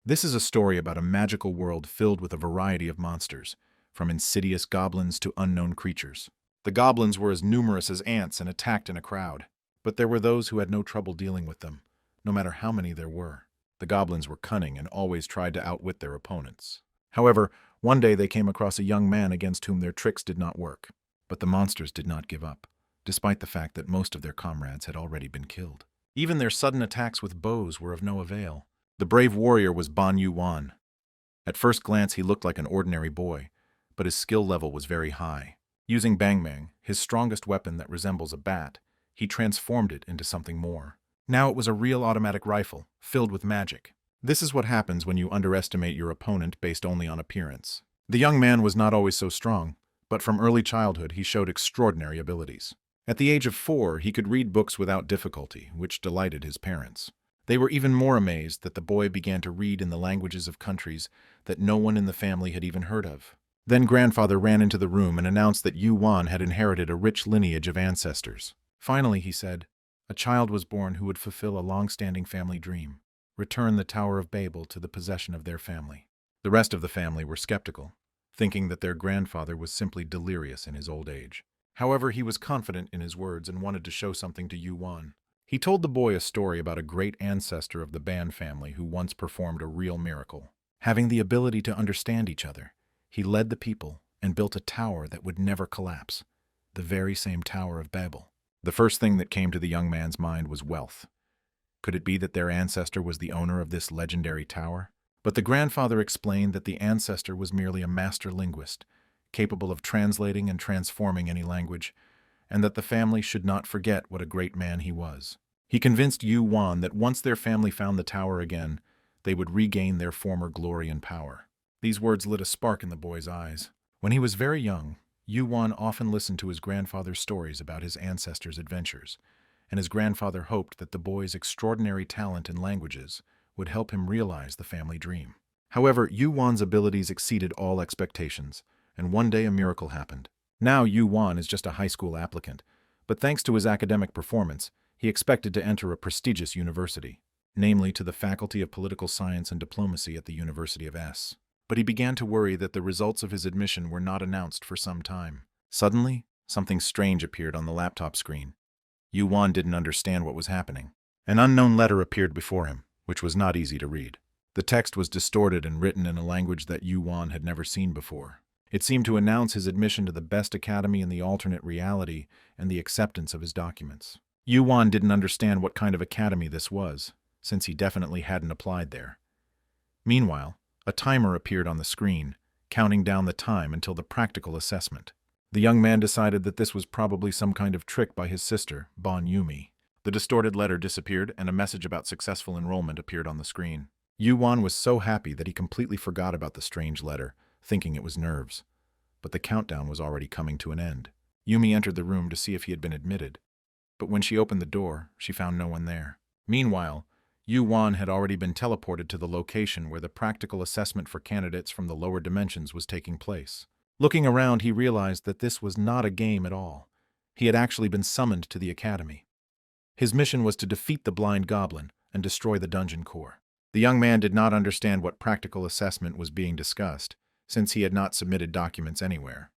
This is a story about a magical world filled with a variety of monsters, from insidious goblins to unknown creatures. The goblins were as numerous as ants and attacked in a crowd, but there were those who had no trouble dealing with them, no matter how many there were. The goblins were cunning and always tried to outwit their opponents. However, one day they came across a young man against whom their tricks did not work. But the monsters did not give up, despite the fact that most of their comrades had already been killed. Even their sudden attacks with bows were of no avail. The brave warrior was Yuan. At first glance he looked like an ordinary boy, but his skill level was very high. Using Bang, his strongest weapon that resembles a bat, he transformed it into something more. Now it was a real automatic rifle, filled with magic. This is what happens when you underestimate your opponent based only on appearance. The young man was not always so strong, but from early childhood he showed extraordinary abilities. At the age of 4, he could read books without difficulty, which delighted his parents. They were even more amazed that the boy began to read in the languages of countries that no one in the family had even heard of. Then grandfather ran into the room and announced that Yuan had inherited a rich lineage of ancestors. Finally, he said, a child was born who would fulfill a long-standing family dream, return the Tower of Babel to the possession of their family. The rest of the family were skeptical, thinking that their grandfather was simply delirious in his old age. However, he was confident in his words and wanted to show something to Yuan. He told the boy a story about a great ancestor of the Ban family who once performed a real miracle. Having the ability to understand each other, he led the people and built a tower that would never collapse, the very same Tower of Babel. The first thing that came to the young man's mind was wealth. Could it be that their ancestor was the owner of this legendary tower? But the grandfather explained that the ancestor was merely a master linguist, capable of translating and transforming any language, and that the family should not forget what a great man he was. He convinced Yuan that once their family found the tower again, they would regain their former glory and power. These words lit a spark in the boy's eyes. When he was very young, Yuan often listened to his grandfather's stories about his ancestors' adventures, and his grandfather hoped that the boy's extraordinary talent in languages would help him realize the family dream. However, Yuan's abilities exceeded all expectations, and one day a miracle happened. Now Yuan is just a high school applicant, but thanks to his academic performance, he expected to enter a prestigious university, namely to the Faculty of Political Science and Diplomacy at the University of S. But he began to worry that the results of his admission were not announced for some time. Suddenly, something strange appeared on the laptop screen. Yuan didn't understand what was happening. An unknown letter appeared before him, which was not easy to read. The text was distorted and written in a language that Yuan had never seen before. It seemed to announce his admission to the best academy in the alternate reality and the acceptance of his documents. Yuan didn't understand what kind of academy this was, since he definitely hadn't applied there. Meanwhile, a timer appeared on the screen, counting down the time until the practical assessment. The young man decided that this was probably some kind of trick by his sister, Bon Yumi. The distorted letter disappeared and a message about successful enrollment appeared on the screen. Yuan was so happy that he completely forgot about the strange letter, thinking it was nerves. But the countdown was already coming to an end. Yumi entered the room to see if he had been admitted. But when she opened the door, she found no one there. Meanwhile, Yuan had already been teleported to the location where the practical assessment for candidates from the lower dimensions was taking place. Looking around, he realized that this was not a game at all. He had actually been summoned to the academy. His mission was to defeat the blind goblin and destroy the dungeon core. The young man did not understand what practical assessment was being discussed, since he had not submitted documents anywhere.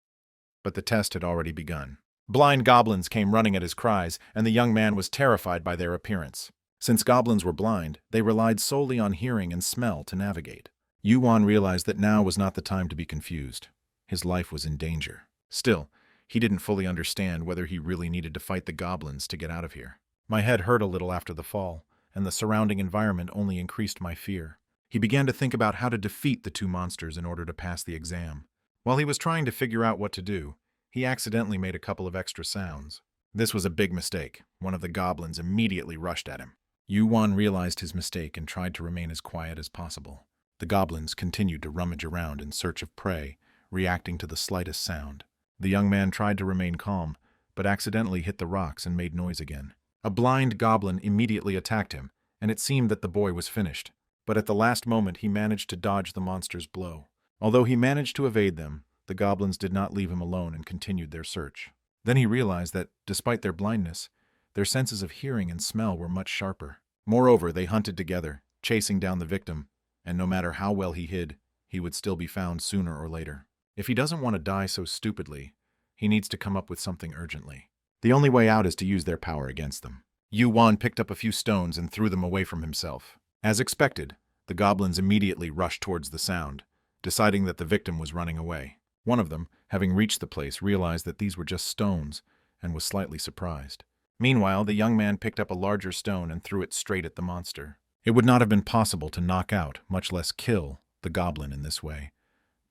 But the test had already begun. Blind goblins came running at his cries, and the young man was terrified by their appearance. Since goblins were blind, they relied solely on hearing and smell to navigate. Yuan realized that now was not the time to be confused. His life was in danger. Still, he didn't fully understand whether he really needed to fight the goblins to get out of here. My head hurt a little after the fall, and the surrounding environment only increased my fear. He began to think about how to defeat the two monsters in order to pass the exam. While he was trying to figure out what to do, he accidentally made a couple of extra sounds. This was a big mistake. One of the goblins immediately rushed at him. Yuan realized his mistake and tried to remain as quiet as possible. The goblins continued to rummage around in search of prey, reacting to the slightest sound. The young man tried to remain calm, but accidentally hit the rocks and made noise again. A blind goblin immediately attacked him, and it seemed that the boy was finished. But at the last moment he managed to dodge the monster's blow. Although he managed to evade them, the goblins did not leave him alone and continued their search. Then he realized that, despite their blindness, their senses of hearing and smell were much sharper. Moreover, they hunted together, chasing down the victim, and no matter how well he hid, he would still be found sooner or later. If he doesn't want to die so stupidly, he needs to come up with something urgently. The only way out is to use their power against them. Yuan picked up a few stones and threw them away from himself. As expected, the goblins immediately rushed towards the sound, deciding that the victim was running away. One of them, having reached the place, realized that these were just stones and was slightly surprised. Meanwhile, the young man picked up a larger stone and threw it straight at the monster. It would not have been possible to knock out, much less kill, the goblin in this way,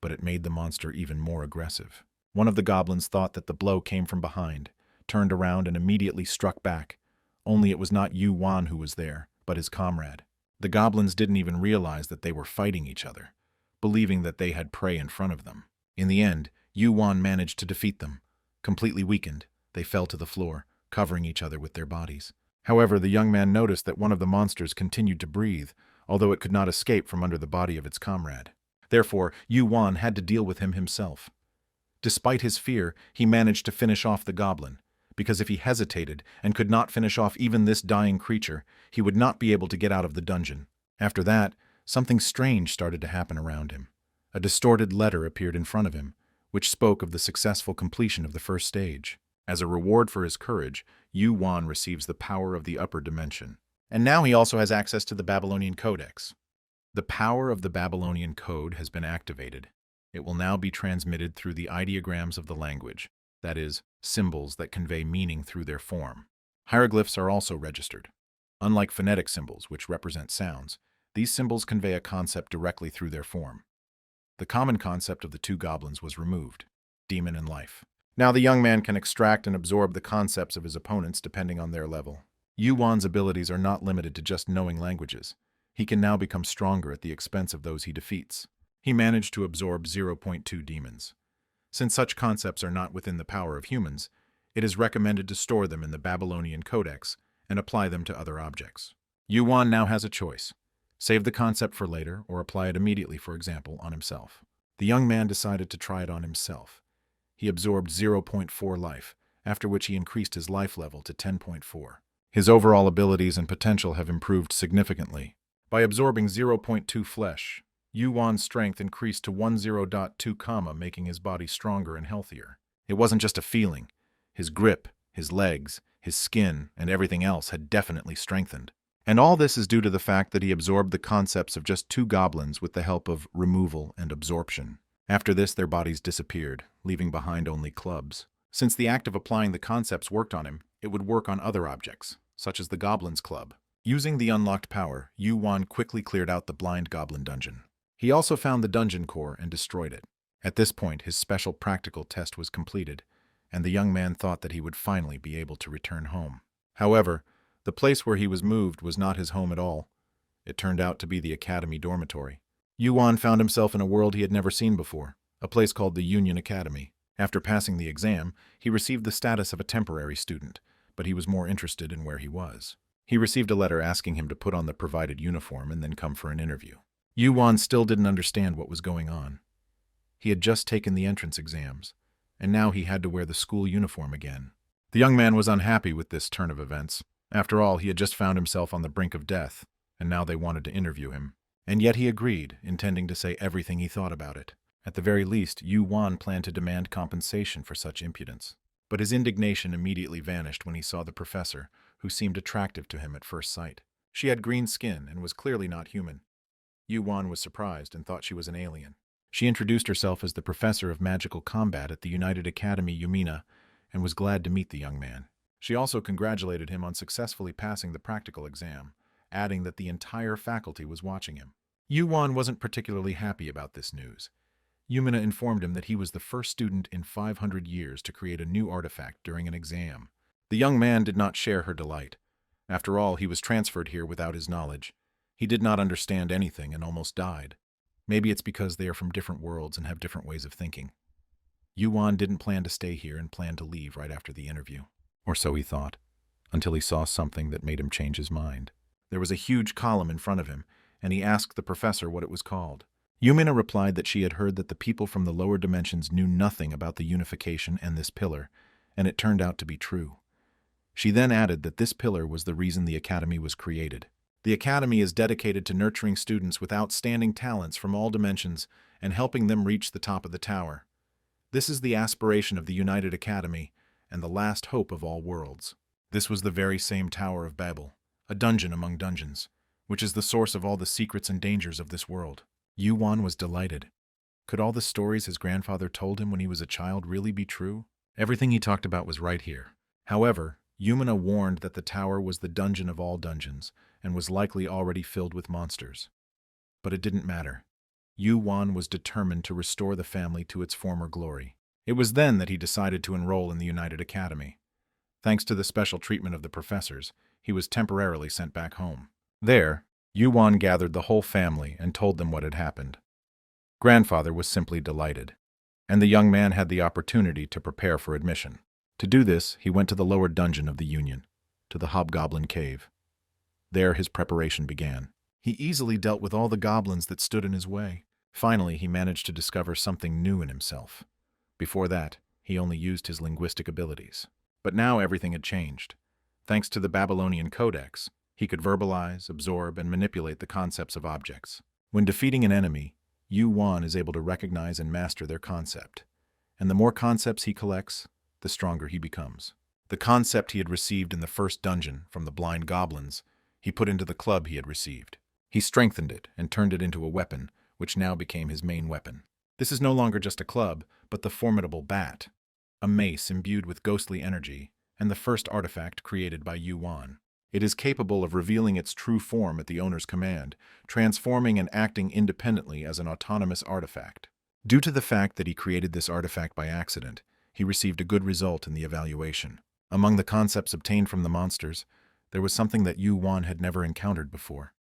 but it made the monster even more aggressive. One of the goblins thought that the blow came from behind, turned around and immediately struck back. Only it was not Yuan who was there, but his comrade. The goblins didn't even realize that they were fighting each other, believing that they had prey in front of them. In the end, Yuan managed to defeat them. Completely weakened, they fell to the floor, covering each other with their bodies. However, the young man noticed that one of the monsters continued to breathe, although it could not escape from under the body of its comrade. Therefore, Yuan had to deal with him himself. Despite his fear, he managed to finish off the goblin, because if he hesitated and could not finish off even this dying creature, he would not be able to get out of the dungeon. After that, something strange started to happen around him. A distorted letter appeared in front of him, which spoke of the successful completion of the first stage. As a reward for his courage, Yuan receives the power of the upper dimension. And now he also has access to the Babylonian Codex. The power of the Babylonian Code has been activated. It will now be transmitted through the ideograms of the language, that is, symbols that convey meaning through their form. Hieroglyphs are also registered. Unlike phonetic symbols, which represent sounds, these symbols convey a concept directly through their form. The common concept of the two goblins was removed: demon and life. Now the young man can extract and absorb the concepts of his opponents depending on their level. Yuan's abilities are not limited to just knowing languages. He can now become stronger at the expense of those he defeats. He managed to absorb 0.2 demons. Since such concepts are not within the power of humans, it is recommended to store them in the Babylonian Codex and apply them to other objects. Yuan now has a choice: save the concept for later or apply it immediately, for example, on himself. The young man decided to try it on himself. He absorbed 0.4 life, after which he increased his life level to 10.4. His overall abilities and potential have improved significantly. By absorbing 0.2 flesh, Yuan's strength increased to 10.2, making his body stronger and healthier. It wasn't just a feeling. His grip, his legs, his skin, and everything else had definitely strengthened. And all this is due to the fact that he absorbed the concepts of just two goblins with the help of removal and absorption. After this, their bodies disappeared, leaving behind only clubs. Since the act of applying the concepts worked on him, it would work on other objects, such as the goblin's club. Using the unlocked power, Yuan quickly cleared out the blind goblin dungeon. He also found the dungeon core and destroyed it. At this point, his special practical test was completed, and the young man thought that he would finally be able to return home. However, the place where he was moved was not his home at all. It turned out to be the academy dormitory. Yuan found himself in a world he had never seen before, a place called the Union Academy. After passing the exam, he received the status of a temporary student, but he was more interested in where he was. He received a letter asking him to put on the provided uniform and then come for an interview. Yuan still didn't understand what was going on. He had just taken the entrance exams, and now he had to wear the school uniform again. The young man was unhappy with this turn of events. After all, he had just found himself on the brink of death, and now they wanted to interview him. And yet he agreed, intending to say everything he thought about it. At the very least, Yuan planned to demand compensation for such impudence. But his indignation immediately vanished when he saw the professor, who seemed attractive to him at first sight. She had green skin and was clearly not human. Yuan was surprised and thought she was an alien. She introduced herself as the professor of magical combat at the United Academy Yumina and was glad to meet the young man. She also congratulated him on successfully passing the practical exam, adding that the entire faculty was watching him. Yuan wasn't particularly happy about this news. Yumina informed him that he was the first student in 500 years to create a new artifact during an exam. The young man did not share her delight. After all, he was transferred here without his knowledge. He did not understand anything and almost died. Maybe it's because they are from different worlds and have different ways of thinking. Yuan didn't plan to stay here and planned to leave right after the interview. Or so he thought, until he saw something that made him change his mind. There was a huge column in front of him, and he asked the professor what it was called. Yumina replied that she had heard that the people from the lower dimensions knew nothing about the unification and this pillar, and it turned out to be true. She then added that this pillar was the reason the academy was created. The academy is dedicated to nurturing students with outstanding talents from all dimensions and helping them reach the top of the tower. This is the aspiration of the United Academy and the last hope of all worlds. This was the very same Tower of Babel, a dungeon among dungeons, which is the source of all the secrets and dangers of this world. Yuan was delighted. Could all the stories his grandfather told him when he was a child really be true? Everything he talked about was right here. However, Yumina warned that the tower was the dungeon of all dungeons and was likely already filled with monsters. But it didn't matter. Yuan was determined to restore the family to its former glory. It was then that he decided to enroll in the United Academy. Thanks to the special treatment of the professors, he was temporarily sent back home. There, Yuan gathered the whole family and told them what had happened. Grandfather was simply delighted, and the young man had the opportunity to prepare for admission. To do this, he went to the lower dungeon of the Union, to the Hobgoblin Cave. There his preparation began. He easily dealt with all the goblins that stood in his way. Finally, he managed to discover something new in himself. Before that, he only used his linguistic abilities. But now everything had changed. Thanks to the Babylonian Codex, he could verbalize, absorb, and manipulate the concepts of objects. When defeating an enemy, Yuan is able to recognize and master their concept. And the more concepts he collects, the stronger he becomes. The concept he had received in the first dungeon from the blind goblins, he put into the club he had received. He strengthened it and turned it into a weapon, which now became his main weapon. This is no longer just a club, but the formidable bat, a mace imbued with ghostly energy, and the first artifact created by Yuan. It is capable of revealing its true form at the owner's command, transforming and acting independently as an autonomous artifact. Due to the fact that he created this artifact by accident, he received a good result in the evaluation. Among the concepts obtained from the monsters, there was something that Yuan had never encountered before: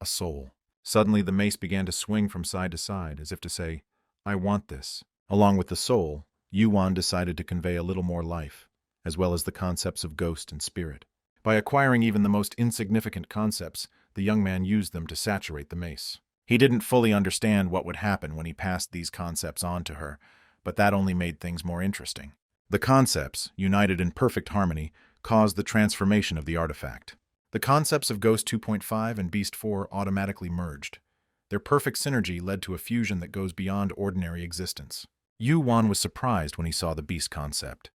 a soul. Suddenly the mace began to swing from side to side, as if to say, "I want this." Along with the soul, Yuan decided to convey a little more life, as well as the concepts of ghost and spirit. By acquiring even the most insignificant concepts, the young man used them to saturate the mace. He didn't fully understand what would happen when he passed these concepts on to her, but that only made things more interesting. The concepts, united in perfect harmony, caused the transformation of the artifact. The concepts of Ghost 2.5 and Beast 4 automatically merged. Their perfect synergy led to a fusion that goes beyond ordinary existence. Yuan was surprised when he saw the Beast concept.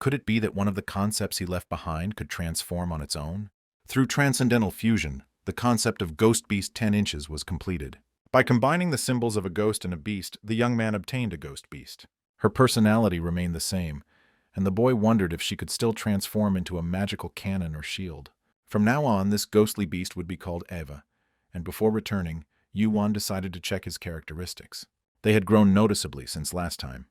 Could it be that one of the concepts he left behind could transform on its own? Through transcendental fusion, the concept of Ghost Beast 10 inches was completed. By combining the symbols of a ghost and a beast, the young man obtained a ghost beast. Her personality remained the same, and the boy wondered if she could still transform into a magical cannon or shield. From now on, this ghostly beast would be called Eva, and before returning, Yuan decided to check his characteristics. They had grown noticeably since last time.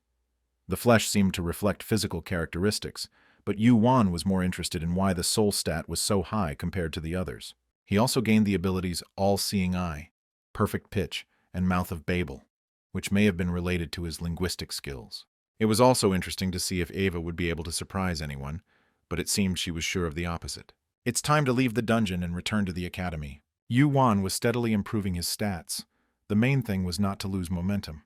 The flesh seemed to reflect physical characteristics, but Yuan was more interested in why the soul stat was so high compared to the others. He also gained the abilities All-Seeing Eye, Perfect Pitch, and Mouth of Babel, which may have been related to his linguistic skills. It was also interesting to see if Eva would be able to surprise anyone, but it seemed she was sure of the opposite. It's time to leave the dungeon and return to the academy. Yuan was steadily improving his stats. The main thing was not to lose momentum.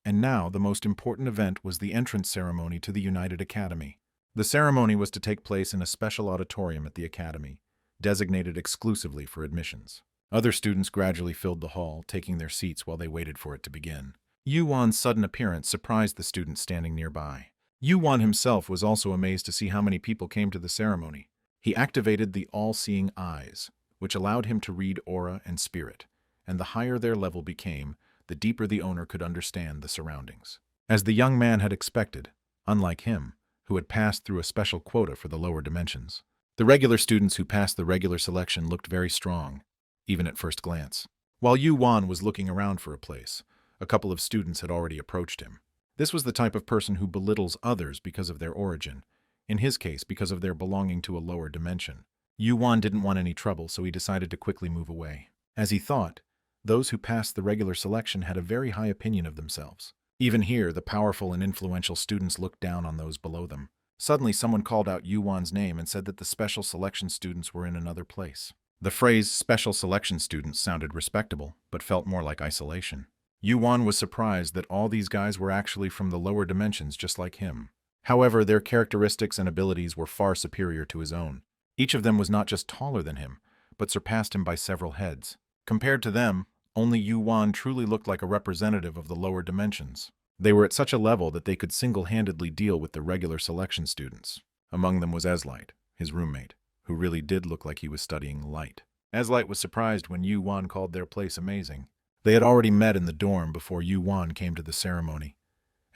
And now the most important event was the entrance ceremony to the United Academy. The ceremony was to take place in a special auditorium at the academy, designated exclusively for admissions. Other students gradually filled the hall, taking their seats while they waited for it to begin. Yuan's sudden appearance surprised the students standing nearby. Yuan himself was also amazed to see how many people came to the ceremony. He activated the All-Seeing Eyes, which allowed him to read aura and spirit, and the higher their level became, the deeper the owner could understand the surroundings. As the young man had expected, unlike him, who had passed through a special quota for the lower dimensions, the regular students who passed the regular selection looked very strong, even at first glance. While Yuan was looking around for a place, a couple of students had already approached him. This was the type of person who belittles others because of their origin, in his case because of their belonging to a lower dimension. Yuan didn't want any trouble, so he decided to quickly move away. As he thought, those who passed the regular selection had a very high opinion of themselves. Even here, the powerful and influential students looked down on those below them. Suddenly, someone called out Yuan's name and said that the special selection students were in another place. The phrase special selection students sounded respectable, but felt more like isolation. Yuan was surprised that all these guys were actually from the lower dimensions just like him. However, their characteristics and abilities were far superior to his own. Each of them was not just taller than him, but surpassed him by several heads. Compared to them, only Yuan truly looked like a representative of the lower dimensions. They were at such a level that they could single-handedly deal with the regular selection students. Among them was Eslight, his roommate, who really did look like he was studying light. Eslight was surprised when Yuan called their place amazing. They had already met in the dorm before Yuan came to the ceremony,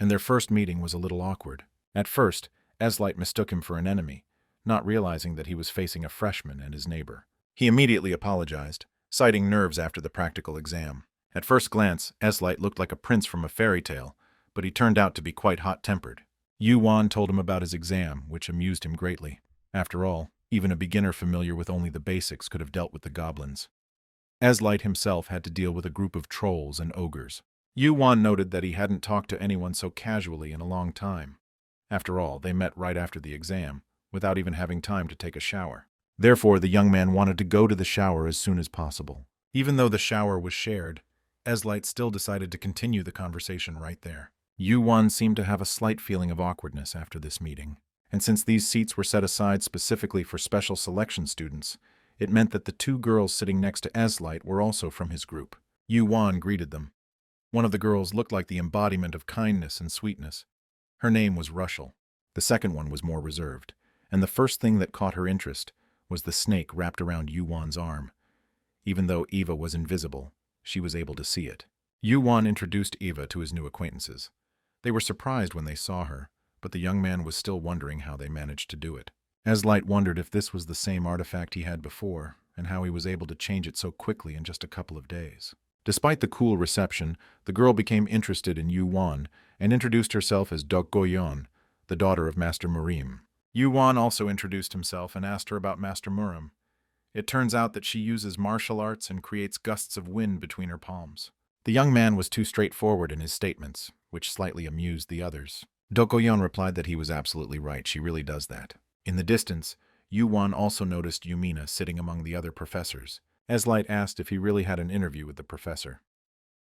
and their first meeting was a little awkward. At first, Eslight mistook him for an enemy, not realizing that he was facing a freshman and his neighbor. He immediately apologized, citing nerves after the practical exam. At first glance, Eslight looked like a prince from a fairy tale, but he turned out to be quite hot-tempered. Yuan told him about his exam, which amused him greatly. After all, even a beginner familiar with only the basics could have dealt with the goblins. Eslight himself had to deal with a group of trolls and ogres. Yuan noted that he hadn't talked to anyone so casually in a long time. After all, they met right after the exam, without even having time to take a shower. Therefore, the young man wanted to go to the shower as soon as possible. Even though the shower was shared, Eslight still decided to continue the conversation right there. Yuan seemed to have a slight feeling of awkwardness after this meeting, and since these seats were set aside specifically for special selection students, it meant that the two girls sitting next to Eslight were also from his group. Yuan greeted them. One of the girls looked like the embodiment of kindness and sweetness. Her name was Rushel. The second one was more reserved, and the first thing that caught her interest was the snake wrapped around Yuan's arm. Even though Eva was invisible, she was able to see it. Yuan introduced Eva to his new acquaintances. They were surprised when they saw her, but the young man was still wondering how they managed to do it. Eslight wondered if this was the same artifact he had before, and how he was able to change it so quickly in just a couple of days. Despite the cool reception, the girl became interested in Yuan and introduced herself as Dokgoyeon, the daughter of Master Murim. Yuan also introduced himself and asked her about Master Murim. It turns out that she uses martial arts and creates gusts of wind between her palms. The young man was too straightforward in his statements, which slightly amused the others. Dokgoyeon replied that he was absolutely right, she really does that. In the distance, Yuan also noticed Yumina sitting among the other professors. Eslight asked if he really had an interview with the professor.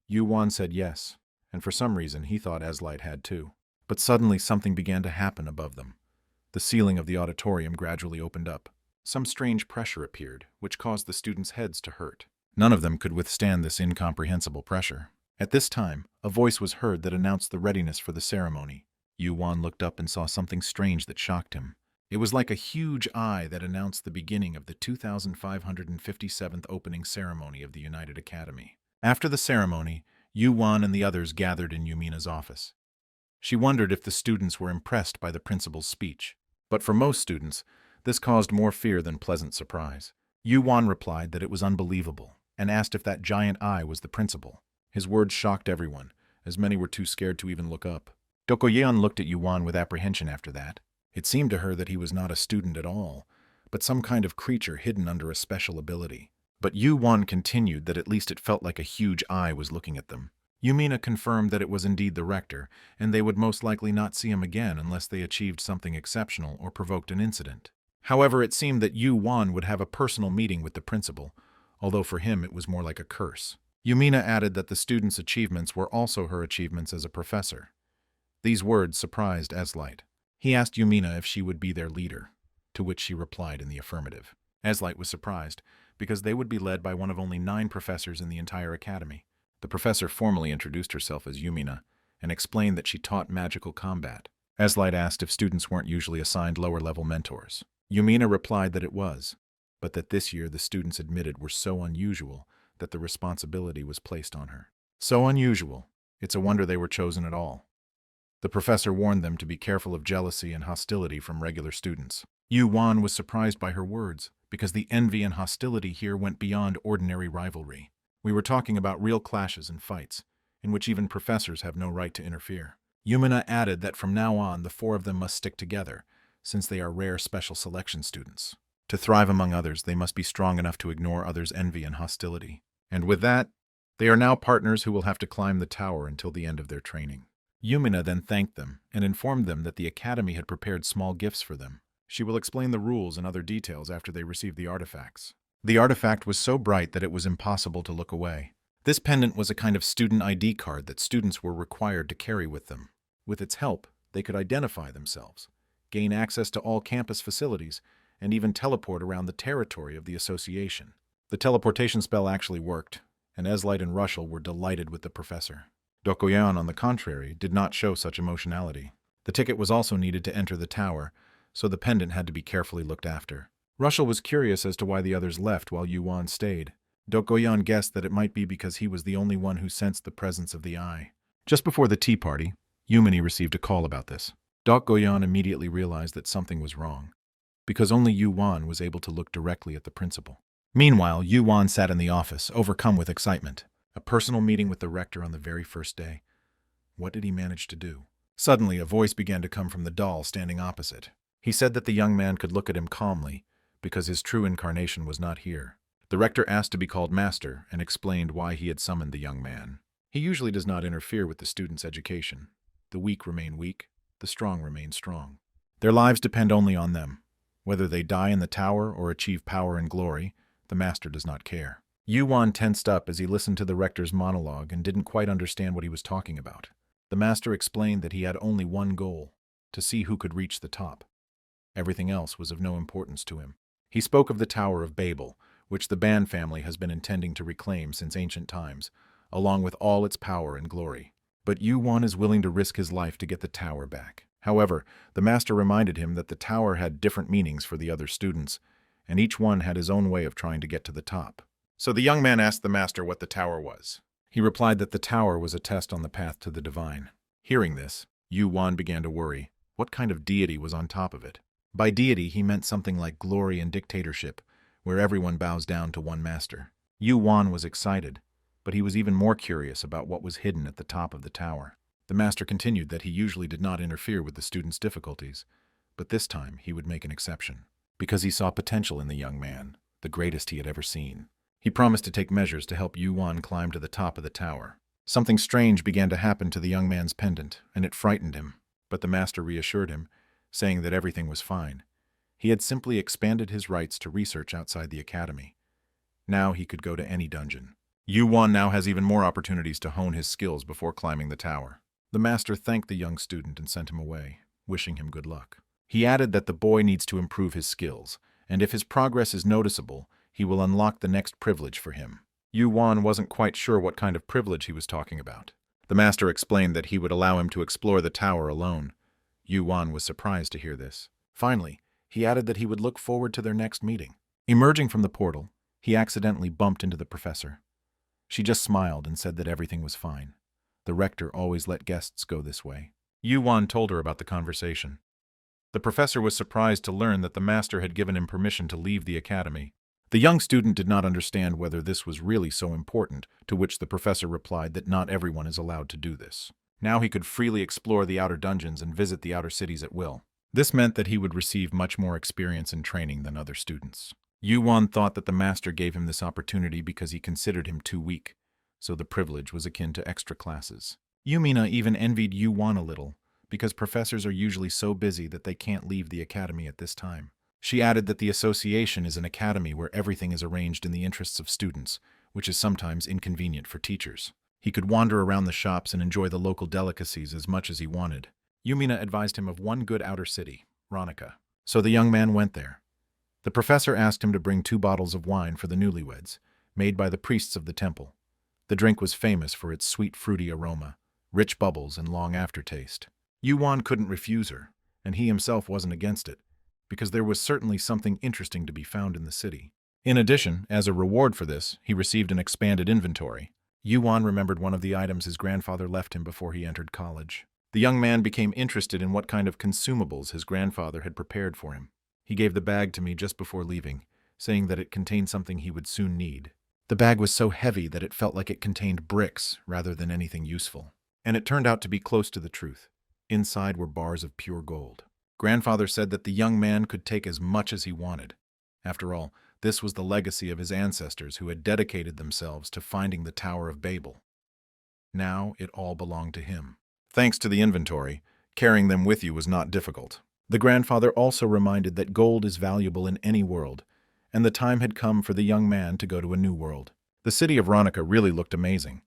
Yuan said yes, and for some reason he thought Eslight had too. But suddenly something began to happen above them. The ceiling of the auditorium gradually opened up. Some strange pressure appeared, which caused the students' heads to hurt. None of them could withstand this incomprehensible pressure. At this time, a voice was heard that announced the readiness for the ceremony. Yuan looked up and saw something strange that shocked him. It was like a huge eye that announced the beginning of the 2557th opening ceremony of the United Academy. After the ceremony, Yuan and the others gathered in Yumina's office. She wondered if the students were impressed by the principal's speech. But for most students, this caused more fear than pleasant surprise. Yuan replied that it was unbelievable, and asked if that giant eye was the principal. His words shocked everyone, as many were too scared to even look up. Dokgoyeon looked at Yuan with apprehension after that. It seemed to her that he was not a student at all, but some kind of creature hidden under a special ability. But Yuan continued that at least it felt like a huge eye was looking at them. Yumina confirmed that it was indeed the rector, and they would most likely not see him again unless they achieved something exceptional or provoked an incident. However, it seemed that Yuan would have a personal meeting with the principal, although for him it was more like a curse. Yumina added that the students' achievements were also her achievements as a professor. These words surprised Eslight. He asked Yumina if she would be their leader, to which she replied in the affirmative. Eslight was surprised, because they would be led by one of only 9 professors in the entire academy. The professor formally introduced herself as Yumina, and explained that she taught magical combat. Eslight asked if students weren't usually assigned lower-level mentors. Yumina replied that it was, but that this year the students admitted were so unusual that the responsibility was placed on her. So unusual, it's a wonder they were chosen at all. The professor warned them to be careful of jealousy and hostility from regular students. Yuan was surprised by her words, because the envy and hostility here went beyond ordinary rivalry. We were talking about real clashes and fights, in which even professors have no right to interfere. Yumina added that from now on the 4 of them must stick together, since they are rare special selection students. To thrive among others, they must be strong enough to ignore others' envy and hostility. And with that, they are now partners who will have to climb the tower until the end of their training. Yumina then thanked them and informed them that the academy had prepared small gifts for them. She will explain the rules and other details after they receive the artifacts. The artifact was so bright that it was impossible to look away. This pendant was a kind of student ID card that students were required to carry with them. With its help, they could identify themselves, gain access to all campus facilities, and even teleport around the territory of the association. The teleportation spell actually worked, and Eslight and Russell were delighted with the professor. Yuan, on the contrary, did not show such emotionality. The ticket was also needed to enter the tower, so the pendant had to be carefully looked after. Russell was curious as to why the others left while Yuan stayed. Yuan guessed that it might be because he was the only one who sensed the presence of the eye. Just before the tea party, Yumini received a call about this. Yuan immediately realized that something was wrong, because only Yuan was able to look directly at the principal. Meanwhile, Yuan sat in the office, overcome with excitement. A personal meeting with the rector on the very first day. What did he manage to do? Suddenly, a voice began to come from the doll standing opposite. He said that the young man could look at him calmly, because his true incarnation was not here. The rector asked to be called master and explained why he had summoned the young man. He usually does not interfere with the student's education. The weak remain weak, the strong remain strong. Their lives depend only on them. Whether they die in the tower or achieve power and glory, the master does not care. Yuan tensed up as he listened to the rector's monologue and didn't quite understand what he was talking about. The master explained that he had only one goal, to see who could reach the top. Everything else was of no importance to him. He spoke of the Tower of Babel, which the Ban family has been intending to reclaim since ancient times, along with all its power and glory. But Yuan is willing to risk his life to get the tower back. However, the master reminded him that the tower had different meanings for the other students, and each one had his own way of trying to get to the top. So the young man asked the master what the tower was. He replied that the tower was a test on the path to the divine. Hearing this, Yuan began to worry. What kind of deity was on top of it? By deity, he meant something like glory and dictatorship, where everyone bows down to one master. Yuan was excited, but he was even more curious about what was hidden at the top of the tower. The master continued that he usually did not interfere with the students' difficulties, but this time he would make an exception, because he saw potential in the young man, the greatest he had ever seen. He promised to take measures to help Yuan climb to the top of the tower. Something strange began to happen to the young man's pendant, and it frightened him, but the master reassured him, saying that everything was fine. He had simply expanded his rights to research outside the academy. Now he could go to any dungeon. Yuan now has even more opportunities to hone his skills before climbing the tower. The master thanked the young student and sent him away, wishing him good luck. He added that the boy needs to improve his skills, and if his progress is noticeable, he will unlock the next privilege for him. Yuan wasn't quite sure what kind of privilege he was talking about. The master explained that he would allow him to explore the tower alone. Yuan was surprised to hear this. Finally, he added that he would look forward to their next meeting. Emerging from the portal, he accidentally bumped into the professor. She just smiled and said that everything was fine. The rector always let guests go this way. Yuan told her about the conversation. The professor was surprised to learn that the master had given him permission to leave the academy. The young student did not understand whether this was really so important, to which the professor replied that not everyone is allowed to do this. Now he could freely explore the outer dungeons and visit the outer cities at will. This meant that he would receive much more experience and training than other students. Yuan thought that the master gave him this opportunity because he considered him too weak, so the privilege was akin to extra classes. Yumina even envied Yuan a little, because professors are usually so busy that they can't leave the academy at this time. She added that the association is an academy where everything is arranged in the interests of students, which is sometimes inconvenient for teachers. He could wander around the shops and enjoy the local delicacies as much as he wanted. Yumina advised him of one good outer city, Ronica. So the young man went there. The professor asked him to bring 2 bottles of wine for the newlyweds, made by the priests of the temple. The drink was famous for its sweet fruity aroma, rich bubbles, and long aftertaste. Yuan couldn't refuse her, and he himself wasn't against it, because there was certainly something interesting to be found in the city. In addition, as a reward for this, he received an expanded inventory. Yuan remembered one of the items his grandfather left him before he entered college. The young man became interested in what kind of consumables his grandfather had prepared for him. He gave the bag to me just before leaving, saying that it contained something he would soon need. The bag was so heavy that it felt like it contained bricks rather than anything useful. And it turned out to be close to the truth. Inside were bars of pure gold. Grandfather said that the young man could take as much as he wanted. After all, this was the legacy of his ancestors who had dedicated themselves to finding the Tower of Babel. Now it all belonged to him. Thanks to the inventory, carrying them with you was not difficult. The grandfather also reminded that gold is valuable in any world, and the time had come for the young man to go to a new world. The city of Ronica really looked amazing.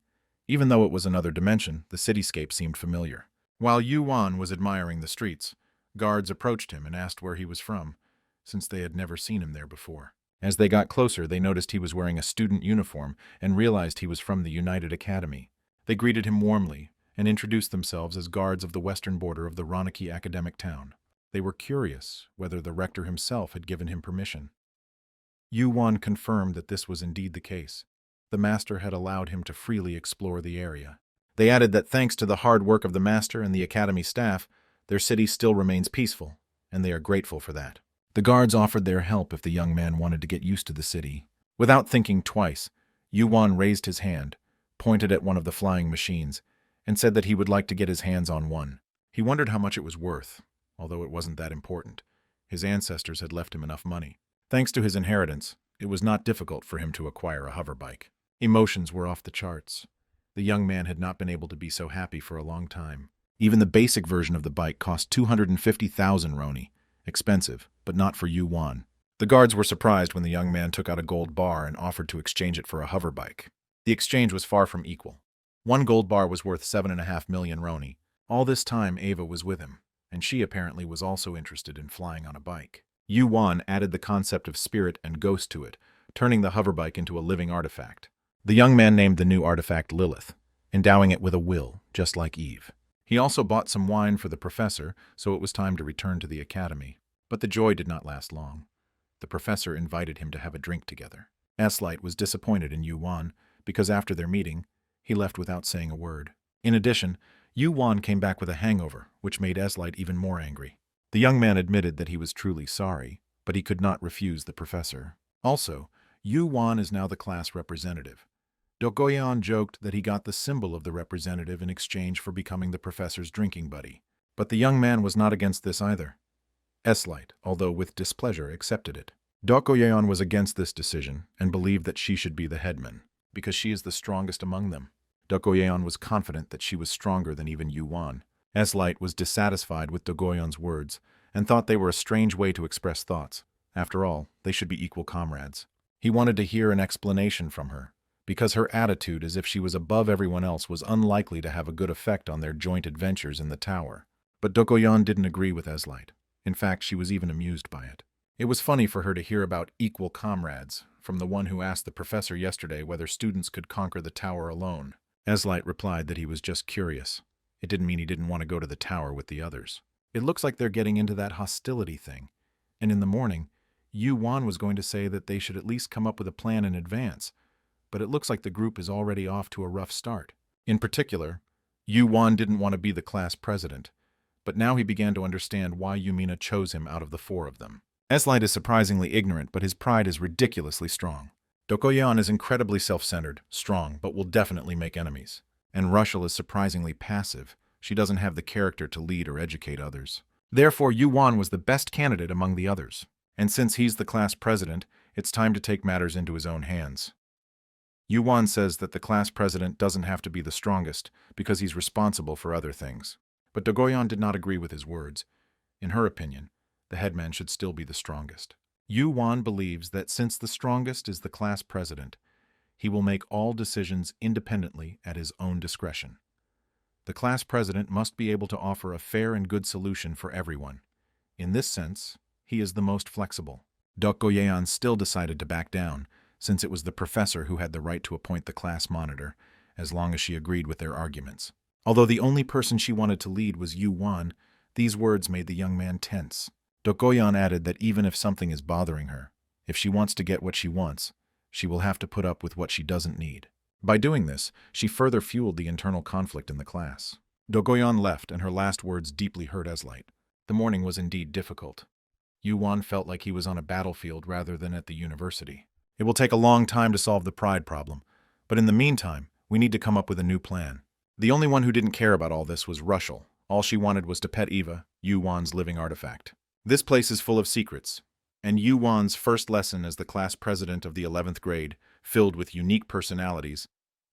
Even though it was another dimension, the cityscape seemed familiar. While Yuan was admiring the streets, guards approached him and asked where he was from, since they had never seen him there before. As they got closer, they noticed he was wearing a student uniform and realized he was from the United Academy. They greeted him warmly and introduced themselves as guards of the western border of the Ronica academic town. They were curious whether the rector himself had given him permission. Yuan confirmed that this was indeed the case. The master had allowed him to freely explore the area. They added that thanks to the hard work of the master and the academy staff, their city still remains peaceful, and they are grateful for that. The guards offered their help if the young man wanted to get used to the city. Without thinking twice, Yuan raised his hand, pointed at one of the flying machines, and said that he would like to get his hands on one. He wondered how much it was worth, although it wasn't that important. His ancestors had left him enough money. Thanks to his inheritance, it was not difficult for him to acquire a hoverbike. Emotions were off the charts. The young man had not been able to be so happy for a long time. Even the basic version of the bike cost 250,000 roni. Expensive, but not for Yuan. The guards were surprised when the young man took out a gold bar and offered to exchange it for a hoverbike. The exchange was far from equal. One gold bar was worth 7.5 million roni. All this time Ava was with him, and she apparently was also interested in flying on a bike. Yuan added the concept of spirit and ghost to it, turning the hoverbike into a living artifact. The young man named the new artifact Lilith, endowing it with a will, just like Eve. He also bought some wine for the professor, so it was time to return to the academy. But the joy did not last long. The professor invited him to have a drink together. Eslight was disappointed in Yuan, because after their meeting, he left without saying a word. In addition, Yuan came back with a hangover, which made Eslight even more angry. The young man admitted that he was truly sorry, but he could not refuse the professor. Also, Yuan is now the class representative. Dokoyan joked that he got the symbol of the representative in exchange for becoming the professor's drinking buddy. But the young man was not against this either. Eslight, although with displeasure, accepted it. Dokoyan was against this decision and believed that she should be the headman, because she is the strongest among them. Dokoyan was confident that she was stronger than even Yuan. Eslight was dissatisfied with Dokoyan's words and thought they were a strange way to express thoughts. After all, they should be equal comrades. He wanted to hear an explanation from her, because her attitude as if she was above everyone else was unlikely to have a good effect on their joint adventures in the tower. But Dokoyan didn't agree with Eslight. In fact, she was even amused by it. It was funny for her to hear about equal comrades from the one who asked the professor yesterday whether students could conquer the tower alone. Eslight replied that he was just curious. It didn't mean he didn't want to go to the tower with the others. It looks like they're getting into that hostility thing. And in the morning, Yuan was going to say that they should at least come up with a plan in advance. But it looks like the group is already off to a rough start. In particular, Yuan didn't want to be the class president, but now he began to understand why Yumina chose him out of the four of them. Eslight is surprisingly ignorant, but his pride is ridiculously strong. Dokoyan is incredibly self-centered, strong, but will definitely make enemies. And Rushel is surprisingly passive. She doesn't have the character to lead or educate others. Therefore, Yuan was the best candidate among the others. And since he's the class president, it's time to take matters into his own hands. Yuan says that the class president doesn't have to be the strongest because he's responsible for other things. But Dokoyan did not agree with his words. In her opinion, the headman should still be the strongest. Yuan believes that since the strongest is the class president, he will make all decisions independently at his own discretion. The class president must be able to offer a fair and good solution for everyone. In this sense, he is the most flexible. Dokoyan still decided to back down, since it was the professor who had the right to appoint the class monitor, as long as she agreed with their arguments. Although the only person she wanted to lead was Yuan, these words made the young man tense. Dokoyan added that even if something is bothering her, if she wants to get what she wants, she will have to put up with what she doesn't need. By doing this, she further fueled the internal conflict in the class. Dokoyan left, and her last words deeply hurt Eslight. The morning was indeed difficult. Yuan felt like he was on a battlefield rather than at the university. It will take a long time to solve the pride problem, but in the meantime, we need to come up with a new plan. The only one who didn't care about all this was Rushel. All she wanted was to pet Eva, Yuan's living artifact. This place is full of secrets, and Yuan's first lesson as the class president of the 11th grade, filled with unique personalities,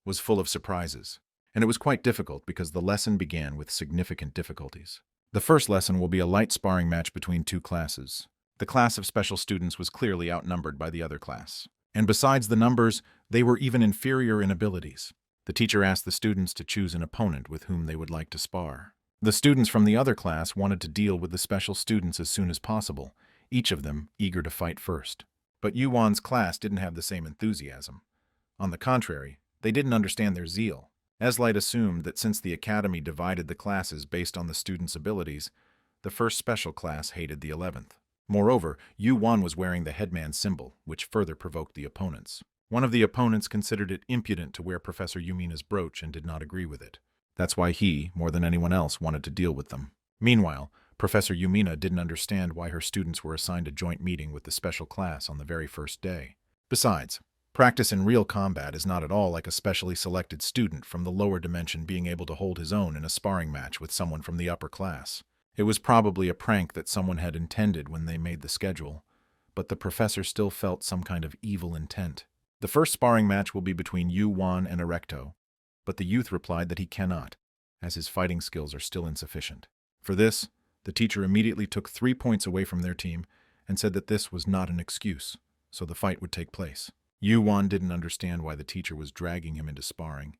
was full of surprises. And it was quite difficult because the lesson began with significant difficulties. The first lesson will be a light sparring match between two classes. The class of special students was clearly outnumbered by the other class. And besides the numbers, they were even inferior in abilities. The teacher asked the students to choose an opponent with whom they would like to spar. The students from the other class wanted to deal with the special students as soon as possible, each of them eager to fight first. But Yuan's class didn't have the same enthusiasm. On the contrary, they didn't understand their zeal. Eslight assumed that since the academy divided the classes based on the students' abilities, the first special class hated the 11th. Moreover, Yuan was wearing the headman symbol, which further provoked the opponents. One of the opponents considered it impudent to wear Professor Yumina's brooch and did not agree with it. That's why he, more than anyone else, wanted to deal with them. Meanwhile, Professor Yumina didn't understand why her students were assigned a joint meeting with the special class on the very first day. Besides, practice in real combat is not at all like a specially selected student from the lower dimension being able to hold his own in a sparring match with someone from the upper class. It was probably a prank that someone had intended when they made the schedule, but the professor still felt some kind of evil intent. The first sparring match will be between Yuan and Ereto, but the youth replied that he cannot, as his fighting skills are still insufficient. For this, the teacher immediately took 3 points away from their team and said that this was not an excuse, so the fight would take place. Yuan didn't understand why the teacher was dragging him into sparring.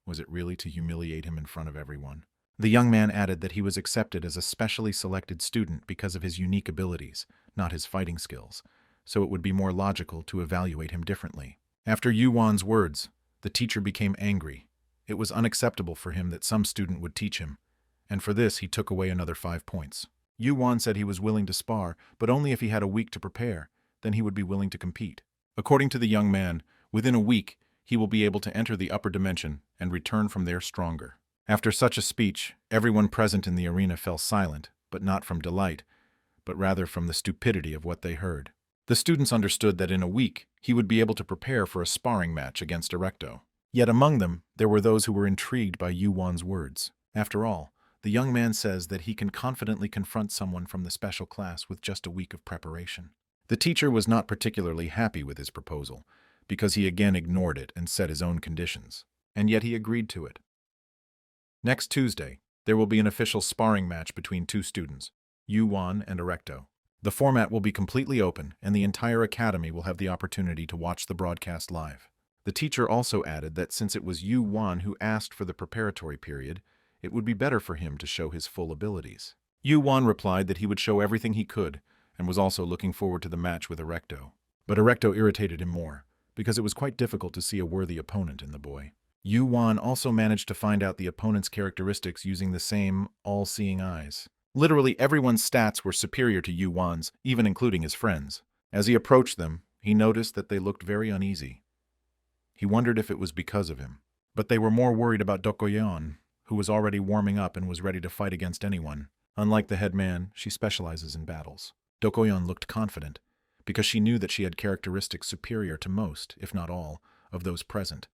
Was it really to humiliate him in front of everyone? The young man added that he was accepted as a specially selected student because of his unique abilities, not his fighting skills, so it would be more logical to evaluate him differently. After Yuan's words, the teacher became angry. It was unacceptable for him that some student would teach him, and for this he took away another 5 points. Yuan said he was willing to spar, but only if he had a week to prepare, then he would be willing to compete. According to the young man, within a week he will be able to enter the upper dimension and return from there stronger. After such a speech, everyone present in the arena fell silent, but not from delight, but rather from the stupidity of what they heard. The students understood that in a week he would be able to prepare for a sparring match against Ereto. Yet among them, there were those who were intrigued by Yuan's words. After all, the young man says that he can confidently confront someone from the special class with just a week of preparation. The teacher was not particularly happy with his proposal, because he again ignored it and set his own conditions, and yet he agreed to it. Next Tuesday, there will be an official sparring match between 2 students, Yuan and Ereto. The format will be completely open, and the entire academy will have the opportunity to watch the broadcast live. The teacher also added that since it was Yuan who asked for the preparatory period, it would be better for him to show his full abilities. Yuan replied that he would show everything he could, and was also looking forward to the match with Ereto. But Ereto irritated him more, because it was quite difficult to see a worthy opponent in the boy. Yuan also managed to find out the opponent's characteristics using the same all-seeing eyes. Literally everyone's stats were superior to Yuan's, even including his friends. As he approached them, he noticed that they looked very uneasy. He wondered if it was because of him. But they were more worried about Yuan, who was already warming up and was ready to fight against anyone. Unlike the head man, she specializes in battles. Yuan looked confident, because she knew that she had characteristics superior to most, if not all, of those present,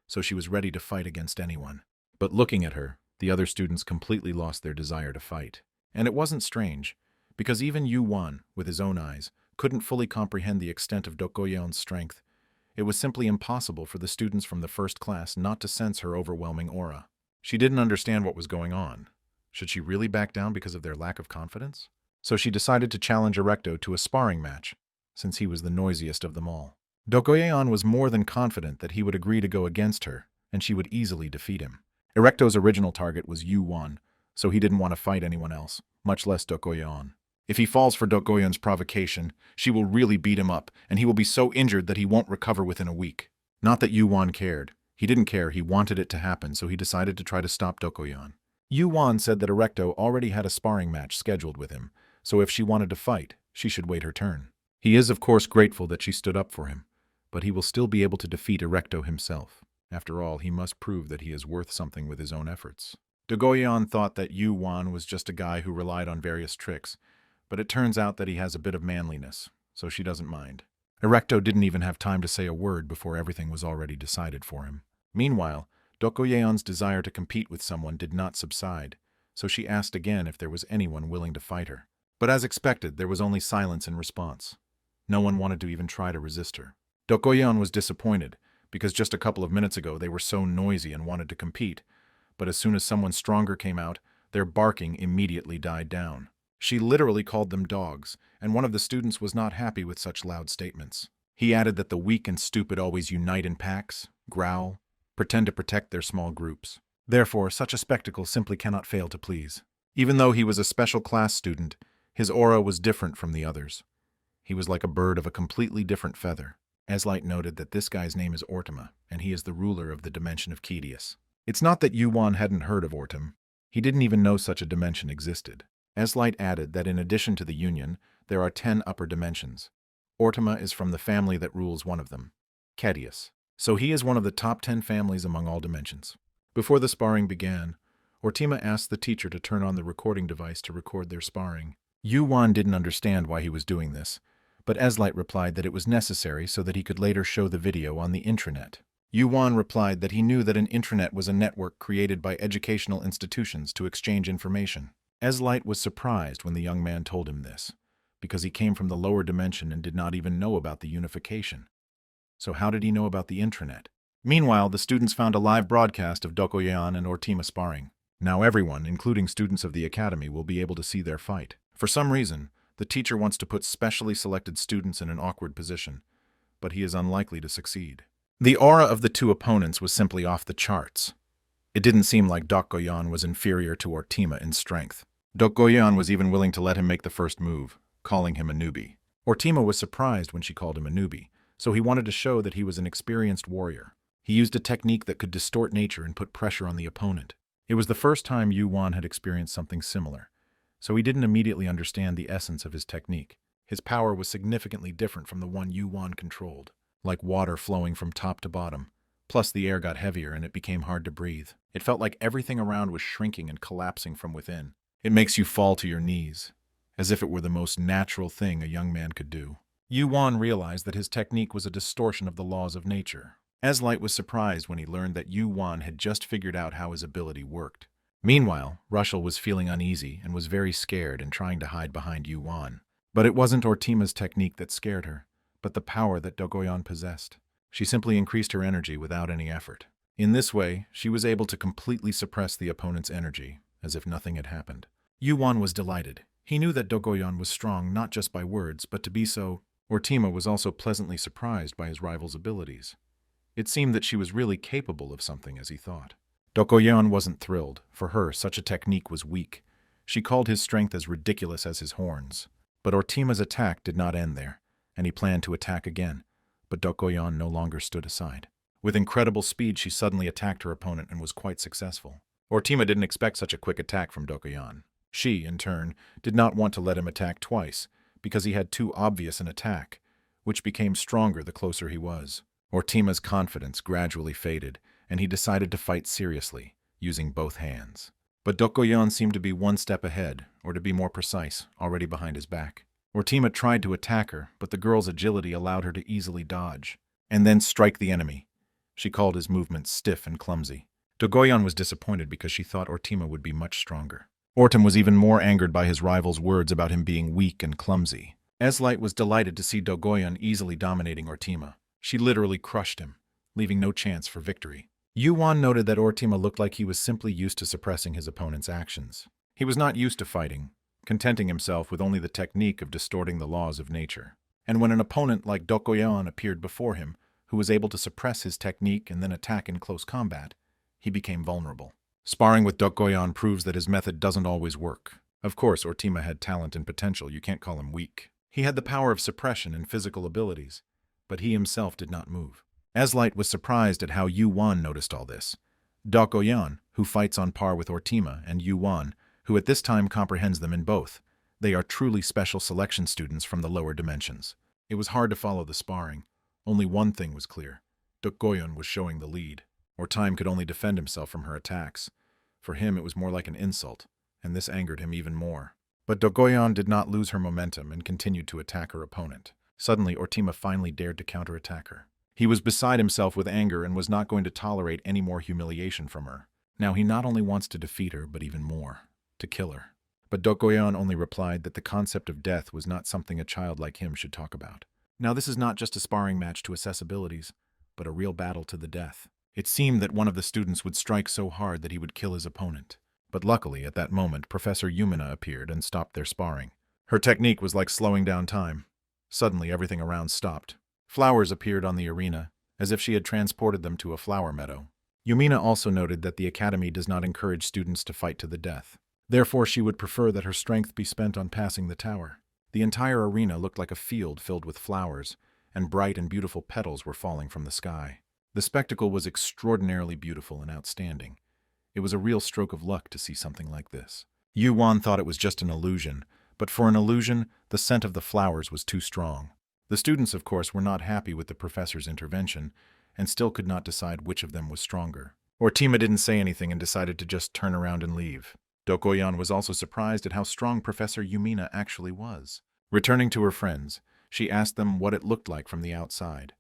so she was ready to fight against anyone. But looking at her, the other students completely lost their desire to fight. And it wasn't strange, because even Yuan, with his own eyes, couldn't fully comprehend the extent of Yuan's strength. It was simply impossible for the students from the first class not to sense her overwhelming aura. She didn't understand what was going on. Should she really back down because of their lack of confidence? So she decided to challenge Ereto to a sparring match, since he was the noisiest of them all. Yuan was more than confident that he would agree to go against her, and she would easily defeat him. Ereto's original target was Yuan, so he didn't want to fight anyone else, much less Yuan. If he falls for Yuan's provocation, she will really beat him up, and he will be so injured that he won't recover within a week. Not that Yuan cared. He didn't care, he wanted it to happen, so he decided to try to stop Yuan. Yuan said that Ereto already had a sparring match scheduled with him, so if she wanted to fight, she should wait her turn. He is of course grateful that she stood up for him, but he will still be able to defeat Ereto himself. After all, he must prove that he is worth something with his own efforts. Yuan thought that Yuan was just a guy who relied on various tricks, but it turns out that he has a bit of manliness, so she doesn't mind. Ereto didn't even have time to say a word before everything was already decided for him. Meanwhile, Yuan's desire to compete with someone did not subside, so she asked again if there was anyone willing to fight her. But as expected, there was only silence in response. No one wanted to even try to resist her. Yuan was disappointed, because just a couple of minutes ago they were so noisy and wanted to compete, but as soon as someone stronger came out, their barking immediately died down. She literally called them dogs, and one of the students was not happy with such loud statements. He added that the weak and stupid always unite in packs, growl, pretend to protect their small groups. Therefore, such a spectacle simply cannot fail to please. Even though he was a special class student, his aura was different from the others. He was like a bird of a completely different feather. Eslight noted that this guy's name is Ortima, and he is the ruler of the dimension of Kedius. It's not that Yuan hadn't heard of Ortim. He didn't even know such a dimension existed. Eslight added that in addition to the Union, there are 10 upper dimensions. Ortima is from the family that rules one of them, Kedius. So he is one of the top 10 families among all dimensions. Before the sparring began, Ortima asked the teacher to turn on the recording device to record their sparring. Yuan didn't understand why he was doing this, but Eslight replied that it was necessary so that he could later show the video on the intranet. Yuan replied that he knew that an intranet was a network created by educational institutions to exchange information. Eslight was surprised when the young man told him this, because he came from the lower dimension and did not even know about the unification. So how did he know about the intranet? Meanwhile, the students found a live broadcast of Yuan and Ortima sparring. Now everyone, including students of the academy, will be able to see their fight. For some reason, the teacher wants to put specially selected students in an awkward position, but he is unlikely to succeed. The aura of the two opponents was simply off the charts. It didn't seem like Yuan was inferior to Ortima in strength. Yuan was even willing to let him make the first move, calling him a newbie. Ortima was surprised when she called him a newbie, so he wanted to show that he was an experienced warrior. He used a technique that could distort nature and put pressure on the opponent. It was the first time Yuan had experienced something similar, so he didn't immediately understand the essence of his technique. His power was significantly different from the one Yuan controlled, like water flowing from top to bottom. Plus, the air got heavier and it became hard to breathe. It felt like everything around was shrinking and collapsing from within. It makes you fall to your knees, as if it were the most natural thing a young man could do. Yuan realized that his technique was a distortion of the laws of nature. Eslight was surprised when he learned that Yuan had just figured out how his ability worked. Meanwhile, Russell was feeling uneasy and was very scared and trying to hide behind Yuan. But it wasn't Ortima's technique that scared her, but the power that Yuan possessed. She simply increased her energy without any effort. In this way, she was able to completely suppress the opponent's energy, as if nothing had happened. Yuan was delighted. He knew that Yuan was strong not just by words, but to be so. Ortima was also pleasantly surprised by his rival's abilities. It seemed that she was really capable of something as he thought. Yuan wasn't thrilled. For her, such a technique was weak. She called his strength as ridiculous as his horns. But Ortima's attack did not end there, and he planned to attack again. But Yuan no longer stood aside. With incredible speed, she suddenly attacked her opponent and was quite successful. Ortima didn't expect such a quick attack from Yuan. She, in turn, did not want to let him attack twice, because he had too obvious an attack, which became stronger the closer he was. Ortima's confidence gradually faded, and he decided to fight seriously, using both hands. But Yuan seemed to be one step ahead, or to be more precise, already behind his back. Ortima tried to attack her, but the girl's agility allowed her to easily dodge, and then strike the enemy. She called his movements stiff and clumsy. Yuan was disappointed because she thought Ortima would be much stronger. Ortim was even more angered by his rival's words about him being weak and clumsy. Eslight was delighted to see Yuan easily dominating Ortima. She literally crushed him, leaving no chance for victory. Yuan noted that Ortima looked like he was simply used to suppressing his opponent's actions. He was not used to fighting, contenting himself with only the technique of distorting the laws of nature. And when an opponent like Yuan appeared before him, who was able to suppress his technique and then attack in close combat, he became vulnerable. Sparring with Yuan proves that his method doesn't always work. Of course, Ortima had talent and potential, you can't call him weak. He had the power of suppression and physical abilities, but he himself did not move. Eslight was surprised at how Yuan noticed all this. Yuan, who fights on par with Ortima, and Yuan, who at this time comprehends them in both. They are truly special selection students from the lower dimensions. It was hard to follow the sparring. Only one thing was clear. Yuan was showing the lead. Ortima could only defend himself from her attacks. For him, it was more like an insult, and this angered him even more. But Yuan did not lose her momentum and continued to attack her opponent. Suddenly, Ortima finally dared to counterattack her. He was beside himself with anger and was not going to tolerate any more humiliation from her. Now he not only wants to defeat her, but even more, to kill her. But Yuan only replied that the concept of death was not something a child like him should talk about. Now this is not just a sparring match to assess abilities, but a real battle to the death. It seemed that one of the students would strike so hard that he would kill his opponent. But luckily, at that moment, Professor Yumina appeared and stopped their sparring. Her technique was like slowing down time. Suddenly, everything around stopped. Flowers appeared on the arena, as if she had transported them to a flower meadow. Yumina also noted that the academy does not encourage students to fight to the death. Therefore, she would prefer that her strength be spent on passing the tower. The entire arena looked like a field filled with flowers, and bright and beautiful petals were falling from the sky. The spectacle was extraordinarily beautiful and outstanding. It was a real stroke of luck to see something like this. Yuan thought it was just an illusion, but for an illusion, the scent of the flowers was too strong. The students, of course, were not happy with the professor's intervention, and still could not decide which of them was stronger. Ortima didn't say anything and decided to just turn around and leave. Dokoyan was also surprised at how strong Professor Yumina actually was. Returning to her friends, she asked them what it looked like from the outside.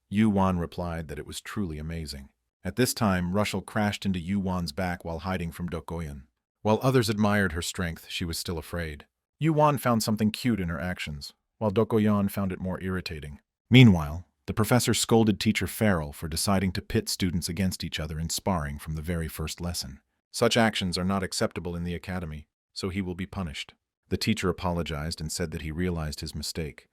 Yuan replied that it was truly amazing. At this time, Russell crashed into Yuan's back while hiding from Dokoyan. While others admired her strength, she was still afraid. Yuan found something cute in her actions, while Dokoyan found it more irritating. Meanwhile, the professor scolded teacher Farrell for deciding to pit students against each other in sparring from the very first lesson. Such actions are not acceptable in the academy, so he will be punished. The teacher apologized and said that he realized his mistake,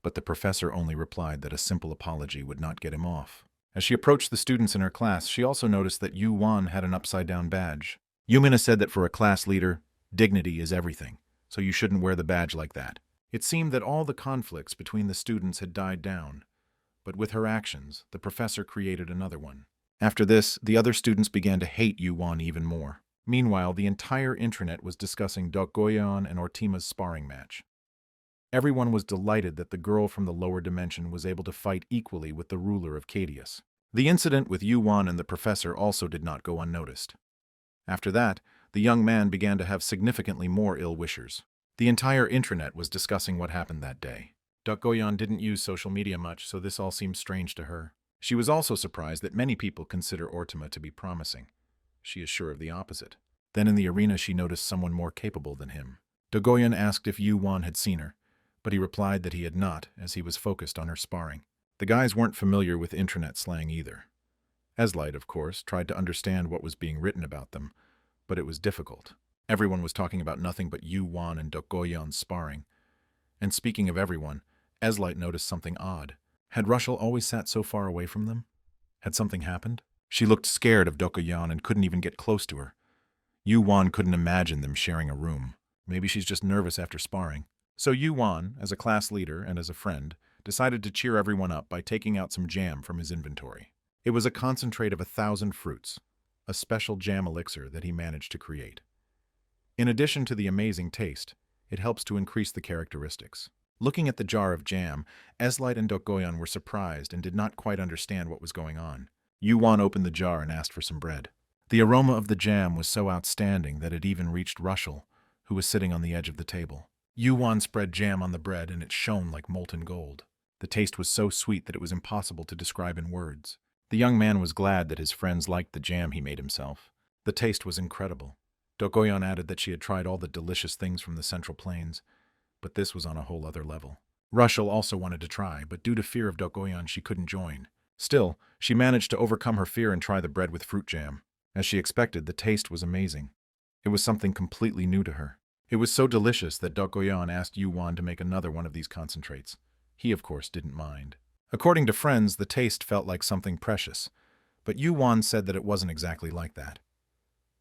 but the professor only replied that a simple apology would not get him off. As she approached the students in her class, she also noticed that Yuan had an upside-down badge. Yumina said that for a class leader, dignity is everything, so you shouldn't wear the badge like that. It seemed that all the conflicts between the students had died down, but with her actions, the professor created another one. After this, the other students began to hate Yuan even more. Meanwhile, the entire internet was discussing Doon and Ortima's sparring match. Everyone was delighted that the girl from the lower dimension was able to fight equally with the ruler of Cadius. The incident with Yuan and the professor also did not go unnoticed. After that, the young man began to have significantly more ill-wishers. The entire internet was discussing what happened that day. Dokoyan didn't use social media much, so this all seemed strange to her. She was also surprised that many people consider Ortima to be promising. She is sure of the opposite. Then in the arena she noticed someone more capable than him. Dokoyan asked if Yuan had seen her, but he replied that he had not, as he was focused on her sparring. The guys weren't familiar with internet slang either. Eslight, of course, tried to understand what was being written about them, but it was difficult. Everyone was talking about nothing but Yuan and Dokoyan's sparring. And speaking of everyone, Eslight noticed something odd. Had Russell always sat so far away from them? Had something happened? She looked scared of Dokoyan and couldn't even get close to her. Yuan couldn't imagine them sharing a room. Maybe she's just nervous after sparring. So Yuan, as a class leader and as a friend, decided to cheer everyone up by taking out some jam from his inventory. It was a concentrate of 1,000 fruits, a special jam elixir that he managed to create. In addition to the amazing taste, it helps to increase the characteristics. Looking at the jar of jam, Eslight and Dokoyan were surprised and did not quite understand what was going on. Yuan opened the jar and asked for some bread. The aroma of the jam was so outstanding that it even reached Russell, who was sitting on the edge of the table. Yuan spread jam on the bread and it shone like molten gold. The taste was so sweet that it was impossible to describe in words. The young man was glad that his friends liked the jam he made himself. The taste was incredible. Dokoyan added that she had tried all the delicious things from the Central Plains, but this was on a whole other level. Russell also wanted to try, but due to fear of Dokoyan, she couldn't join. Still, she managed to overcome her fear and try the bread with fruit jam. As she expected, the taste was amazing. It was something completely new to her. It was so delicious that Dokoyan asked Yuan to make another one of these concentrates. He, of course, didn't mind. According to friends, the taste felt like something precious, but Yuan said that it wasn't exactly like that.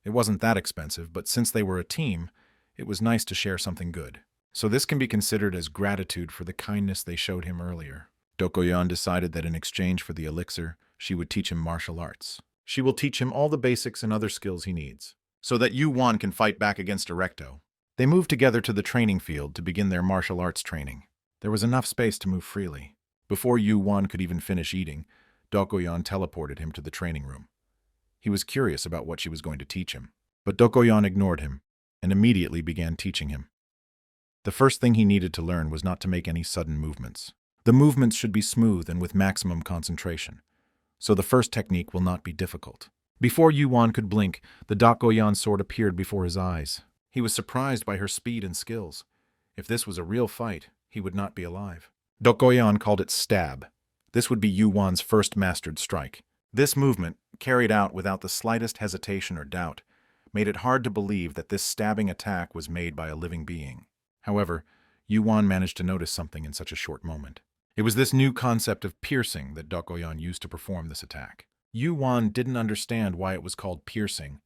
It wasn't that expensive, but since they were a team, it was nice to share something good. So this can be considered as gratitude for the kindness they showed him earlier. Dokoyan decided that in exchange for the elixir, she would teach him martial arts. She will teach him all the basics and other skills he needs, so that Yuan can fight back against Ereto. They moved together to the training field to begin their martial arts training. There was enough space to move freely. Before Yuan could even finish eating, Dokoyan teleported him to the training room. He was curious about what she was going to teach him, but Dokoyan ignored him and immediately began teaching him. The first thing he needed to learn was not to make any sudden movements. The movements should be smooth and with maximum concentration, so the first technique will not be difficult. Before Yuan could blink, the Dokoyan sword appeared before his eyes. He was surprised by her speed and skills. If this was a real fight, he would not be alive. Dokoyan called it stab. This would be Yuan's first mastered strike. This movement, carried out without the slightest hesitation or doubt, made it hard to believe that this stabbing attack was made by a living being. However, Yuan managed to notice something in such a short moment. It was this new concept of piercing that Dokoyan used to perform this attack. Yuan didn't understand why it was called piercing.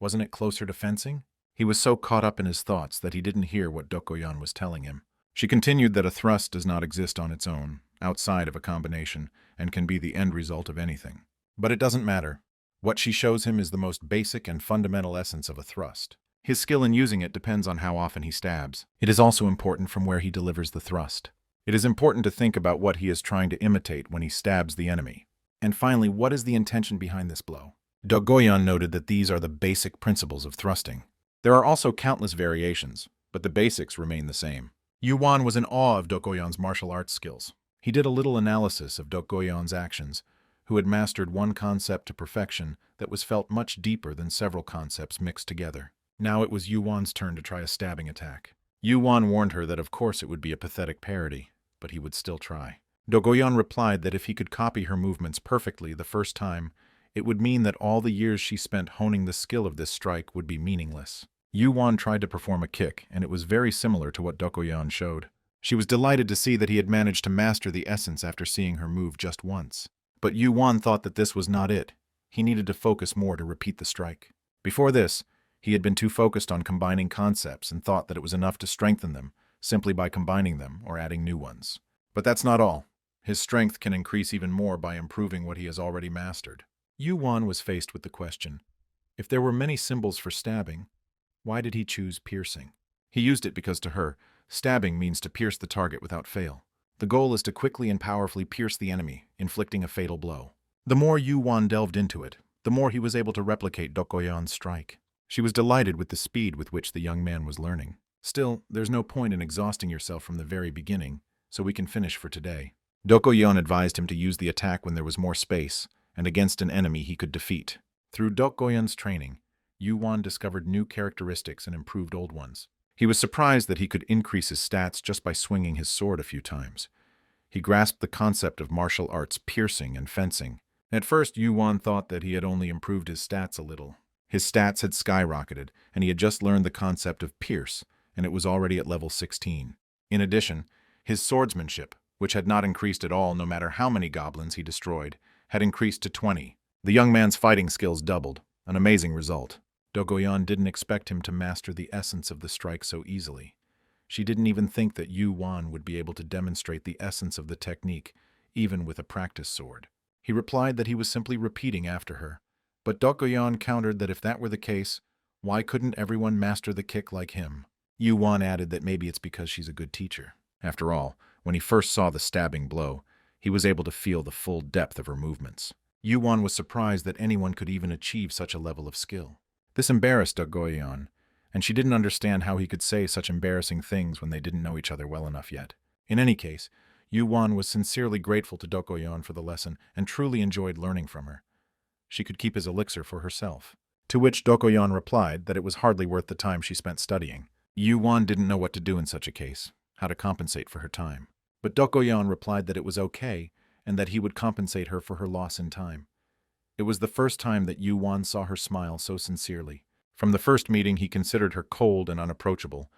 Wasn't it closer to fencing? He was so caught up in his thoughts that he didn't hear what Dokoyan was telling him. She continued that a thrust does not exist on its own, outside of a combination, and can be the end result of anything. But it doesn't matter. What she shows him is the most basic and fundamental essence of a thrust. His skill in using it depends on how often he stabs. It is also important from where he delivers the thrust. It is important to think about what he is trying to imitate when he stabs the enemy. And finally, what is the intention behind this blow? Yuan noted that these are the basic principles of thrusting. There are also countless variations, but the basics remain the same. Yuan was in awe of Yuan's martial arts skills. He did a little analysis of Yuan's actions, who had mastered one concept to perfection that was felt much deeper than several concepts mixed together. Now it was Yuan's turn to try a stabbing attack. Yuan warned her that of course it would be a pathetic parody, but he would still try. Yuan replied that if he could copy her movements perfectly the first time, it would mean that all the years she spent honing the skill of this strike would be meaningless. Yuan tried to perform a kick, and it was very similar to what Yuan showed. She was delighted to see that he had managed to master the essence after seeing her move just once. But Yuan thought that this was not it. He needed to focus more to repeat the strike. Before this, he had been too focused on combining concepts and thought that it was enough to strengthen them simply by combining them or adding new ones. But that's not all. His strength can increase even more by improving what he has already mastered. Yuan was faced with the question, if there were many symbols for stabbing, why did he choose piercing? He used it because to her, stabbing means to pierce the target without fail. The goal is to quickly and powerfully pierce the enemy, inflicting a fatal blow. The more Yuan delved into it, the more he was able to replicate Yuan's strike. She was delighted with the speed with which the young man was learning. Still, there's no point in exhausting yourself from the very beginning, so we can finish for today. Yuan advised him to use the attack when there was more space, and against an enemy he could defeat. Through Yuan's training, Yuan discovered new characteristics and improved old ones. He was surprised that he could increase his stats just by swinging his sword a few times. He grasped the concept of martial arts piercing and fencing. At first, Yuan thought that he had only improved his stats a little. His stats had skyrocketed, and he had just learned the concept of pierce, and it was already at level 16. In addition, his swordsmanship, which had not increased at all no matter how many goblins he destroyed, had increased to 20. The young man's fighting skills doubled, an amazing result. Yuan didn't expect him to master the essence of the strike so easily. She didn't even think that Yuan would be able to demonstrate the essence of the technique, even with a practice sword. He replied that he was simply repeating after her. But Yuan countered that if that were the case, why couldn't everyone master the kick like him? Yuan added that maybe it's because she's a good teacher. After all, when he first saw the stabbing blow, he was able to feel the full depth of her movements. Yuan was surprised that anyone could even achieve such a level of skill. This embarrassed Yuan, and she didn't understand how he could say such embarrassing things when they didn't know each other well enough yet. In any case, Yuan was sincerely grateful to Yuan for the lesson and truly enjoyed learning from her. She could keep his elixir for herself. To which Yuan replied that it was hardly worth the time she spent studying. Yuan didn't know what to do in such a case, how to compensate for her time. But Yuan replied that it was okay, and that he would compensate her for her loss in time. It was the first time that Yuan saw her smile so sincerely. From the first meeting, he considered her cold and unapproachable,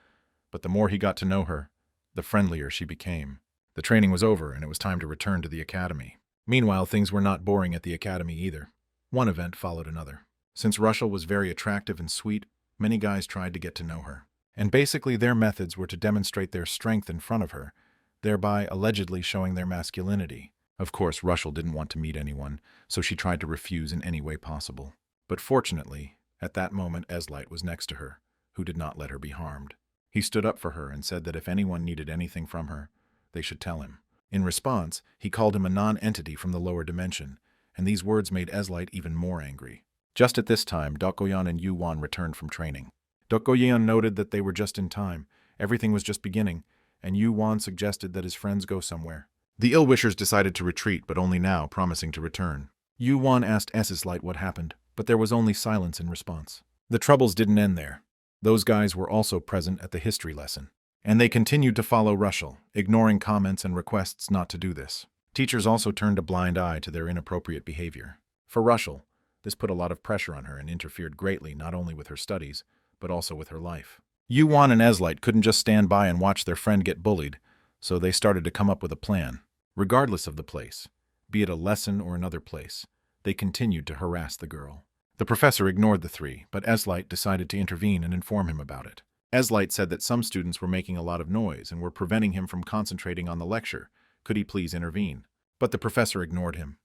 but the more he got to know her, the friendlier she became. The training was over, and it was time to return to the academy. Meanwhile, things were not boring at the academy either. One event followed another. Since Russell was very attractive and sweet, many guys tried to get to know her. And basically their methods were to demonstrate their strength in front of her, thereby allegedly showing their masculinity. Of course, Russell didn't want to meet anyone, so she tried to refuse in any way possible. But fortunately, at that moment Eslight was next to her, who did not let her be harmed. He stood up for her and said that if anyone needed anything from her, they should tell him. In response, he called him a non-entity from the lower dimension, and these words made Eslight even more angry. Just at this time, Yuan and Yuan returned from training. Yuan noted that they were just in time, everything was just beginning, and Yuan suggested that his friends go somewhere. The ill-wishers decided to retreat, but only now, promising to return. Yuan asked Eslight what happened, but there was only silence in response. The troubles didn't end there. Those guys were also present at the history lesson, and they continued to follow Russell, ignoring comments and requests not to do this. Teachers also turned a blind eye to their inappropriate behavior. For Russell, this put a lot of pressure on her and interfered greatly not only with her studies, but also with her life. Yuan and Eslight couldn't just stand by and watch their friend get bullied, so they started to come up with a plan. Regardless of the place, be it a lesson or another place, they continued to harass the girl. The professor ignored the three, but Eslight decided to intervene and inform him about it. Eslight said that some students were making a lot of noise and were preventing him from concentrating on the lecture. Could he please intervene? But the professor ignored him,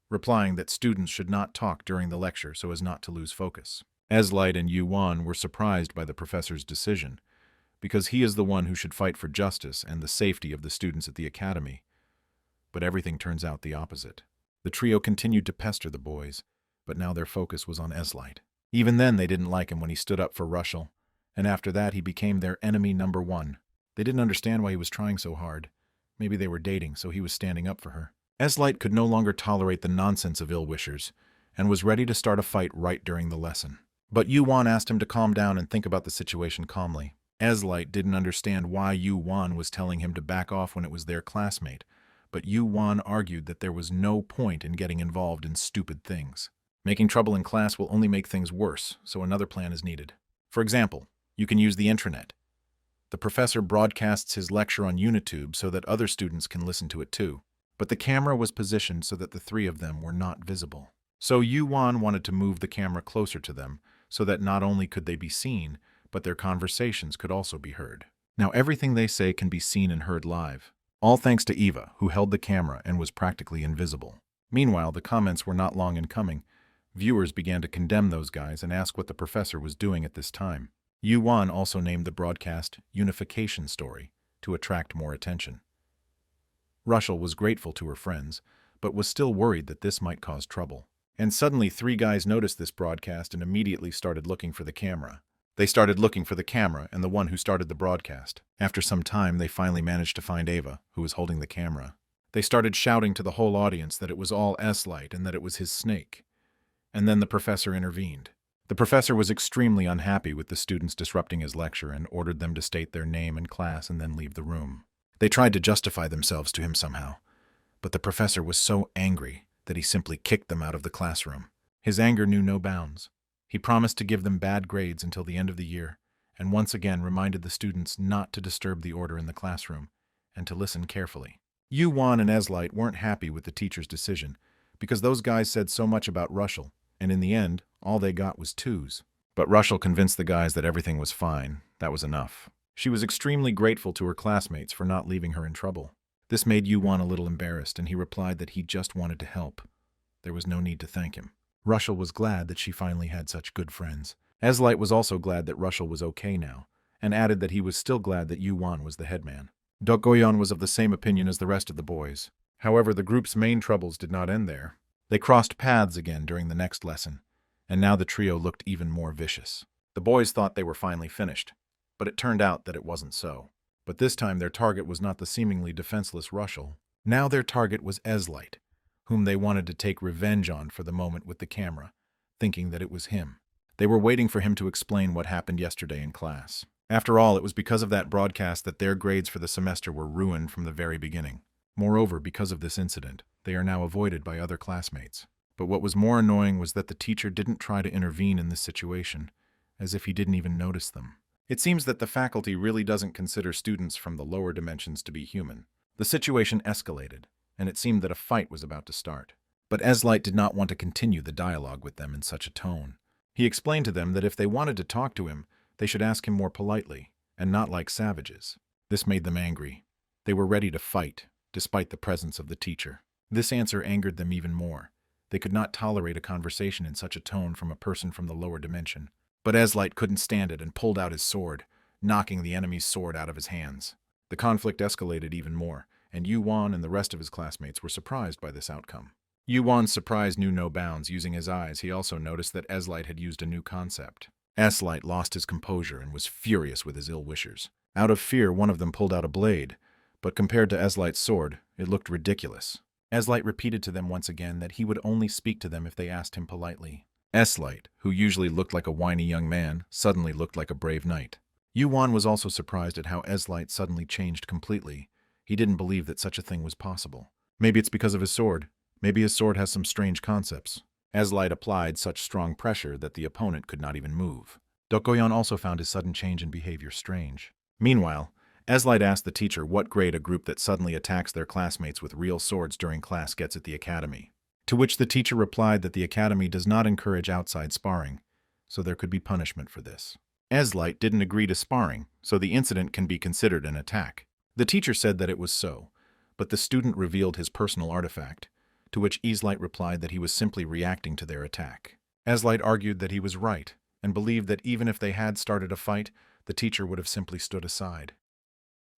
replying that students should not talk during the lecture so as not to lose focus. Eslight and Yuan were surprised by the professor's decision, because he is the one who should fight for justice and the safety of the students at the academy. But everything turns out the opposite. The trio continued to pester the boys, but now their focus was on Eslight. Even then they didn't like him when he stood up for Russell, and after that he became their enemy number one. They didn't understand why he was trying so hard. Maybe they were dating, so he was standing up for her. Eslight could no longer tolerate the nonsense of ill-wishers, and was ready to start a fight right during the lesson. But Yuan asked him to calm down and think about the situation calmly. Eslight didn't understand why Yuan was telling him to back off when it was their classmate, but Yuan argued that there was no point in getting involved in stupid things. Making trouble in class will only make things worse, so another plan is needed. For example, you can use the intranet. The professor broadcasts his lecture on YouTube so that other students can listen to it too. But the camera was positioned so that the three of them were not visible. So Yuan wanted to move the camera closer to them so that not only could they be seen, but their conversations could also be heard. Now everything they say can be seen and heard live. All thanks to Eva, who held the camera and was practically invisible. Meanwhile, the comments were not long in coming. Viewers began to condemn those guys and ask what the professor was doing at this time. Yuan also named the broadcast Unification Story to attract more attention. Russell was grateful to her friends, but was still worried that this might cause trouble. And suddenly 3 guys noticed this broadcast and immediately started looking for the camera. They started looking for the camera and the one who started the broadcast. After some time, they finally managed to find Ava, who was holding the camera. They started shouting to the whole audience that it was all Eslight and that it was his snake. And then the professor intervened. The professor was extremely unhappy with the students disrupting his lecture and ordered them to state their name and class and then leave the room. They tried to justify themselves to him somehow, but the professor was so angry that he simply kicked them out of the classroom. His anger knew no bounds. He promised to give them bad grades until the end of the year, and once again reminded the students not to disturb the order in the classroom and to listen carefully. Yuan and Eslight weren't happy with the teacher's decision because those guys said so much about Russell, and in the end, all they got was 2s. But Russell convinced the guys that everything was fine. That was enough. She was extremely grateful to her classmates for not leaving her in trouble. This made Yuan a little embarrassed, and he replied that he just wanted to help. There was no need to thank him. Russell was glad that she finally had such good friends. Eslight was also glad that Russell was okay now, and added that he was still glad that Yuan was the headman. Dokgoyeon was of the same opinion as the rest of the boys. However, the group's main troubles did not end there. They crossed paths again during the next lesson, and now the trio looked even more vicious. The boys thought they were finally finished, but it turned out that it wasn't so. But this time their target was not the seemingly defenseless Russell. Now their target was Eslight, whom they wanted to take revenge on for the moment with the camera, thinking that it was him. They were waiting for him to explain what happened yesterday in class. After all, it was because of that broadcast that their grades for the semester were ruined from the very beginning. Moreover, because of this incident, they are now avoided by other classmates. But what was more annoying was that the teacher didn't try to intervene in this situation, as if he didn't even notice them. It seems that the faculty really doesn't consider students from the lower dimensions to be human. The situation escalated, and it seemed that a fight was about to start. But Eslight did not want to continue the dialogue with them in such a tone. He explained to them that if they wanted to talk to him, they should ask him more politely, and not like savages. This made them angry. They were ready to fight, despite the presence of the teacher. This answer angered them even more. They could not tolerate a conversation in such a tone from a person from the lower dimension. But Eslight couldn't stand it and pulled out his sword, knocking the enemy's sword out of his hands. The conflict escalated even more, and Yuan and the rest of his classmates were surprised by this outcome. Yuan's surprise knew no bounds. Using his eyes, he also noticed that Eslight had used a new concept. Eslight lost his composure and was furious with his ill-wishers. Out of fear, one of them pulled out a blade, but compared to Eslight's sword, it looked ridiculous. Eslight repeated to them once again that he would only speak to them if they asked him politely. Eslight, who usually looked like a whiny young man, suddenly looked like a brave knight. Yuan was also surprised at how Eslight suddenly changed completely. He didn't believe that such a thing was possible. Maybe it's because of his sword. Maybe his sword has some strange concepts. Eslight applied such strong pressure that the opponent could not even move. Dokgoyeon also found his sudden change in behavior strange. Meanwhile, Eslight asked the teacher what grade a group that suddenly attacks their classmates with real swords during class gets at the academy. To which the teacher replied that the academy does not encourage outside sparring, so there could be punishment for this. Eslight didn't agree to sparring, so the incident can be considered an attack. The teacher said that it was so, but the student revealed his personal artifact, to which Eslight replied that he was simply reacting to their attack. Eslight argued that he was right, and believed that even if they had started a fight, the teacher would have simply stood aside.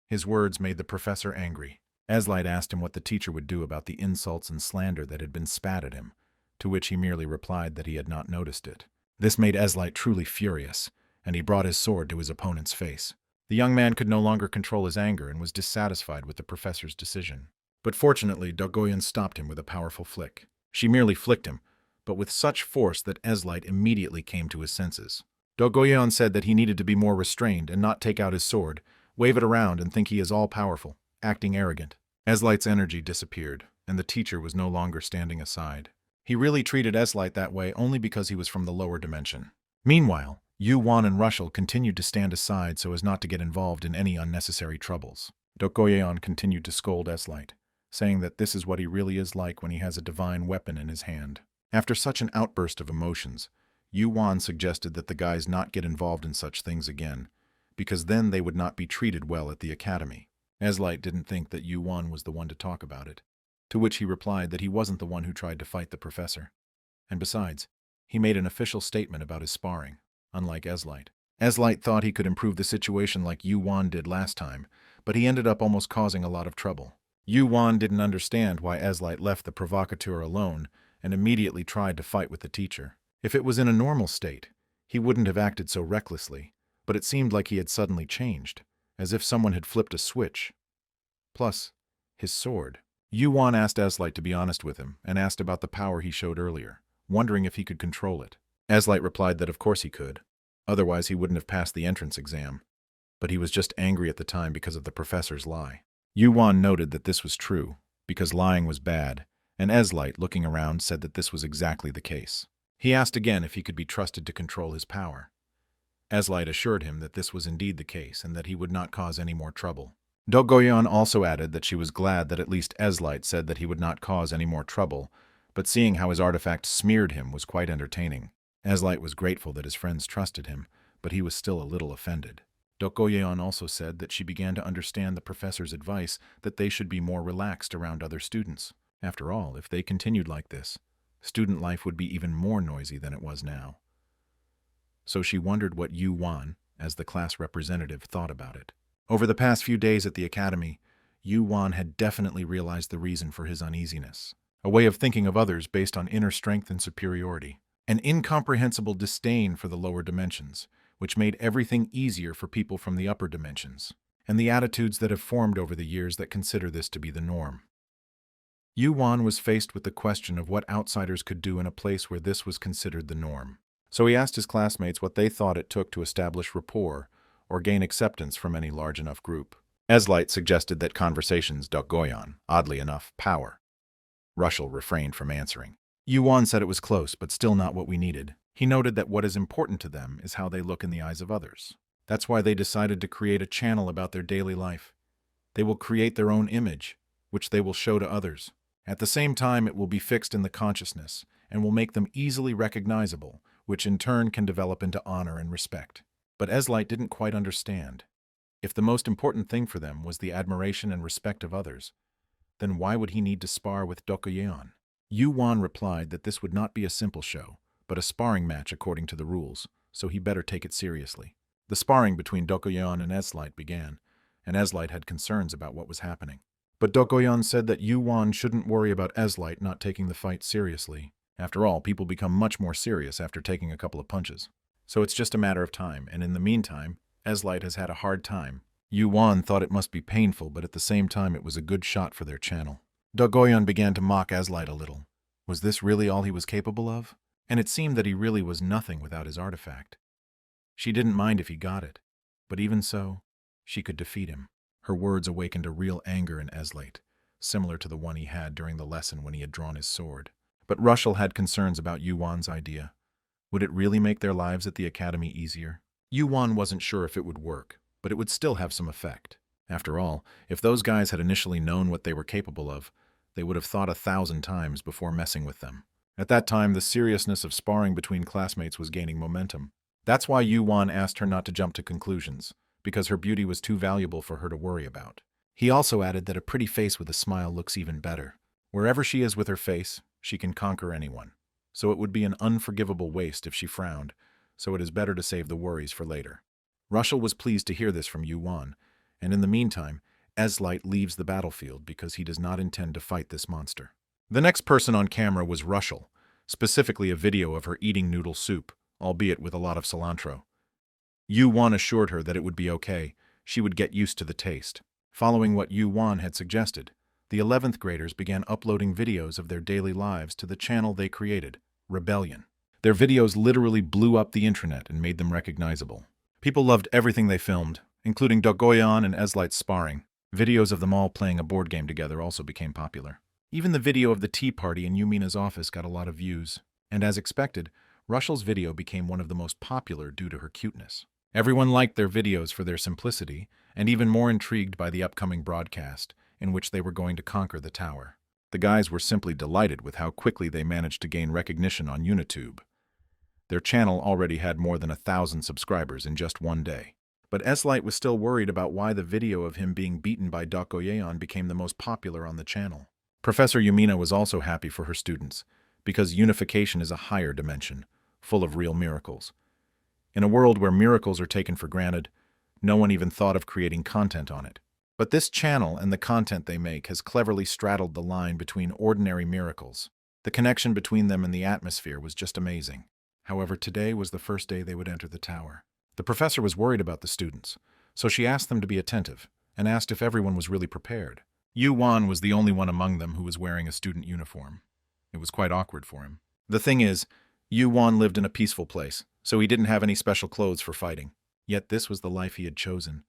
His words made the professor angry. Eslight asked him what the teacher would do about the insults and slander that had been spat at him, to which he merely replied that he had not noticed it. This made Eslight truly furious, and he brought his sword to his opponent's face. The young man could no longer control his anger and was dissatisfied with the professor's decision. But fortunately, Dogoyan stopped him with a powerful flick. She merely flicked him, but with such force that Eslight immediately came to his senses. Dogoyan said that he needed to be more restrained and not take out his sword, wave it around and think he is all-powerful, acting arrogant. Eslight's energy disappeared, and the teacher was no longer standing aside. He really treated Eslight that way only because he was from the lower dimension. Meanwhile, Yuan and Rushel continued to stand aside so as not to get involved in any unnecessary troubles. Dogoyan continued to scold Eslight, saying that this is what he really is like when he has a divine weapon in his hand. After such an outburst of emotions, Yuan suggested that the guys not get involved in such things again, because then they would not be treated well at the academy. Eslight didn't think that Yuan was the one to talk about it, to which he replied that he wasn't the one who tried to fight the professor. And besides, he made an official statement about his sparring, unlike Eslight. Eslight thought he could improve the situation like Yuan did last time, but he ended up almost causing a lot of trouble. Yuan didn't understand why Eslight left the provocateur alone and immediately tried to fight with the teacher. If it was in a normal state, he wouldn't have acted so recklessly, but it seemed like he had suddenly changed, as if someone had flipped a switch. Plus, his sword. Yuan asked Eslight to be honest with him and asked about the power he showed earlier, wondering if he could control it. Eslight replied that of course he could, otherwise he wouldn't have passed the entrance exam, but he was just angry at the time because of the professor's lie. Yuan noted that this was true, because lying was bad, and Eslight, looking around, said that this was exactly the case. He asked again if he could be trusted to control his power. Eslight assured him that this was indeed the case and that he would not cause any more trouble. Dogoyan also added that she was glad that at least Eslight said that he would not cause any more trouble, but seeing how his artifact smeared him was quite entertaining. Eslight was grateful that his friends trusted him, but he was still a little offended. Dogoyan also said that she began to understand the professor's advice that they should be more relaxed around other students. After all, if they continued like this, student life would be even more noisy than it was now. So she wondered what Yuan, as the class representative, thought about it. Over the past few days at the academy, Yuan had definitely realized the reason for his uneasiness. A way of thinking of others based on inner strength and superiority. An incomprehensible disdain for the lower dimensions, which made everything easier for people from the upper dimensions, and the attitudes that have formed over the years that consider this to be the norm. Yuan was faced with the question of what outsiders could do in a place where this was considered the norm. So he asked his classmates what they thought it took to establish rapport or gain acceptance from any large enough group. Eslight suggested that conversations Dogoyan, oddly enough, power. Rushel refrained from answering. Yuan said it was close, but still not what we needed. He noted that what is important to them is how they look in the eyes of others. That's why they decided to create a channel about their daily life. They will create their own image, which they will show to others. At the same time, it will be fixed in the consciousness and will make them easily recognizable, which in turn can develop into honor and respect. But Eslight didn't quite understand. If the most important thing for them was the admiration and respect of others, then why would he need to spar with Dogoyan? Yuan replied that this would not be a simple show, but a sparring match according to the rules, so he better take it seriously. The sparring between Dogoyan and Eslight began, and Eslight had concerns about what was happening. But Dogoyan said that Yuan shouldn't worry about Eslight not taking the fight seriously. After all, people become much more serious after taking a couple of punches. So it's just a matter of time, and in the meantime, Eslight has had a hard time. Yuan thought it must be painful, but at the same time it was a good shot for their channel. Dogoyan began to mock Eslight a little. Was this really all he was capable of? And it seemed that he really was nothing without his artifact. She didn't mind if he got it, but even so, she could defeat him. Her words awakened a real anger in Eslight, similar to the one he had during the lesson when he had drawn his sword. But Rushel had concerns about Yuan's idea. Would it really make their lives at the academy easier? Yuan wasn't sure if it would work, but it would still have some effect. After all, if those guys had initially known what they were capable of, they would have thought 1,000 times before messing with them. At that time, the seriousness of sparring between classmates was gaining momentum. That's why Yuan asked her not to jump to conclusions, because her beauty was too valuable for her to worry about. He also added that a pretty face with a smile looks even better. Wherever she is with her face, she can conquer anyone. So it would be an unforgivable waste if she frowned, so it is better to save the worries for later. Russell was pleased to hear this from Yuan, and in the meantime, Eslight leaves the battlefield because he does not intend to fight this monster. The next person on camera was Russell, specifically a video of her eating noodle soup, albeit with a lot of cilantro. Yuan assured her that it would be okay, she would get used to the taste. Following what Yuan had suggested, the 11th graders began uploading videos of their daily lives to the channel they created, Rebellion. Their videos literally blew up the internet and made them recognizable. People loved everything they filmed, including Doon and Eslight's sparring. Videos of them all playing a board game together also became popular. Even the video of the tea party in Yumina's office got a lot of views, and as expected, Russell's video became one of the most popular due to her cuteness. Everyone liked their videos for their simplicity, and even more intrigued by the upcoming broadcast, in which they were going to conquer the tower. The guys were simply delighted with how quickly they managed to gain recognition on YouTube. Their channel already had more than 1,000 subscribers in just one day. But Eslight was still worried about why the video of him being beaten by Yuan became the most popular on the channel. Professor Yumina was also happy for her students, because unification is a higher dimension, full of real miracles. In a world where miracles are taken for granted, no one even thought of creating content on it. But this channel and the content they make has cleverly straddled the line between ordinary miracles. The connection between them and the atmosphere was just amazing. However, today was the first day they would enter the tower. The professor was worried about the students, so she asked them to be attentive, and asked if everyone was really prepared. Yuan was the only one among them who was wearing a student uniform. It was quite awkward for him. The thing is, Yuan lived in a peaceful place, so he didn't have any special clothes for fighting. Yet this was the life he had chosen,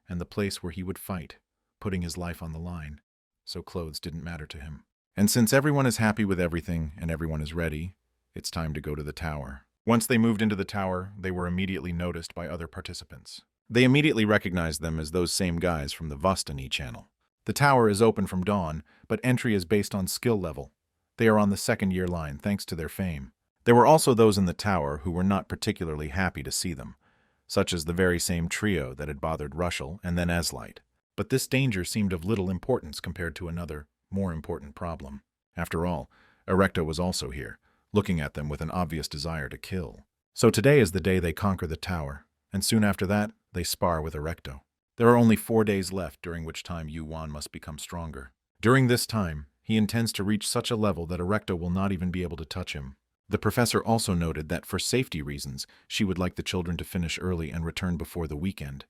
and the place where he would fight, putting his life on the line. So clothes didn't matter to him. And since everyone is happy with everything and everyone is ready, it's time to go to the tower. Once they moved into the tower, they were immediately noticed by other participants. They immediately recognized them as those same guys from the Vostony channel. The tower is open from dawn, but entry is based on skill level. They are on the second-year line thanks to their fame. There were also those in the tower who were not particularly happy to see them, such as the very same trio that had bothered Russell and then Eslight. But this danger seemed of little importance compared to another, more important problem. After all, Ereto was also here, looking at them with an obvious desire to kill. So today is the day they conquer the tower, and soon after that, they spar with Ereto. There are only 4 days left, during which time Yuan must become stronger. During this time, he intends to reach such a level that Ereto will not even be able to touch him. The professor also noted that for safety reasons, she would like the children to finish early and return before the weekend.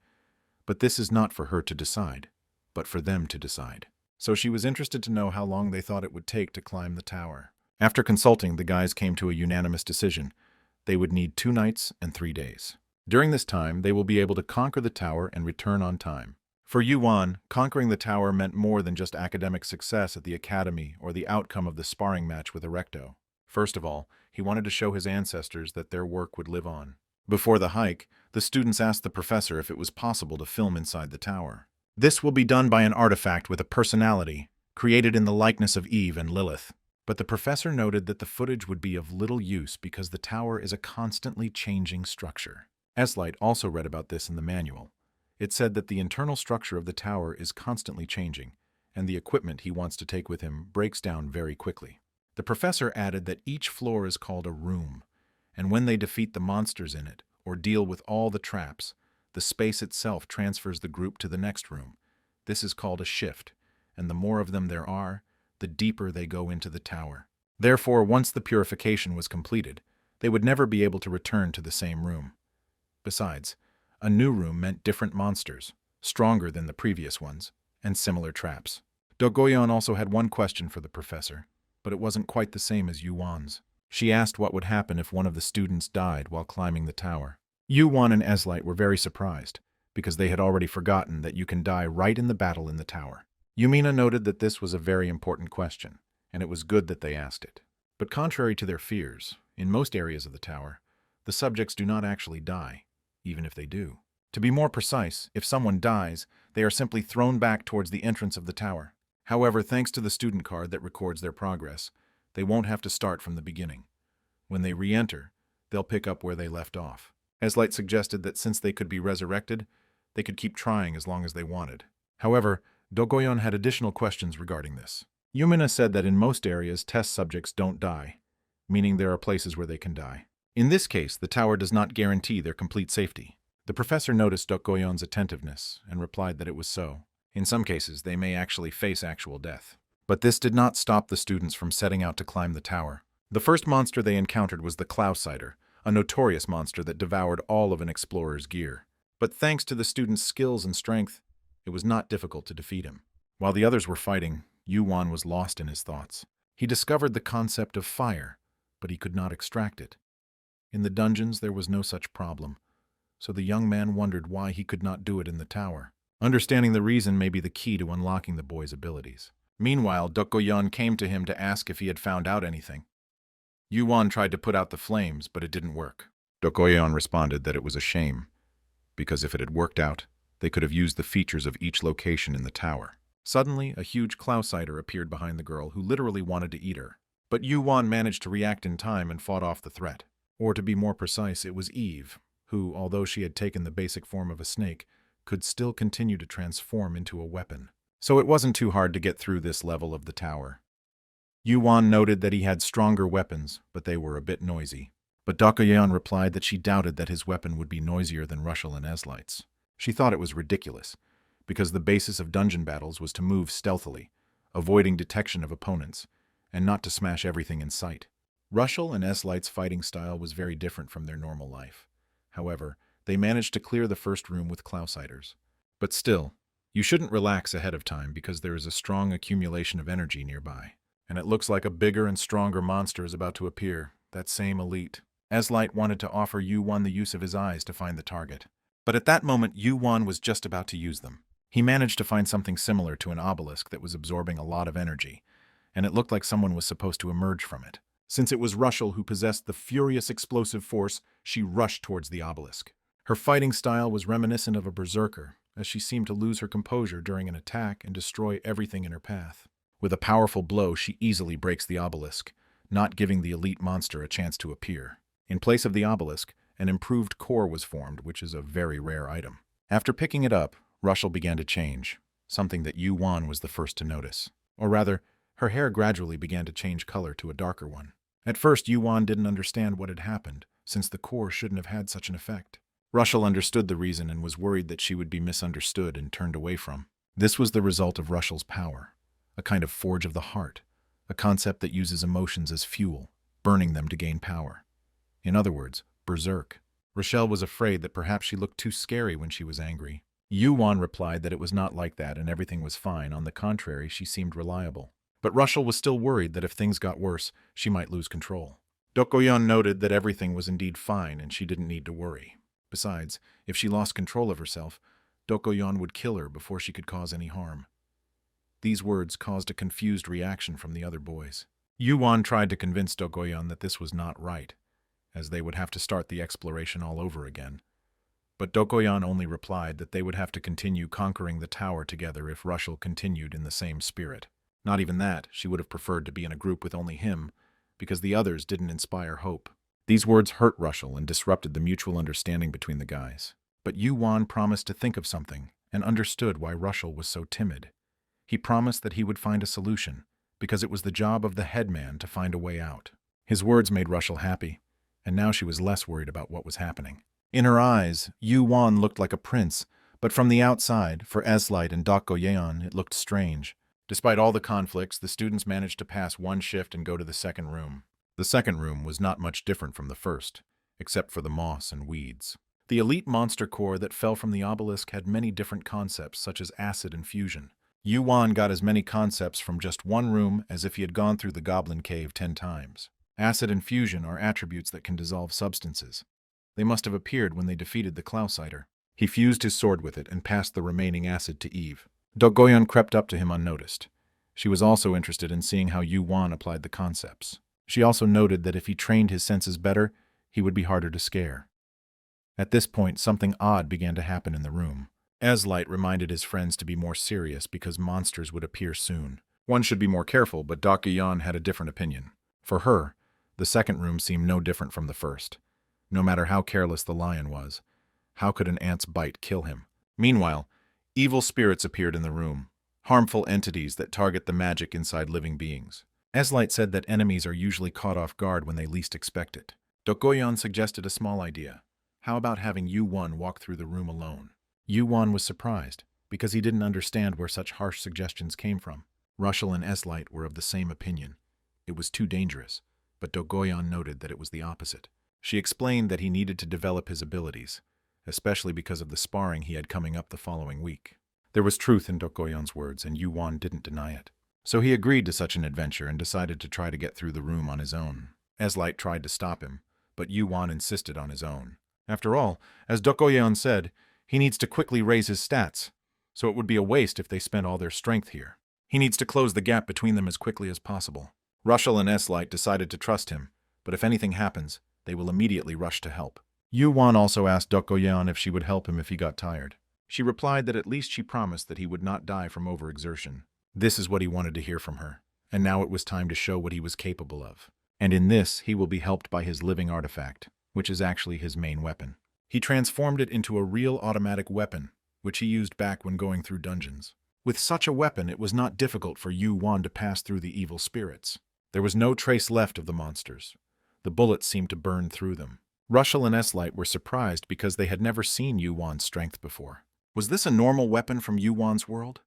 But this is not for her to decide, but for them to decide. So she was interested to know how long they thought it would take to climb the tower. After consulting, the guys came to a unanimous decision. They would need 2 nights and 3 days. During this time, they will be able to conquer the tower and return on time. For Yuan, conquering the tower meant more than just academic success at the academy or the outcome of the sparring match with Ereto. First of all, he wanted to show his ancestors that their work would live on. Before the hike, the students asked the professor if it was possible to film inside the tower. This will be done by an artifact with a personality, created in the likeness of Eve and Lilith. But the professor noted that the footage would be of little use because the tower is a constantly changing structure. Eslight also read about this in the manual. It said that the internal structure of the tower is constantly changing, and the equipment he wants to take with him breaks down very quickly. The professor added that each floor is called a room, and when they defeat the monsters in it, or deal with all the traps, the space itself transfers the group to the next room. This is called a shift, and the more of them there are, the deeper they go into the tower. Therefore, once the purification was completed, they would never be able to return to the same room. Besides, a new room meant different monsters, stronger than the previous ones, and similar traps. Dogoyon also had one question for the professor, but it wasn't quite the same as Yuan's. She asked what would happen if one of the students died while climbing the tower. Yuan and Eslight were very surprised, because they had already forgotten that you can die right in the battle in the tower. Yumina noted that this was a very important question, and it was good that they asked it. But contrary to their fears, in most areas of the tower, the subjects do not actually die, even if they do. To be more precise, if someone dies, they are simply thrown back towards the entrance of the tower. However, thanks to the student card that records their progress, they won't have to start from the beginning. When they re-enter, they'll pick up where they left off. Eslight suggested that since they could be resurrected, they could keep trying as long as they wanted. However, Dogoyon had additional questions regarding this. Yumina said that in most areas, test subjects don't die, meaning there are places where they can die. In this case, the tower does not guarantee their complete safety. The professor noticed Dogoyon's attentiveness and replied that it was so. In some cases, they may actually face actual death. But this did not stop the students from setting out to climb the tower. The first monster they encountered was the Klausider, a notorious monster that devoured all of an explorer's gear. But thanks to the students' skills and strength, it was not difficult to defeat him. While the others were fighting, Yuan was lost in his thoughts. He discovered the concept of fire, but he could not extract it. In the dungeons, there was no such problem, so the young man wondered why he could not do it in the tower. Understanding the reason may be the key to unlocking the boy's abilities. Meanwhile, Dogoyon came to him to ask if he had found out anything. Yuan tried to put out the flames, but it didn't work. Dogoyon responded that it was a shame, because if it had worked out, they could have used the features of each location in the tower. Suddenly, a huge Klausider appeared behind the girl who literally wanted to eat her. But Yuan managed to react in time and fought off the threat. Or to be more precise, it was Eve, who, although she had taken the basic form of a snake, could still continue to transform into a weapon. So it wasn't too hard to get through this level of the tower. Yuan noted that he had stronger weapons, but they were a bit noisy. But Dogoyon replied that she doubted that his weapon would be noisier than Rushel and Eslight's. She thought it was ridiculous, because the basis of dungeon battles was to move stealthily, avoiding detection of opponents, and not to smash everything in sight. Rushel and Eslight's fighting style was very different from their normal life. However, they managed to clear the first room with Klausiders. But still, you shouldn't relax ahead of time because there is a strong accumulation of energy nearby. And it looks like a bigger and stronger monster is about to appear, that same elite. Eslight wanted to offer Yuan the use of his eyes to find the target. But at that moment, Yuan was just about to use them. He managed to find something similar to an obelisk that was absorbing a lot of energy, and it looked like someone was supposed to emerge from it. Since it was Rushel who possessed the furious explosive force, she rushed towards the obelisk. Her fighting style was reminiscent of a berserker, as she seemed to lose her composure during an attack and destroy everything in her path. With a powerful blow, she easily breaks the obelisk, not giving the elite monster a chance to appear. In place of the obelisk, an improved core was formed, which is a very rare item. After picking it up, Rushel began to change, something that Yuan was the first to notice. Or rather, her hair gradually began to change color to a darker one. At first, Yuan didn't understand what had happened, since the core shouldn't have had such an effect. Rushel understood the reason and was worried that she would be misunderstood and turned away from. This was the result of Rushel's power, a kind of forge of the heart, a concept that uses emotions as fuel, burning them to gain power. In other words, berserk. Rochelle was afraid that perhaps she looked too scary when she was angry. Yuan replied that it was not like that and everything was fine. On the contrary, she seemed reliable. But Rushel was still worried that if things got worse, she might lose control. Dogoyon noted that everything was indeed fine and she didn't need to worry. Besides, if she lost control of herself, Dogoyon would kill her before she could cause any harm. These words caused a confused reaction from the other boys. Yuan tried to convince Dogoyon that this was not right, as they would have to start the exploration all over again. But Dogoyon only replied that they would have to continue conquering the tower together if Rushel continued in the same spirit. Not even that, she would have preferred to be in a group with only him, because the others didn't inspire hope. These words hurt Rushel and disrupted the mutual understanding between the guys. But Yuan promised to think of something, and understood why Rushel was so timid. He promised that he would find a solution, because it was the job of the headman to find a way out. His words made Rushel happy, and now she was less worried about what was happening. In her eyes, Yuan looked like a prince, but from the outside, for Eslight and Dogoyon, it looked strange. Despite all the conflicts, the students managed to pass one shift and go to the second room. The second room was not much different from the first, except for the moss and weeds. The elite monster core that fell from the obelisk had many different concepts, such as acid and fusion. Yuan got as many concepts from just one room as if he had gone through the goblin cave 10 times. Acid and fusion are attributes that can dissolve substances. They must have appeared when they defeated the Klausider. He fused his sword with it and passed the remaining acid to Eve. Dogoyon crept up to him unnoticed. She was also interested in seeing how Yuan applied the concepts. She also noted that if he trained his senses better, he would be harder to scare. At this point, something odd began to happen in the room. Eslight reminded his friends to be more serious because monsters would appear soon. One should be more careful, but Dogoyon had a different opinion. For her, the second room seemed no different from the first. No matter how careless the lion was, how could an ant's bite kill him? Meanwhile, evil spirits appeared in the room, harmful entities that target the magic inside living beings. Eslight said that enemies are usually caught off guard when they least expect it. Dokoyan suggested a small idea. How about having Yuan walk through the room alone? Yuan was surprised, because he didn't understand where such harsh suggestions came from. Rushel and Eslight were of the same opinion. It was too dangerous, but Dokoyan noted that it was the opposite. She explained that he needed to develop his abilities, especially because of the sparring he had coming up the following week. There was truth in Dokoyan's words, and Yuan didn't deny it. So he agreed to such an adventure and decided to try to get through the room on his own. Eslight tried to stop him, but Yuan insisted on his own. After all, as Dokoyan said, he needs to quickly raise his stats, so it would be a waste if they spent all their strength here. He needs to close the gap between them as quickly as possible. Rushel and Eslight decided to trust him, but if anything happens, they will immediately rush to help. Yuan also asked Dokoyan if she would help him if he got tired. She replied that at least she promised that he would not die from overexertion. This is what he wanted to hear from her, and now it was time to show what he was capable of. And in this, he will be helped by his living artifact, which is actually his main weapon. He transformed it into a real automatic weapon, which he used back when going through dungeons. With such a weapon, it was not difficult for Yuan to pass through the evil spirits. There was no trace left of the monsters. The bullets seemed to burn through them. Rushel and Eslight were surprised because they had never seen Yuan's strength before. Was this a normal weapon from Yuan's world?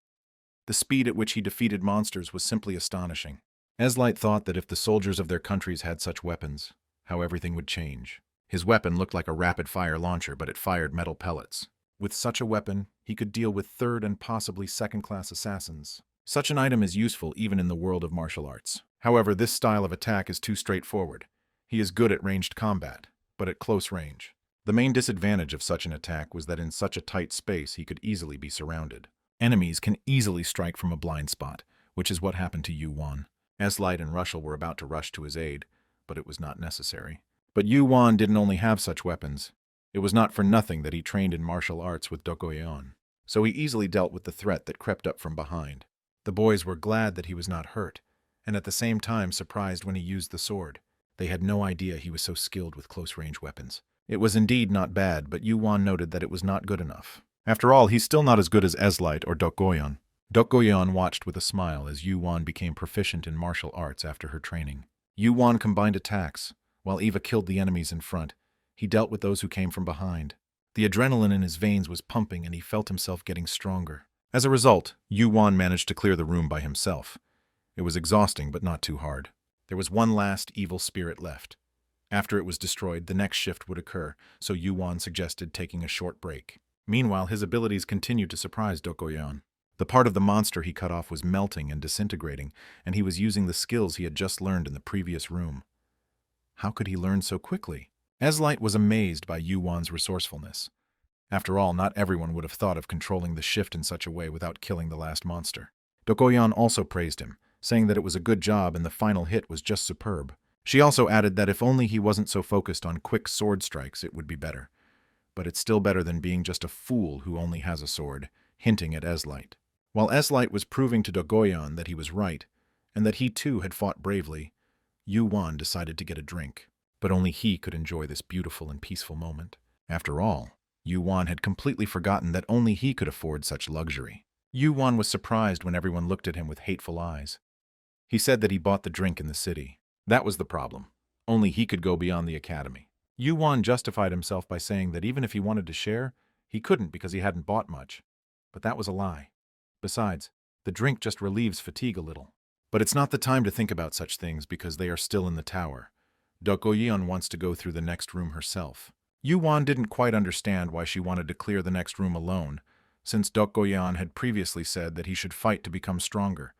The speed at which he defeated monsters was simply astonishing. Eslight thought that if the soldiers of their countries had such weapons, how everything would change. His weapon looked like a rapid-fire launcher, but it fired metal pellets. With such a weapon, he could deal with third and possibly second-class assassins. Such an item is useful even in the world of martial arts. However, this style of attack is too straightforward. He is good at ranged combat, but at close range. The main disadvantage of such an attack was that in such a tight space he could easily be surrounded. Enemies can easily strike from a blind spot, which is what happened to Yuan. Eslight and Rushel were about to rush to his aid, but it was not necessary. But Yuan didn't only have such weapons. It was not for nothing that he trained in martial arts with Dokoyan, so he easily dealt with the threat that crept up from behind. The boys were glad that he was not hurt, and at the same time surprised when he used the sword. They had no idea he was so skilled with close-range weapons. It was indeed not bad, but Yuan noted that it was not good enough. After all, he's still not as good as Eslight or Dokoyan. Dokoyan watched with a smile as Yuan became proficient in martial arts after her training. Yuan combined attacks. While Eva killed the enemies in front, he dealt with those who came from behind. The adrenaline in his veins was pumping and he felt himself getting stronger. As a result, Yuan managed to clear the room by himself. It was exhausting, but not too hard. There was one last evil spirit left. After it was destroyed, the next shift would occur, so Yuan suggested taking a short break. Meanwhile, his abilities continued to surprise Dokoyan. The part of the monster he cut off was melting and disintegrating, and he was using the skills he had just learned in the previous room. How could he learn so quickly? Eslight was amazed by Yuan's resourcefulness. After all, not everyone would have thought of controlling the shift in such a way without killing the last monster. Dokoyan also praised him, saying that it was a good job and the final hit was just superb. She also added that if only he wasn't so focused on quick sword strikes, it would be better. But it's still better than being just a fool who only has a sword, hinting at Eslight. While Eslight was proving to Dokoyan that he was right, and that he too had fought bravely, Yuan decided to get a drink. But only he could enjoy this beautiful and peaceful moment. After all, Yuan had completely forgotten that only he could afford such luxury. Yuan was surprised when everyone looked at him with hateful eyes. He said that he bought the drink in the city. That was the problem. Only he could go beyond the academy. Yuan justified himself by saying that even if he wanted to share, he couldn't because he hadn't bought much. But that was a lie. Besides, the drink just relieves fatigue a little. But it's not the time to think about such things because they are still in the tower. Dokoyan wants to go through the next room herself. Yuan didn't quite understand why she wanted to clear the next room alone, since Dokoyan had previously said that he should fight to become stronger.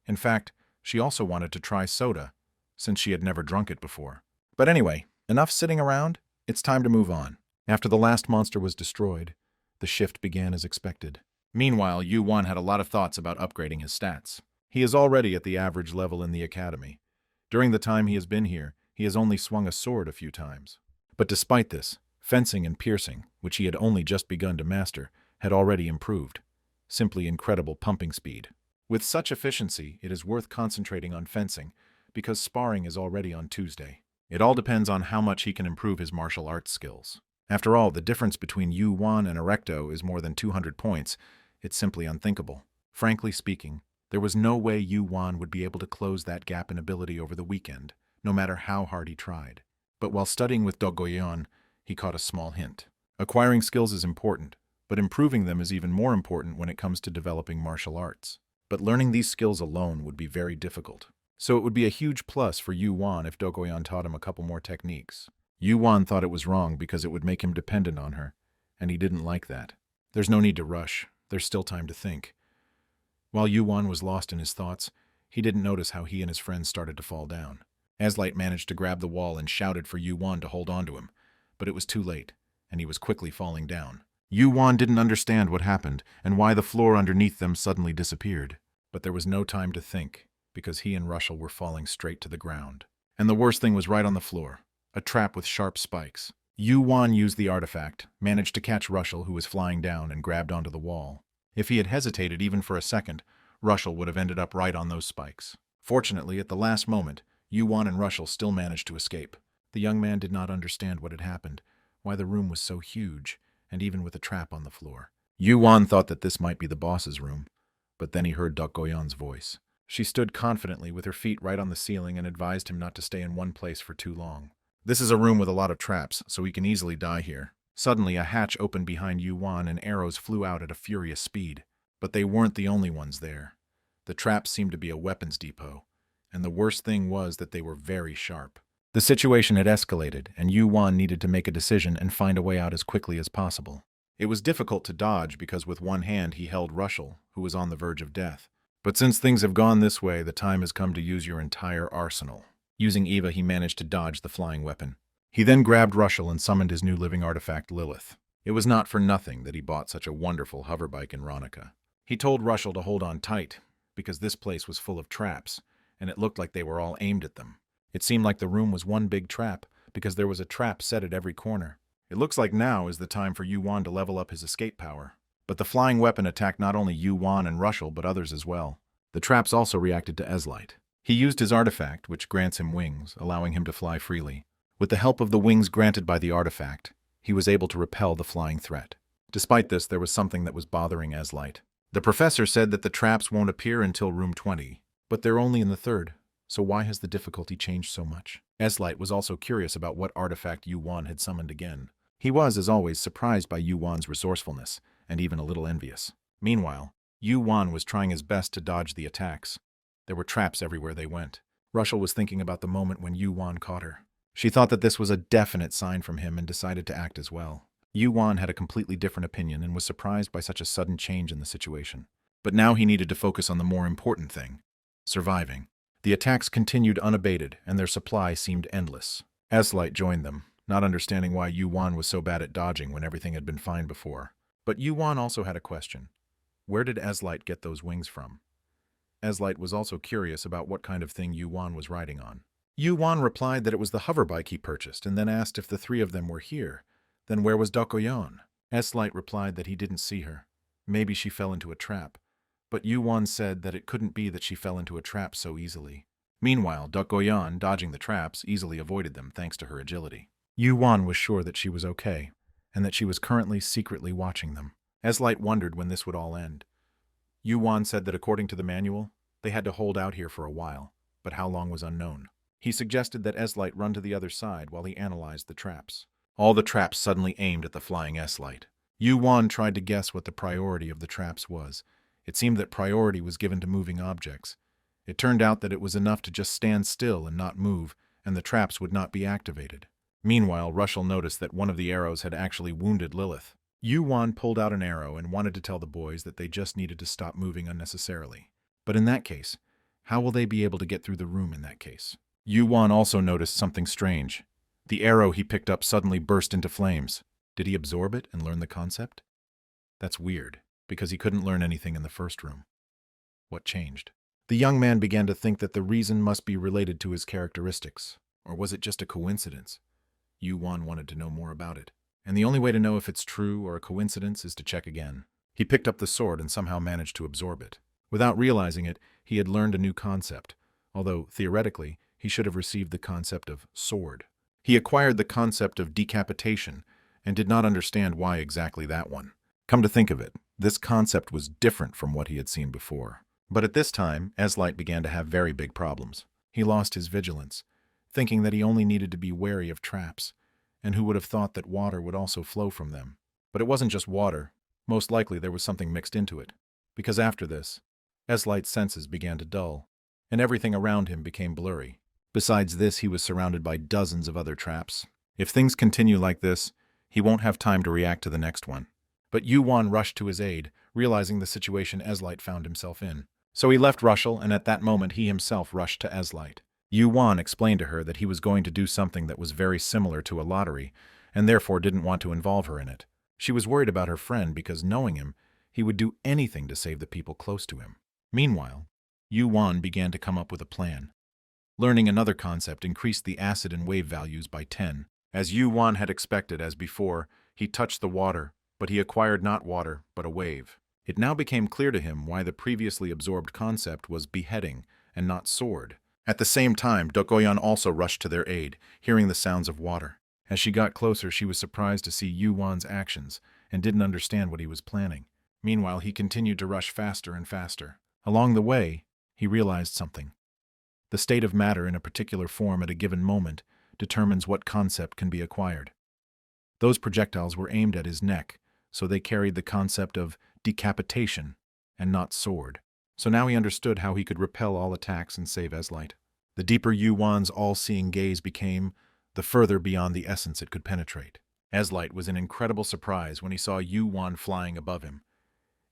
In fact, she also wanted to try soda, since she had never drunk it before. But anyway, enough sitting around. It's time to move on. After the last monster was destroyed, the shift began as expected. Meanwhile, Yuan had a lot of thoughts about upgrading his stats. He is already at the average level in the academy. During the time he has been here, he has only swung a sword a few times. But despite this, fencing and piercing, which he had only just begun to master, had already improved. Simply incredible pumping speed. With such efficiency, it is worth concentrating on fencing, because sparring is already on Tuesday. It all depends on how much he can improve his martial arts skills. After all, the difference between Yuan and Ereto is more than 200 points. It's simply unthinkable. Frankly speaking, there was no way Yuan would be able to close that gap in ability over the weekend, no matter how hard he tried. But while studying with Dogoyeon, he caught a small hint. Acquiring skills is important, but improving them is even more important when it comes to developing martial arts. But learning these skills alone would be very difficult. So it would be a huge plus for Yuan if Dogoyeon taught him a couple more techniques. Yuan thought it was wrong because it would make him dependent on her, and he didn't like that. There's no need to rush. There's still time to think. While Yuan was lost in his thoughts, he didn't notice how he and his friends started to fall down. Eslight managed to grab the wall and shouted for Yuan to hold on to him, but it was too late, and he was quickly falling down. Yuan didn't understand what happened and why the floor underneath them suddenly disappeared. But there was no time to think, because he and Russell were falling straight to the ground. And the worst thing was right on the floor, a trap with sharp spikes. Yuan used the artifact, managed to catch Russell, who was flying down, and grabbed onto the wall. If he had hesitated even for a second, Russell would have ended up right on those spikes. Fortunately, at the last moment, Yuan and Russell still managed to escape. The young man did not understand what had happened, why the room was so huge, and even with a trap on the floor. Yuan thought that this might be the boss's room, but then he heard Dogoyeon's voice. She stood confidently with her feet right on the ceiling and advised him not to stay in one place for too long. This is a room with a lot of traps, so he can easily die here. Suddenly, a hatch opened behind Yuan and arrows flew out at a furious speed. But they weren't the only ones there. The traps seemed to be a weapons depot, and the worst thing was that they were very sharp. The situation had escalated, and Yuan needed to make a decision and find a way out as quickly as possible. It was difficult to dodge because with one hand he held Russell, who was on the verge of death. But since things have gone this way, the time has come to use your entire arsenal. Using Eva, he managed to dodge the flying weapon. He then grabbed Russell and summoned his new living artifact, Lilith. It was not for nothing that he bought such a wonderful hoverbike in Ronica. He told Russell to hold on tight, because this place was full of traps, and it looked like they were all aimed at them. It seemed like the room was one big trap, because there was a trap set at every corner. It looks like now is the time for Yuan to level up his escape power. But the flying weapon attacked not only Yuan and Russell, but others as well. The traps also reacted to Eslight. He used his artifact, which grants him wings, allowing him to fly freely. With the help of the wings granted by the artifact, he was able to repel the flying threat. Despite this, there was something that was bothering Eslight. The professor said that the traps won't appear until room 20, but they're only in the third, so why has the difficulty changed so much? Eslight was also curious about what artifact Yuan had summoned again. He was, as always, surprised by Yuan's resourcefulness, and even a little envious. Meanwhile, Yuan was trying his best to dodge the attacks. There were traps everywhere they went. Russell was thinking about the moment when Yuan caught her. She thought that this was a definite sign from him and decided to act as well. Yuan had a completely different opinion and was surprised by such a sudden change in the situation. But now he needed to focus on the more important thing: surviving. The attacks continued unabated, and their supply seemed endless. Eslight joined them, not understanding why Yuan was so bad at dodging when everything had been fine before. But Yuan also had a question. Where did Eslight get those wings from? Eslight was also curious about what kind of thing Yuan was riding on. Yuan replied that it was the hoverbike he purchased, and then asked if the three of them were here. Then where was Dogoyeon? Eslight replied that he didn't see her. Maybe she fell into a trap. But Yuan said that it couldn't be that she fell into a trap so easily. Meanwhile, Dogoyeon, dodging the traps, easily avoided them thanks to her agility. Yuan was sure that she was okay, and that she was currently secretly watching them. Eslight wondered when this would all end. Yuan said that according to the manual, they had to hold out here for a while, but how long was unknown. He suggested that Eslight run to the other side while he analyzed the traps. All the traps suddenly aimed at the flying Eslight. Yuan tried to guess what the priority of the traps was. It seemed that priority was given to moving objects. It turned out that it was enough to just stand still and not move, and the traps would not be activated. Meanwhile, Russell noticed that one of the arrows had actually wounded Lilith. Yuan pulled out an arrow and wanted to tell the boys that they just needed to stop moving unnecessarily. But in that case, how will they be able to get through the room in that case? Yuan also noticed something strange. The arrow he picked up suddenly burst into flames. Did he absorb it and learn the concept? That's weird, because he couldn't learn anything in the first room. What changed? The young man began to think that the reason must be related to his characteristics. Or was it just a coincidence? Yuan wanted to know more about it. And the only way to know if it's true or a coincidence is to check again. He picked up the sword and somehow managed to absorb it. Without realizing it, he had learned a new concept, although, theoretically, he should have received the concept of sword. He acquired the concept of decapitation and did not understand why exactly that one. Come to think of it, this concept was different from what he had seen before. But at this time, Eslight began to have very big problems. He lost his vigilance, thinking that he only needed to be wary of traps, and who would have thought that water would also flow from them. But it wasn't just water. Most likely there was something mixed into it. Because after this, Eslight's senses began to dull, and everything around him became blurry. Besides this, he was surrounded by dozens of other traps. If things continue like this, he won't have time to react to the next one. But Yuan rushed to his aid, realizing the situation Eslight found himself in. So he left Rushel, and at that moment he himself rushed to Eslight. Yuan explained to her that he was going to do something that was very similar to a lottery, and therefore didn't want to involve her in it. She was worried about her friend because, knowing him, he would do anything to save the people close to him. Meanwhile, Yuan began to come up with a plan. Learning another concept increased the acid and wave values by 10. As Yuan had expected as before, he touched the water, but he acquired not water, but a wave. It now became clear to him why the previously absorbed concept was beheading and not sword. At the same time, Dokoyan also rushed to their aid, hearing the sounds of water. As she got closer, she was surprised to see Yuan's actions and didn't understand what he was planning. Meanwhile, he continued to rush faster and faster. Along the way, he realized something. The state of matter in a particular form at a given moment determines what concept can be acquired. Those projectiles were aimed at his neck, so they carried the concept of decapitation and not sword. So now he understood how he could repel all attacks and save Eslight. The deeper Yuan's all-seeing gaze became, the further beyond the essence it could penetrate. Eslight was in incredible surprise when he saw Yuan flying above him.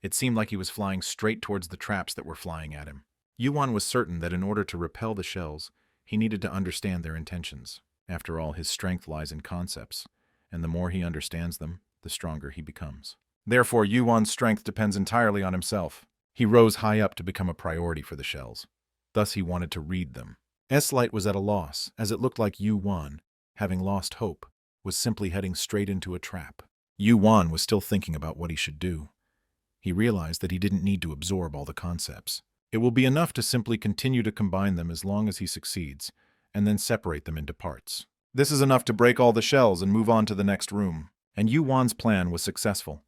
It seemed like he was flying straight towards the traps that were flying at him. Yuan was certain that in order to repel the shells, he needed to understand their intentions. After all, his strength lies in concepts, and the more he understands them, the stronger he becomes. Therefore, Yuan's strength depends entirely on himself. He rose high up to become a priority for the shells. Thus he wanted to read them. Eslight was at a loss, as it looked like Yuan, having lost hope, was simply heading straight into a trap. Yuan was still thinking about what he should do. He realized that he didn't need to absorb all the concepts. It will be enough to simply continue to combine them as long as he succeeds, and then separate them into parts. This is enough to break all the shells and move on to the next room. And Yuan's plan was successful.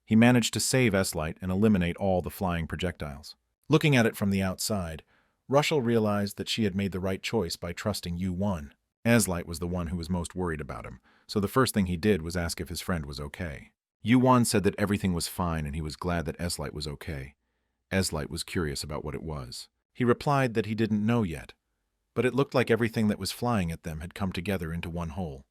He managed to save Eslight and eliminate all the flying projectiles. Looking at it from the outside, Rushel realized that she had made the right choice by trusting Yuan. Eslight was the one who was most worried about him, so the first thing he did was ask if his friend was okay. Yuan said that everything was fine and he was glad that Eslight was okay. Eslight was curious about what it was. He replied that he didn't know yet, but it looked like everything that was flying at them had come together into one whole.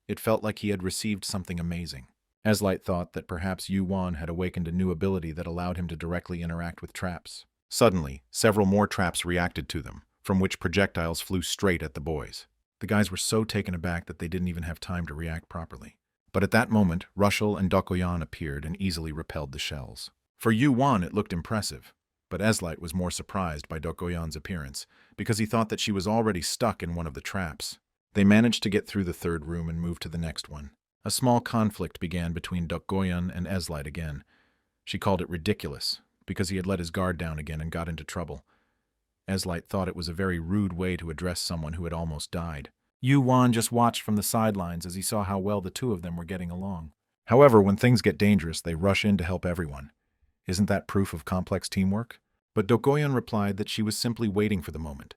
It felt like he had received something amazing. Eslight thought that perhaps Yuan had awakened a new ability that allowed him to directly interact with traps. Suddenly, several more traps reacted to them, from which projectiles flew straight at the boys. The guys were so taken aback that they didn't even have time to react properly. But at that moment, Rushel and Dokoyan appeared and easily repelled the shells. For Yuan, it looked impressive, but Eslight was more surprised by Dokoyan's appearance, because he thought that she was already stuck in one of the traps. They managed to get through the third room and move to the next one. A small conflict began between Dokoyan and Eslight again. She called it ridiculous, because he had let his guard down again and got into trouble. Eslight thought it was a very rude way to address someone who had almost died. Yuan just watched from the sidelines as he saw how well the two of them were getting along. However, when things get dangerous, they rush in to help everyone. Isn't that proof of complex teamwork? But Dokoyan replied that she was simply waiting for the moment,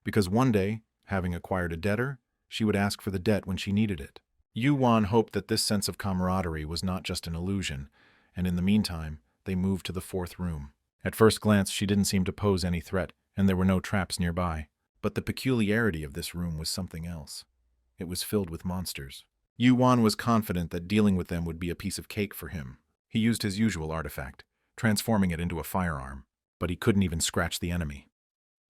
because one day, having acquired a debtor, she would ask for the debt when she needed it. Yuan hoped that this sense of camaraderie was not just an illusion, and in the meantime, they moved to the fourth room. At first glance, she didn't seem to pose any threat, and there were no traps nearby. But the peculiarity of this room was something else. It was filled with monsters. Yuan was confident that dealing with them would be a piece of cake for him. He used his usual artifact, transforming it into a firearm, but he couldn't even scratch the enemy.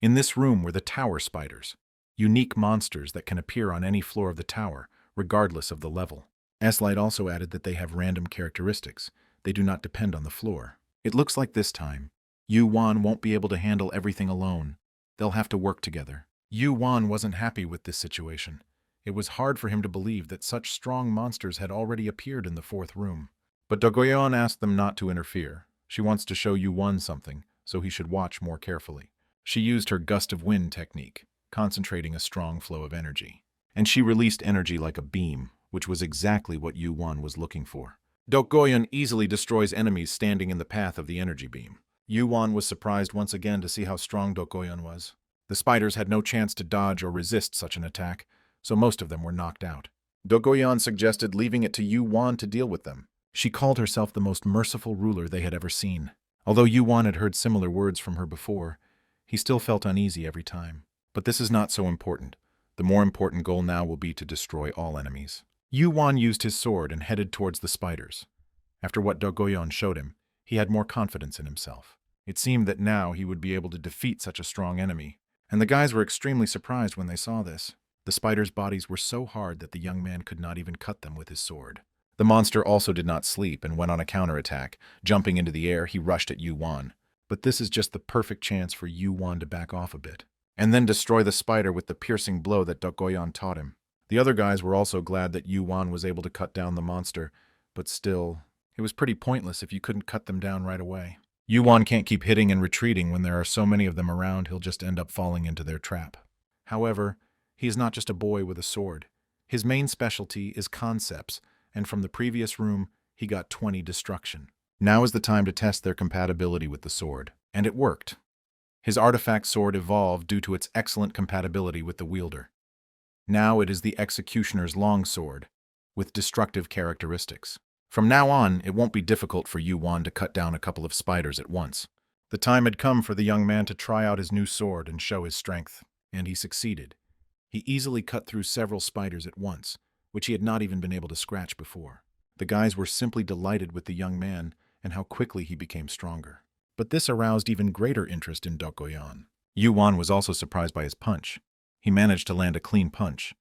In this room were the tower spiders, unique monsters that can appear on any floor of the tower, regardless of the level. Eslight also added that they have random characteristics. They do not depend on the floor. It looks like this time, Yuan won't be able to handle everything alone. They'll have to work together. Yuan wasn't happy with this situation. It was hard for him to believe that such strong monsters had already appeared in the fourth room. But Dokoyan asked them not to interfere. She wants to show Yuan something, so he should watch more carefully. She used her gust of wind technique. concentrating a strong flow of energy. And she released energy like a beam, which was exactly what Yuan was looking for. Dokgoyon easily destroys enemies standing in the path of the energy beam. Yuan was surprised once again to see how strong Dokgoyon was. The spiders had no chance to dodge or resist such an attack, so most of them were knocked out. Dokgoyon suggested leaving it to Yuan to deal with them. She called herself the most merciful ruler they had ever seen. Although Yuan had heard similar words from her before, he still felt uneasy every time. But this is not so important. The more important goal now will be to destroy all enemies. Yuan used his sword and headed towards the spiders. After what Dokgoyon showed him, he had more confidence in himself. It seemed that now he would be able to defeat such a strong enemy, and the guys were extremely surprised when they saw this. The spiders' bodies were so hard that the young man could not even cut them with his sword. The monster also did not sleep and went on a counterattack. Jumping into the air, he rushed at Yuan. But this is just the perfect chance for Yuan to back off a bit, and then destroy the spider with the piercing blow that Dokgoyon taught him. The other guys were also glad that Yuan was able to cut down the monster, but still, it was pretty pointless if you couldn't cut them down right away. Yuan can't keep hitting and retreating when there are so many of them around. He'll just end up falling into their trap. However, he is not just a boy with a sword. His main specialty is concepts, and from the previous room, he got 20 destruction. Now is the time to test their compatibility with the sword, and it worked. His artifact sword evolved due to its excellent compatibility with the wielder. Now it is the executioner's long sword, with destructive characteristics. From now on, it won't be difficult for Yuan to cut down a couple of spiders at once. The time had come for the young man to try out his new sword and show his strength, and he succeeded. He easily cut through several spiders at once, which he had not even been able to scratch before. The guys were simply delighted with the young man and how quickly he became stronger. But this aroused even greater interest in Dokgoyon. Yuan was also surprised by his punch. He managed to land a clean punch,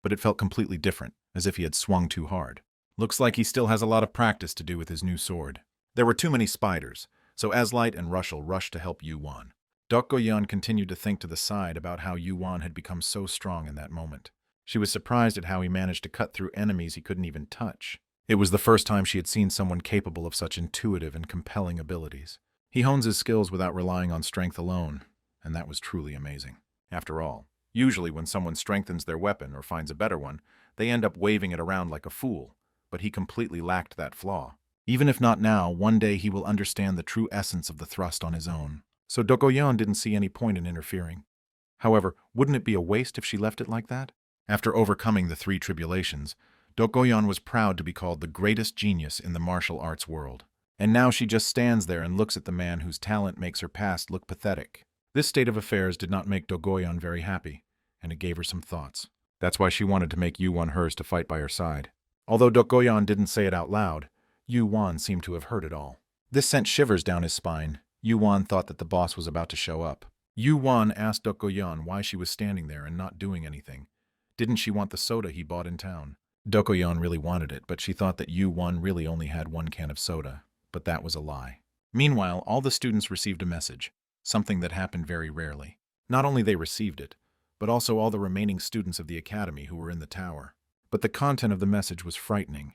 but it felt completely different, as if he had swung too hard. Looks like he still has a lot of practice to do with his new sword. There were too many spiders, so Eslight and Rushel rushed to help Yuan. Dokgoyon continued to think to the side about how Yuan had become so strong in that moment. She was surprised at how he managed to cut through enemies he couldn't even touch. It was the first time she had seen someone capable of such intuitive and compelling abilities. He hones his skills without relying on strength alone, and that was truly amazing. After all, usually when someone strengthens their weapon or finds a better one, they end up waving it around like a fool, but he completely lacked that flaw. Even if not now, one day he will understand the true essence of the thrust on his own. So Dokgoyon didn't see any point in interfering. However, wouldn't it be a waste if she left it like that? After overcoming the 3 tribulations, Dokgoyon was proud to be called the greatest genius in the martial arts world. And now she just stands there and looks at the man whose talent makes her past look pathetic. This state of affairs did not make Dokgoyon very happy, and it gave her some thoughts. That's why she wanted to make Yuan hers to fight by her side. Although Dokgoyon didn't say it out loud, Yuan seemed to have heard it all. This sent shivers down his spine. Yuan thought that the boss was about to show up. Yuan asked Dokgoyon why she was standing there and not doing anything. Didn't she want the soda he bought in town? Dokgoyon really wanted it, but she thought that Yuan really only had 1 can of soda. But that was a lie. Meanwhile, all the students received a message, something that happened very rarely. Not only they received it, but also all the remaining students of the academy who were in the tower. But the content of the message was frightening.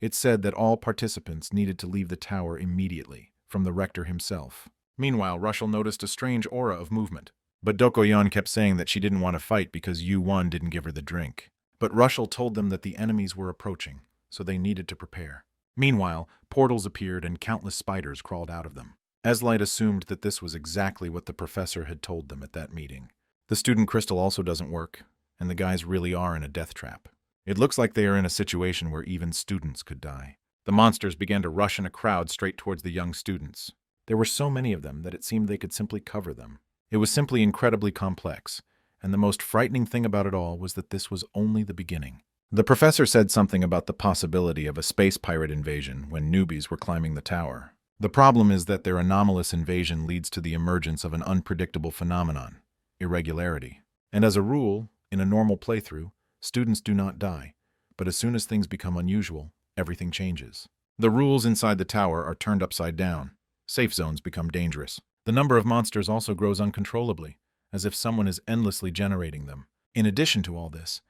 It said that all participants needed to leave the tower immediately, from the Rector himself. Meanwhile, Rushel noticed a strange aura of movement. But Dokgoyon kept saying that she didn't want to fight because Yuan didn't give her the drink. But Rushel told them that the enemies were approaching, so they needed to prepare. Meanwhile, portals appeared and countless spiders crawled out of them. Eslight assumed that this was exactly what the professor had told them at that meeting. The student crystal also doesn't work, and the guys really are in a death trap. It looks like they are in a situation where even students could die. The monsters began to rush in a crowd straight towards the young students. There were so many of them that it seemed they could simply cover them. It was simply incredibly complex, and the most frightening thing about it all was that this was only the beginning. The professor said something about the possibility of a space pirate invasion when newbies were climbing the tower. The problem is that their anomalous invasion leads to the emergence of an unpredictable phenomenon, irregularity. And as a rule, in a normal playthrough, students do not die, but as soon as things become unusual, everything changes. The rules inside the tower are turned upside down. Safe zones become dangerous. The number of monsters also grows uncontrollably, as if someone is endlessly generating them. In addition to all this,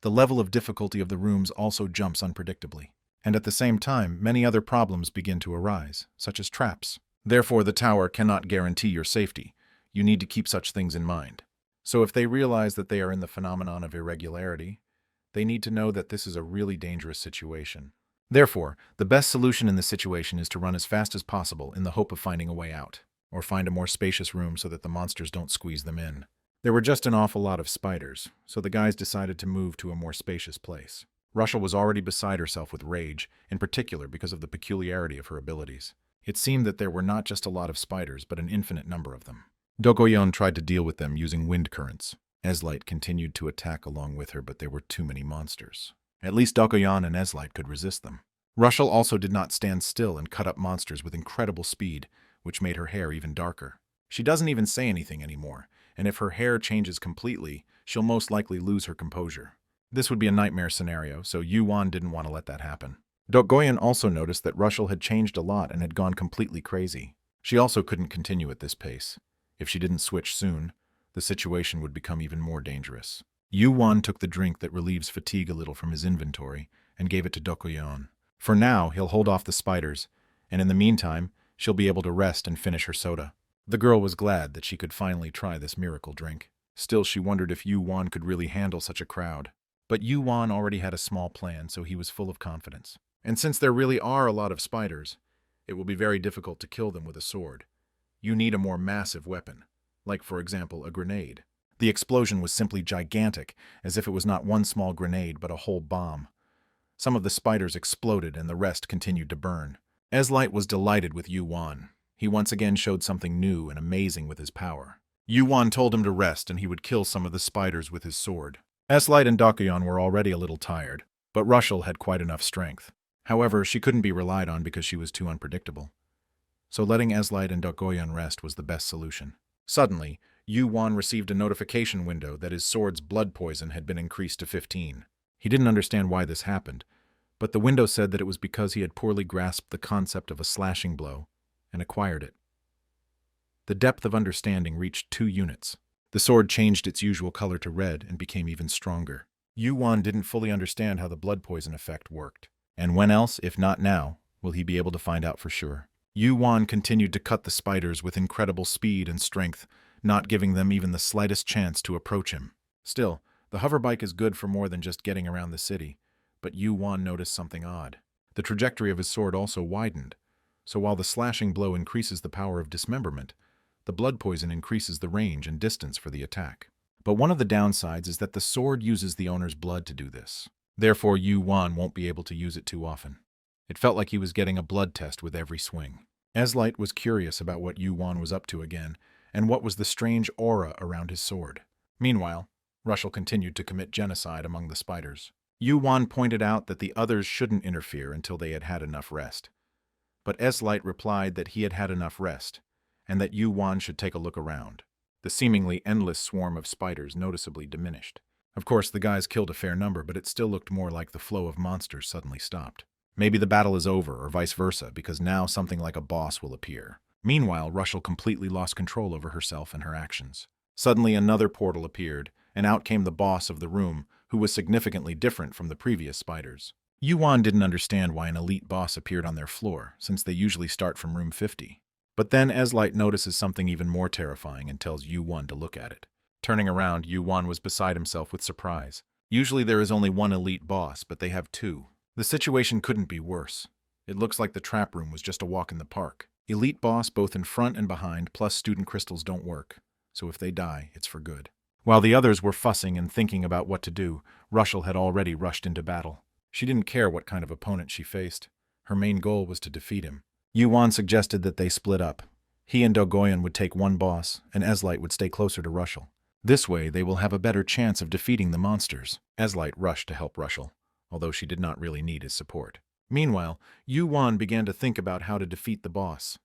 the level of difficulty of the rooms also jumps unpredictably. And at the same time, many other problems begin to arise, such as traps. Therefore, the tower cannot guarantee your safety. You need to keep such things in mind. So if they realize that they are in the phenomenon of irregularity, they need to know that this is a really dangerous situation. Therefore, the best solution in this situation is to run as fast as possible in the hope of finding a way out, or find a more spacious room so that the monsters don't squeeze them in. There were just an awful lot of spiders, so the guys decided to move to a more spacious place. Rushel was already beside herself with rage, in particular because of the peculiarity of her abilities. It seemed that there were not just a lot of spiders, but an infinite number of them. Dogoyon tried to deal with them using wind currents. Eslight continued to attack along with her, but there were too many monsters. At least Dogoyon and Eslight could resist them. Rushel also did not stand still and cut up monsters with incredible speed, which made her hair even darker. She doesn't even say anything anymore, and if her hair changes completely, she'll most likely lose her composure. This would be a nightmare scenario, so Yuan didn't want to let that happen. Dogoyon also noticed that Rushel had changed a lot and had gone completely crazy. She also couldn't continue at this pace. If she didn't switch soon, the situation would become even more dangerous. Yuan took the drink that relieves fatigue a little from his inventory and gave it to Dogoyon. For now, he'll hold off the spiders, and in the meantime, she'll be able to rest and finish her soda. The girl was glad that she could finally try this miracle drink. Still, she wondered if Yuan could really handle such a crowd. But Yuan already had a small plan, so he was full of confidence. And since there really are a lot of spiders, it will be very difficult to kill them with a sword. You need a more massive weapon, like, for example, a grenade. The explosion was simply gigantic, as if it was not one small grenade but a whole bomb. Some of the spiders exploded and the rest continued to burn. Eslight was delighted with Yuan. He once again showed something new and amazing with his power. Yuan told him to rest and he would kill some of the spiders with his sword. Eslight and Dogoyon were already a little tired, but Rushel had quite enough strength. However, she couldn't be relied on because she was too unpredictable. So letting Eslight and Dogoyon rest was the best solution. Suddenly, Yuan received a notification window that his sword's blood poison had been increased to 15. He didn't understand why this happened, but the window said that it was because he had poorly grasped the concept of a slashing blow and acquired it. The depth of understanding reached 2 units. The sword changed its usual color to red and became even stronger. Yuan didn't fully understand how the blood poison effect worked. And when else, if not now, will he be able to find out for sure? Yuan continued to cut the spiders with incredible speed and strength, not giving them even the slightest chance to approach him. Still, the hoverbike is good for more than just getting around the city, but Yuan noticed something odd. The trajectory of his sword also widened, so while the slashing blow increases the power of dismemberment, the blood poison increases the range and distance for the attack. But one of the downsides is that the sword uses the owner's blood to do this. Therefore, Yuan won't be able to use it too often. It felt like he was getting a blood test with every swing. Eslight was curious about what Yuan was up to again, and what was the strange aura around his sword. Meanwhile, Rushel continued to commit genocide among the spiders. Yuan pointed out that the others shouldn't interfere until they had had enough rest. But Eslight replied that he had had enough rest, and that Yuan should take a look around. The seemingly endless swarm of spiders noticeably diminished. Of course, the guys killed a fair number, but it still looked more like the flow of monsters suddenly stopped. Maybe the battle is over, or vice versa, because now something like a boss will appear. Meanwhile, Rushel completely lost control over herself and her actions. Suddenly another portal appeared, and out came the boss of the room, who was significantly different from the previous spiders. Yuan didn't understand why an elite boss appeared on their floor, since they usually start from room 50. But then Eslight notices something even more terrifying and tells Yuan to look at it. Turning around, Yuan was beside himself with surprise. Usually there is only one elite boss, but they have 2. The situation couldn't be worse. It looks like the trap room was just a walk in the park. Elite boss both in front and behind, plus student crystals don't work, so if they die, it's for good. While the others were fussing and thinking about what to do, Rushel had already rushed into battle. She didn't care what kind of opponent she faced. Her main goal was to defeat him. Yuan suggested that they split up. He and Dogoyon would take one boss, and Eslight would stay closer to Rushel. This way, they will have a better chance of defeating the monsters. Eslight rushed to help Rushel, although she did not really need his support. Meanwhile, Yuan began to think about how to defeat the boss.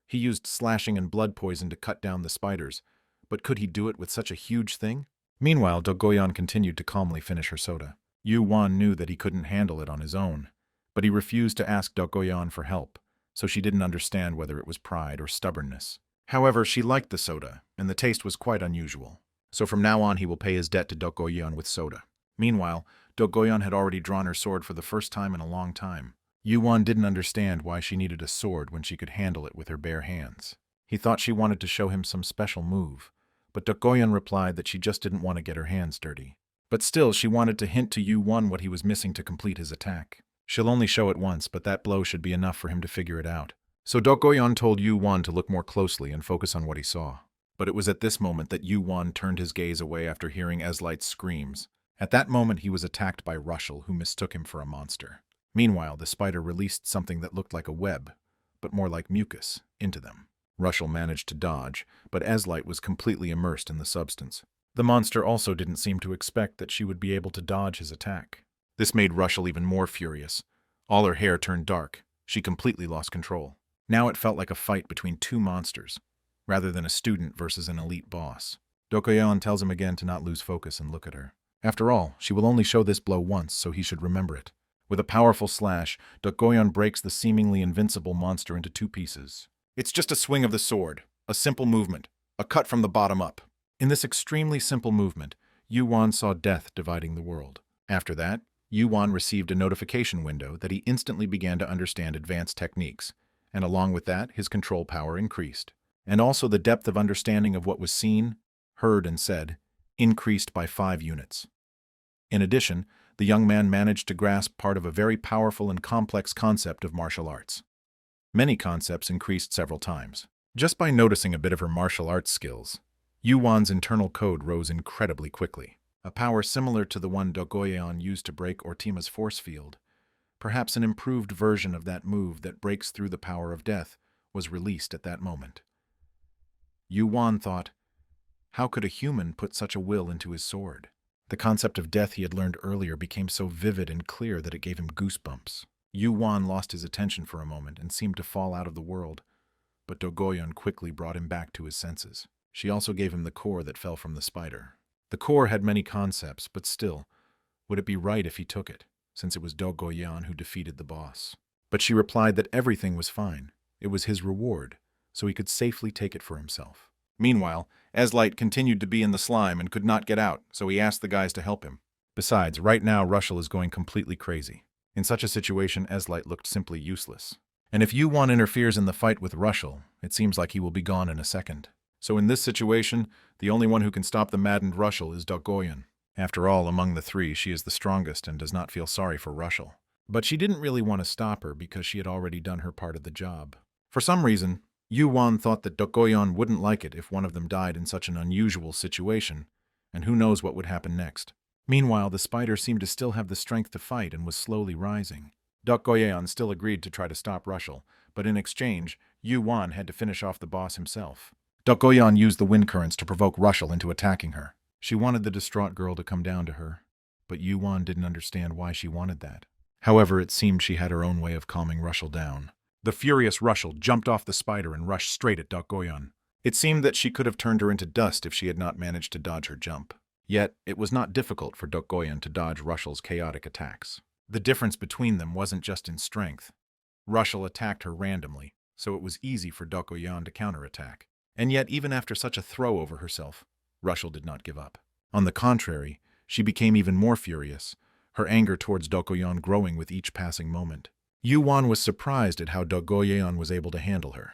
He used slashing and blood poison to cut down the spiders, but could he do it with such a huge thing? Meanwhile, Dogoyon continued to calmly finish her soda. Yuan knew that he couldn't handle it on his own, but he refused to ask Dogoyon for help, so she didn't understand whether it was pride or stubbornness. However, she liked the soda, and the taste was quite unusual. So from now on he will pay his debt to Dogoyon with soda. Meanwhile, Dogoyon had already drawn her sword for the first time in a long time. Yuan didn't understand why she needed a sword when she could handle it with her bare hands. He thought she wanted to show him some special move, but Dokgoyeon replied that she just didn't want to get her hands dirty. But still, she wanted to hint to Yuan what he was missing to complete his attack. She'll only show it once, but that blow should be enough for him to figure it out. So Dokgoyeon told Yuan to look more closely and focus on what he saw. But it was at this moment that Yuan turned his gaze away after hearing Eslight's screams. At that moment, he was attacked by Rushel, who mistook him for a monster. Meanwhile, the spider released something that looked like a web, but more like mucus, into them. Rushel managed to dodge, but Eslight was completely immersed in the substance. The monster also didn't seem to expect that she would be able to dodge his attack. This made Rushel even more furious. All her hair turned dark. She completely lost control. Now it felt like a fight between two monsters, rather than a student versus an elite boss. Dokgoyeon tells him again to not lose focus and look at her. After all, she will only show this blow once, so he should remember it. With a powerful slash, Dokgoyeon breaks the seemingly invincible monster into two pieces. It's just a swing of the sword, a simple movement, a cut from the bottom up. In this extremely simple movement, Yuan saw death dividing the world. After that, Yuan received a notification window that he instantly began to understand advanced techniques, and along with that, his control power increased. And also the depth of understanding of what was seen, heard, and said increased by 5 units. In addition, the young man managed to grasp part of a very powerful and complex concept of martial arts. Many concepts increased several times. Just by noticing a bit of her martial arts skills, Yuan's internal code rose incredibly quickly. A power similar to the one Dokgoyeon used to break Ortima's force field, perhaps an improved version of that move that breaks through the power of death, was released at that moment. Yuan thought, how could a human put such a will into his sword? The concept of death he had learned earlier became so vivid and clear that it gave him goosebumps. Yuan lost his attention for a moment and seemed to fall out of the world, but Dokgoyeon quickly brought him back to his senses. She also gave him the core that fell from the spider. The core had many concepts, but still, would it be right if he took it, since it was Dokgoyeon who defeated the boss? But she replied that everything was fine. It was his reward, so he could safely take it for himself. Meanwhile, Eslight continued to be in the slime and could not get out, so he asked the guys to help him. Besides, right now Rushel is going completely crazy. In such a situation, Eslight looked simply useless. And if Yuan interferes in the fight with Rushel, it seems like he will be gone in a second. So in this situation, the only one who can stop the maddened Rushel is Dokgoyeon. After all, among the three, she is the strongest and does not feel sorry for Rushel. But she didn't really want to stop her because she had already done her part of the job. For some reason, Yuan thought that Dokgoyeon wouldn't like it if one of them died in such an unusual situation, and who knows what would happen next. Meanwhile, the spider seemed to still have the strength to fight and was slowly rising. Dokgoyeon still agreed to try to stop Rushel, but in exchange, Yuan had to finish off the boss himself. Dokgoyeon used the wind currents to provoke Rushel into attacking her. She wanted the distraught girl to come down to her, but Yuan didn't understand why she wanted that. However, it seemed she had her own way of calming Rushel down. The furious Rushel jumped off the spider and rushed straight at Dokgoyeon. It seemed that she could have turned her into dust if she had not managed to dodge her jump. Yet, it was not difficult for Dokgoyeon to dodge Rushel's chaotic attacks. The difference between them wasn't just in strength. Rushel attacked her randomly, so it was easy for Dokgoyeon to counterattack. And yet, even after such a throw over herself, Rushel did not give up. On the contrary, she became even more furious, her anger towards Dokgoyeon growing with each passing moment. Yuan was surprised at how Dokgoyeon was able to handle her.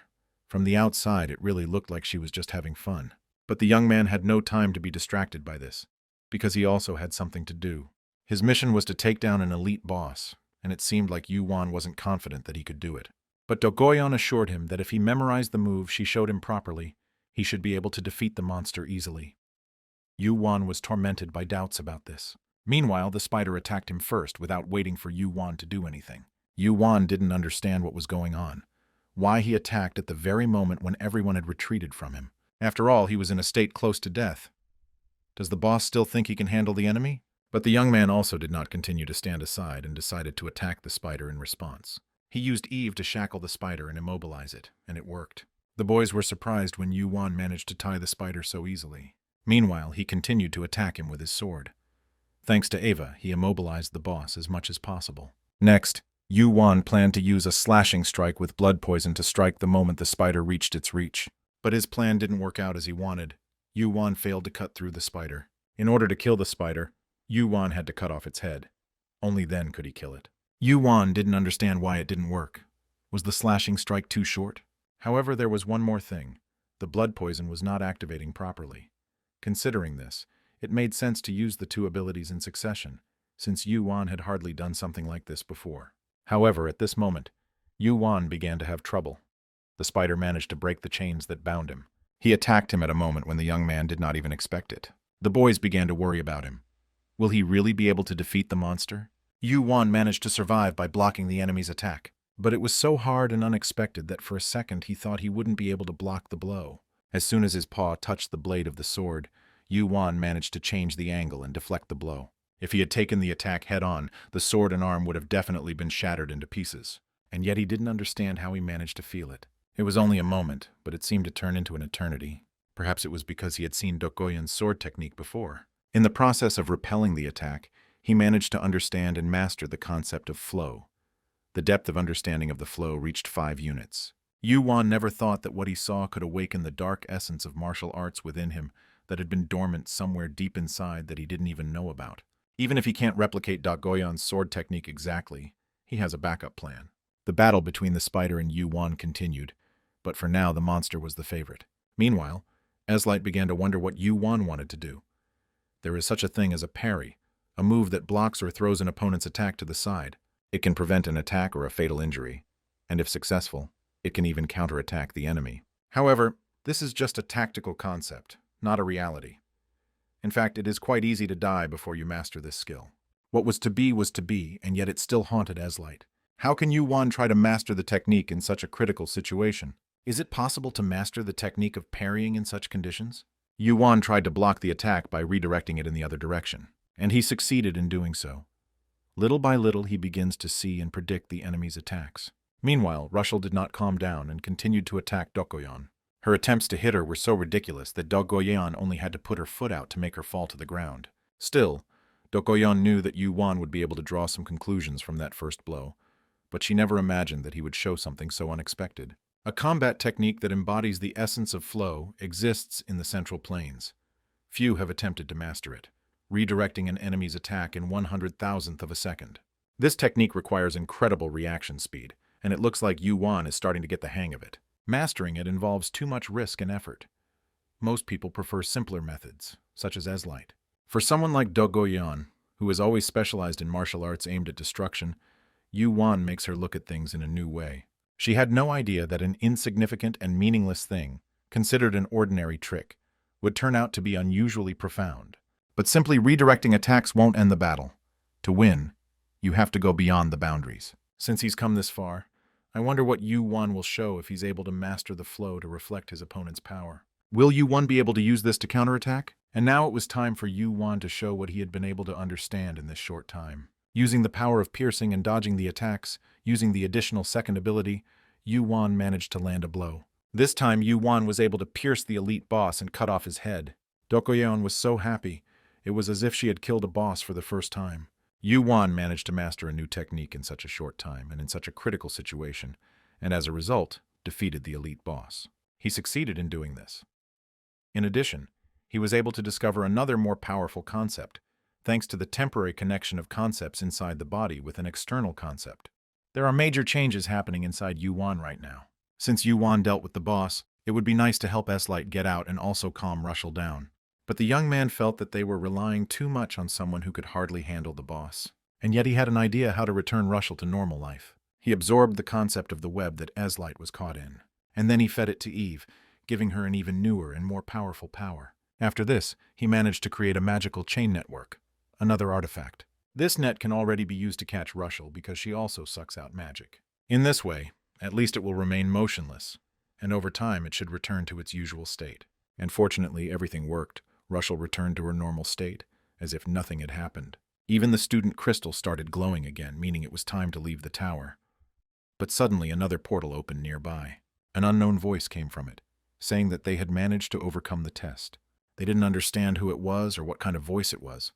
From the outside, it really looked like she was just having fun. But the young man had no time to be distracted by this, because he also had something to do. His mission was to take down an elite boss, and it seemed like Yuan wasn't confident that he could do it. But Dokgoyeon assured him that if he memorized the move she showed him properly, he should be able to defeat the monster easily. Yuan was tormented by doubts about this. Meanwhile, the spider attacked him first without waiting for Yuan to do anything. Yuan didn't understand what was going on, why he attacked at the very moment when everyone had retreated from him. After all, he was in a state close to death. Does the boss still think he can handle the enemy? But the young man also did not continue to stand aside and decided to attack the spider in response. He used Eve to shackle the spider and immobilize it, and it worked. The boys were surprised when Yuan managed to tie the spider so easily. Meanwhile, he continued to attack him with his sword. Thanks to Eva, he immobilized the boss as much as possible. Next, Yuan planned to use a slashing strike with blood poison to strike the moment the spider reached its reach. But his plan didn't work out as he wanted. Yuan failed to cut through the spider. In order to kill the spider, Yuan had to cut off its head. Only then could he kill it. Yuan didn't understand why it didn't work. Was the slashing strike too short? However, there was one more thing. The blood poison was not activating properly. Considering this, it made sense to use the two abilities in succession, since Yuan had hardly done something like this before. However, at this moment, Yuan began to have trouble. The spider managed to break the chains that bound him. He attacked him at a moment when the young man did not even expect it. The boys began to worry about him. Will he really be able to defeat the monster? Yuan managed to survive by blocking the enemy's attack, but it was so hard and unexpected that for a second he thought he wouldn't be able to block the blow. As soon as his paw touched the blade of the sword, Yuan managed to change the angle and deflect the blow. If he had taken the attack head-on, the sword and arm would have definitely been shattered into pieces. And yet he didn't understand how he managed to feel it. It was only a moment, but it seemed to turn into an eternity. Perhaps it was because he had seen Dokoyan's sword technique before. In the process of repelling the attack, he managed to understand and master the concept of flow. The depth of understanding of the flow reached 5 units. Yuan never thought that what he saw could awaken the dark essence of martial arts within him that had been dormant somewhere deep inside that he didn't even know about. Even if he can't replicate Dokoyan's sword technique exactly, he has a backup plan. The battle between the spider and Yuan continued, but for now the monster was the favorite. Meanwhile, Eslight began to wonder what Yuan wanted to do. There is such a thing as a parry, a move that blocks or throws an opponent's attack to the side. It can prevent an attack or a fatal injury, and if successful, it can even counterattack the enemy. However, this is just a tactical concept, not a reality. In fact, it is quite easy to die before you master this skill. What was to be, and yet it still haunted Eslight. How can Yuan try to master the technique in such a critical situation? Is it possible to master the technique of parrying in such conditions? Yuan tried to block the attack by redirecting it in the other direction, and he succeeded in doing so. Little by little, he begins to see and predict the enemy's attacks. Meanwhile, Rushel did not calm down and continued to attack Dokoyan. Her attempts to hit her were so ridiculous that Dokoyan only had to put her foot out to make her fall to the ground. Still, Dokoyan knew that Yuan would be able to draw some conclusions from that first blow, but she never imagined that he would show something so unexpected. A combat technique that embodies the essence of flow exists in the Central Plains. Few have attempted to master it, redirecting an enemy's attack in 100,000th of a second. This technique requires incredible reaction speed, and it looks like Yuan is starting to get the hang of it. Mastering it involves too much risk and effort. Most people prefer simpler methods, such as Eslight. For someone like Dokoyan, who has always specialized in martial arts aimed at destruction, Yuan makes her look at things in a new way. She had no idea that an insignificant and meaningless thing, considered an ordinary trick, would turn out to be unusually profound. But simply redirecting attacks won't end the battle. To win, you have to go beyond the boundaries. Since he's come this far, I wonder what Yuan will show if he's able to master the flow to reflect his opponent's power. Will Yuan be able to use this to counterattack? And now it was time for Yuan to show what he had been able to understand in this short time. Using the power of piercing and dodging the attacks, using the additional second ability, Yuan managed to land a blow. This time, Yuan was able to pierce the elite boss and cut off his head. Dokoyan was so happy. It was as if she had killed a boss for the first time. Yuan managed to master a new technique in such a short time and in such a critical situation, and as a result, defeated the elite boss. He succeeded in doing this. In addition, he was able to discover another more powerful concept, thanks to the temporary connection of concepts inside the body with an external concept. There are major changes happening inside Yuan right now. Since Yuan dealt with the boss, it would be nice to help Eslight get out and also calm Rushel down. But the young man felt that they were relying too much on someone who could hardly handle the boss. And yet he had an idea how to return Rushel to normal life. He absorbed the concept of the web that Eslight was caught in, and then he fed it to Eve, giving her an even newer and more powerful power. After this, he managed to create a magical chain network, another artifact. This net can already be used to catch Rushel because she also sucks out magic. In this way, at least it will remain motionless, and over time it should return to its usual state. And fortunately, everything worked. Rushel returned to her normal state, as if nothing had happened. Even the student crystal started glowing again, meaning it was time to leave the tower. But suddenly another portal opened nearby. An unknown voice came from it, saying that they had managed to overcome the test. They didn't understand who it was or what kind of voice it was,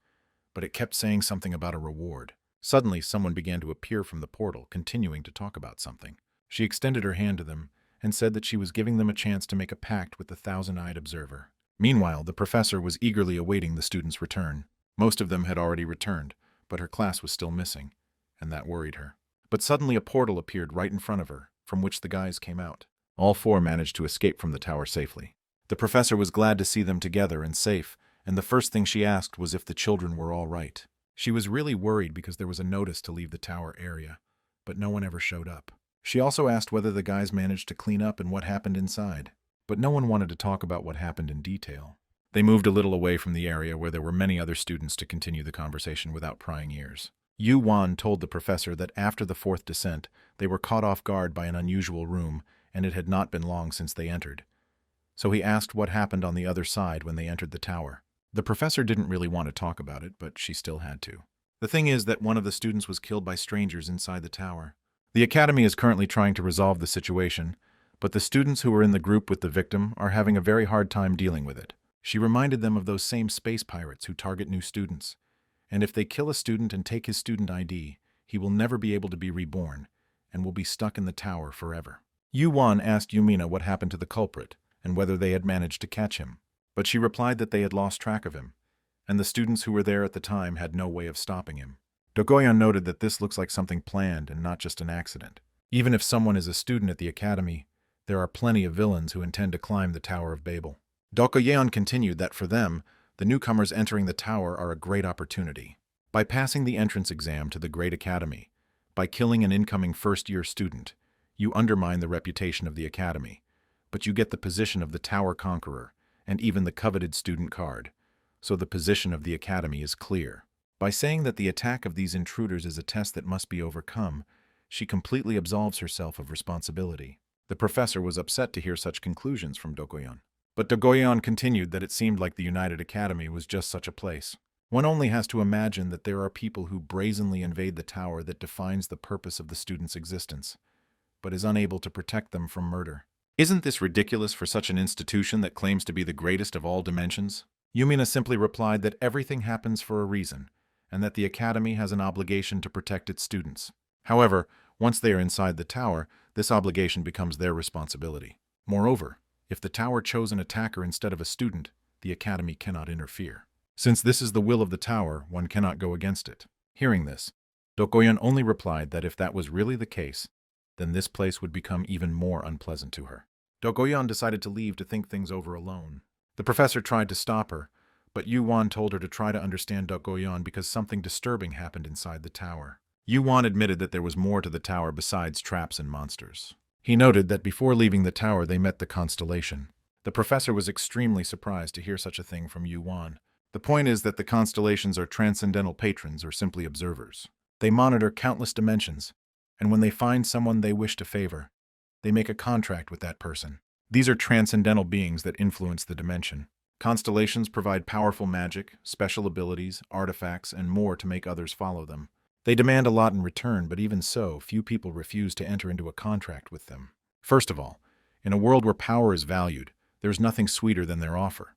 but it kept saying something about a reward. Suddenly, someone began to appear from the portal, continuing to talk about something. She extended her hand to them and said that she was giving them a chance to make a pact with the thousand-eyed observer. Meanwhile, the professor was eagerly awaiting the students' return. Most of them had already returned, but her class was still missing, and that worried her. But suddenly a portal appeared right in front of her, from which the guys came out. All four managed to escape from the tower safely. The professor was glad to see them together and safe, and the first thing she asked was if the children were all right. She was really worried because there was a notice to leave the tower area, but no one ever showed up. She also asked whether the guys managed to clean up and what happened inside, but no one wanted to talk about what happened in detail. They moved a little away from the area where there were many other students to continue the conversation without prying ears. Yuan told the professor that after the fourth descent, they were caught off guard by an unusual room, and it had not been long since they entered. So he asked what happened on the other side when they entered the tower. The professor didn't really want to talk about it, but she still had to. The thing is that one of the students was killed by strangers inside the tower. The academy is currently trying to resolve the situation, but the students who were in the group with the victim are having a very hard time dealing with it. She reminded them of those same space pirates who target new students. And if they kill a student and take his student ID, he will never be able to be reborn, and will be stuck in the tower forever. Yuan asked Yumina what happened to the culprit, and whether they had managed to catch him. But she replied that they had lost track of him, and the students who were there at the time had no way of stopping him. Dogoyan noted that this looks like something planned and not just an accident. Even if someone is a student at the academy, there are plenty of villains who intend to climb the Tower of Babel. Dogoyan continued that for them, the newcomers entering the tower are a great opportunity. By passing the entrance exam to the Great Academy, by killing an incoming first-year student, you undermine the reputation of the academy, but you get the position of the Tower Conqueror, and even the coveted student card, so the position of the academy is clear. By saying that the attack of these intruders is a test that must be overcome, she completely absolves herself of responsibility. The professor was upset to hear such conclusions from Dogoyan. But Dogoyan continued that it seemed like the United Academy was just such a place. One only has to imagine that there are people who brazenly invade the tower that defines the purpose of the student's existence, but is unable to protect them from murder. Isn't this ridiculous for such an institution that claims to be the greatest of all dimensions? Yumina simply replied that everything happens for a reason, and that the academy has an obligation to protect its students. However, once they are inside the tower, this obligation becomes their responsibility. Moreover, if the tower chose an attacker instead of a student, the academy cannot interfere. Since this is the will of the tower, one cannot go against it. Hearing this, Dogoyan only replied that if that was really the case, then this place would become even more unpleasant to her. Dogoyan decided to leave to think things over alone. The professor tried to stop her, but Yuan told her to try to understand Dogoyan because something disturbing happened inside the tower. Yuan admitted that there was more to the tower besides traps and monsters. He noted that before leaving the tower they met the constellation. The professor was extremely surprised to hear such a thing from Yuan. The point is that the constellations are transcendental patrons or simply observers. They monitor countless dimensions, and when they find someone they wish to favor, they make a contract with that person. These are transcendental beings that influence the dimension. Constellations provide powerful magic, special abilities, artifacts, and more to make others follow them. They demand a lot in return, but even so, few people refuse to enter into a contract with them. First of all, in a world where power is valued, there is nothing sweeter than their offer.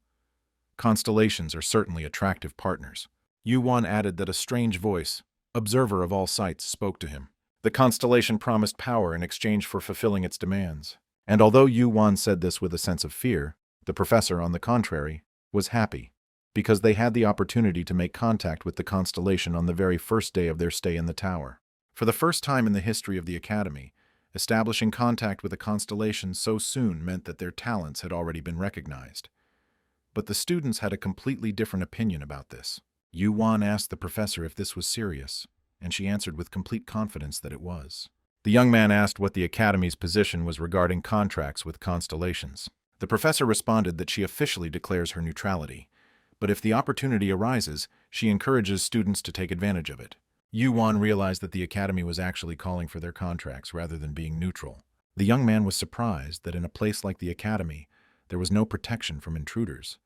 Constellations are certainly attractive partners. Yuan added that a strange voice, observer of all sights, spoke to him. The constellation promised power in exchange for fulfilling its demands. And although Yuan said this with a sense of fear, the professor, on the contrary, was happy, because they had the opportunity to make contact with the constellation on the very first day of their stay in the tower. For the first time in the history of the academy, establishing contact with a constellation so soon meant that their talents had already been recognized. But the students had a completely different opinion about this. Yuan asked the professor if this was serious, and she answered with complete confidence that it was. The young man asked what the academy's position was regarding contracts with constellations. The professor responded that she officially declares her neutrality, but if the opportunity arises, she encourages students to take advantage of it. Yuan realized that the academy was actually calling for their contracts rather than being neutral. The young man was surprised that in a place like the academy, there was no protection from intruders,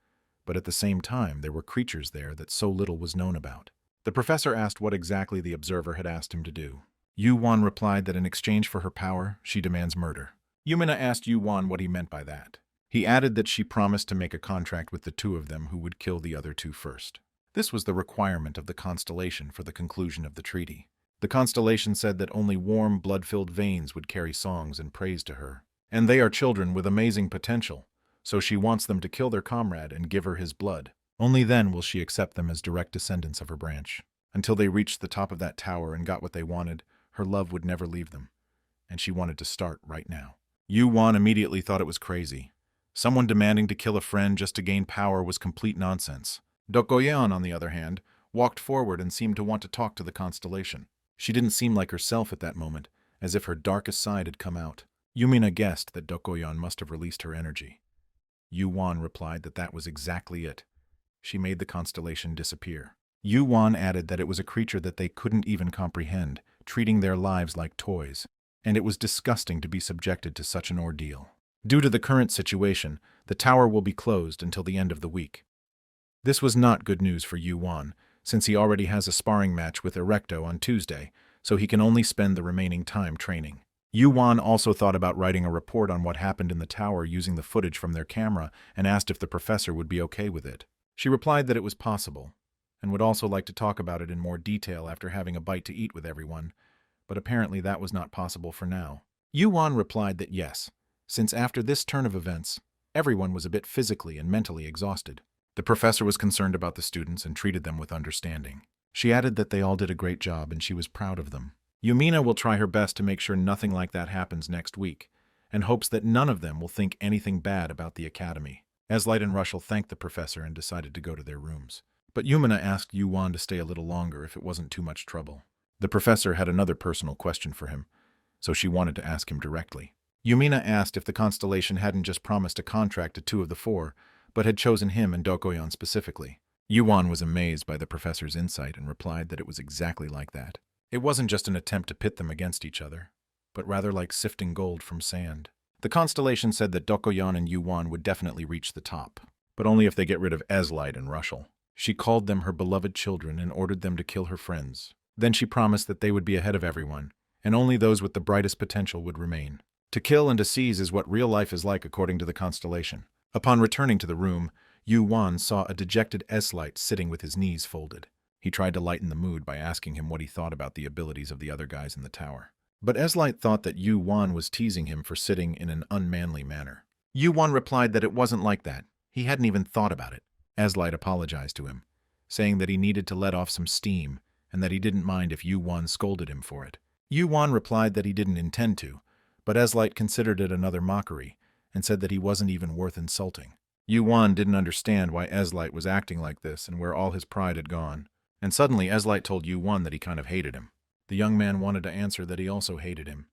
but at the same time there were creatures there that so little was known about. The professor asked what exactly the observer had asked him to do. Yuan replied that in exchange for her power, she demands murder. Yumina asked Yuan what he meant by that. He added that she promised to make a contract with the two of them who would kill the other two first. This was the requirement of the constellation for the conclusion of the treaty. The constellation said that only warm, blood-filled veins would carry songs and praise to her. And they are children with amazing potential, so she wants them to kill their comrade and give her his blood. Only then will she accept them as direct descendants of her branch. Until they reached the top of that tower and got what they wanted, her love would never leave them, and she wanted to start right now. Yuan immediately thought it was crazy. Someone demanding to kill a friend just to gain power was complete nonsense. Yuan, on the other hand, walked forward and seemed to want to talk to the constellation. She didn't seem like herself at that moment, as if her darkest side had come out. Yumina guessed that Yuan must have released her energy. Yuan replied that that was exactly it. She made the constellation disappear. Yuan added that it was a creature that they couldn't even comprehend, treating their lives like toys, and it was disgusting to be subjected to such an ordeal. Due to the current situation, the tower will be closed until the end of the week. This was not good news for Yuan, since he already has a sparring match with Ereto on Tuesday, so he can only spend the remaining time training. Yuan also thought about writing a report on what happened in the tower using the footage from their camera and asked if the professor would be okay with it. She replied that it was possible, and would also like to talk about it in more detail after having a bite to eat with everyone, but apparently that was not possible for now. Yuan replied that yes, since after this turn of events, everyone was a bit physically and mentally exhausted. The professor was concerned about the students and treated them with understanding. She added that they all did a great job and she was proud of them. Yumina will try her best to make sure nothing like that happens next week, and hopes that none of them will think anything bad about the academy. Eslight and Rushel thanked the professor and decided to go to their rooms. But Yumina asked Yuan to stay a little longer if it wasn't too much trouble. The professor had another personal question for him, so she wanted to ask him directly. Yumina asked if the constellation hadn't just promised a contract to 2 of the 4, but had chosen him and Yuan specifically. Yuan was amazed by the professor's insight and replied that it was exactly like that. It wasn't just an attempt to pit them against each other, but rather like sifting gold from sand. The constellation said that Yuan and Yuan would definitely reach the top, but only if they get rid of Eslight and Rushel. She called them her beloved children and ordered them to kill her friends. Then she promised that they would be ahead of everyone, and only those with the brightest potential would remain. To kill and to seize is what real life is like according to the constellation. Upon returning to the room, Yuan saw a dejected Eslight sitting with his knees folded. He tried to lighten the mood by asking him what he thought about the abilities of the other guys in the tower. But Eslight thought that Yuan was teasing him for sitting in an unmanly manner. Yuan replied that it wasn't like that. He hadn't even thought about it. Eslight apologized to him, saying that he needed to let off some steam and that he didn't mind if Yuan scolded him for it. Yuan replied that he didn't intend to, but Eslight considered it another mockery and said that he wasn't even worth insulting. Yuan didn't understand why Eslight was acting like this and where all his pride had gone. And suddenly Eslight told Yuan that he kind of hated him. The young man wanted to answer that he also hated him,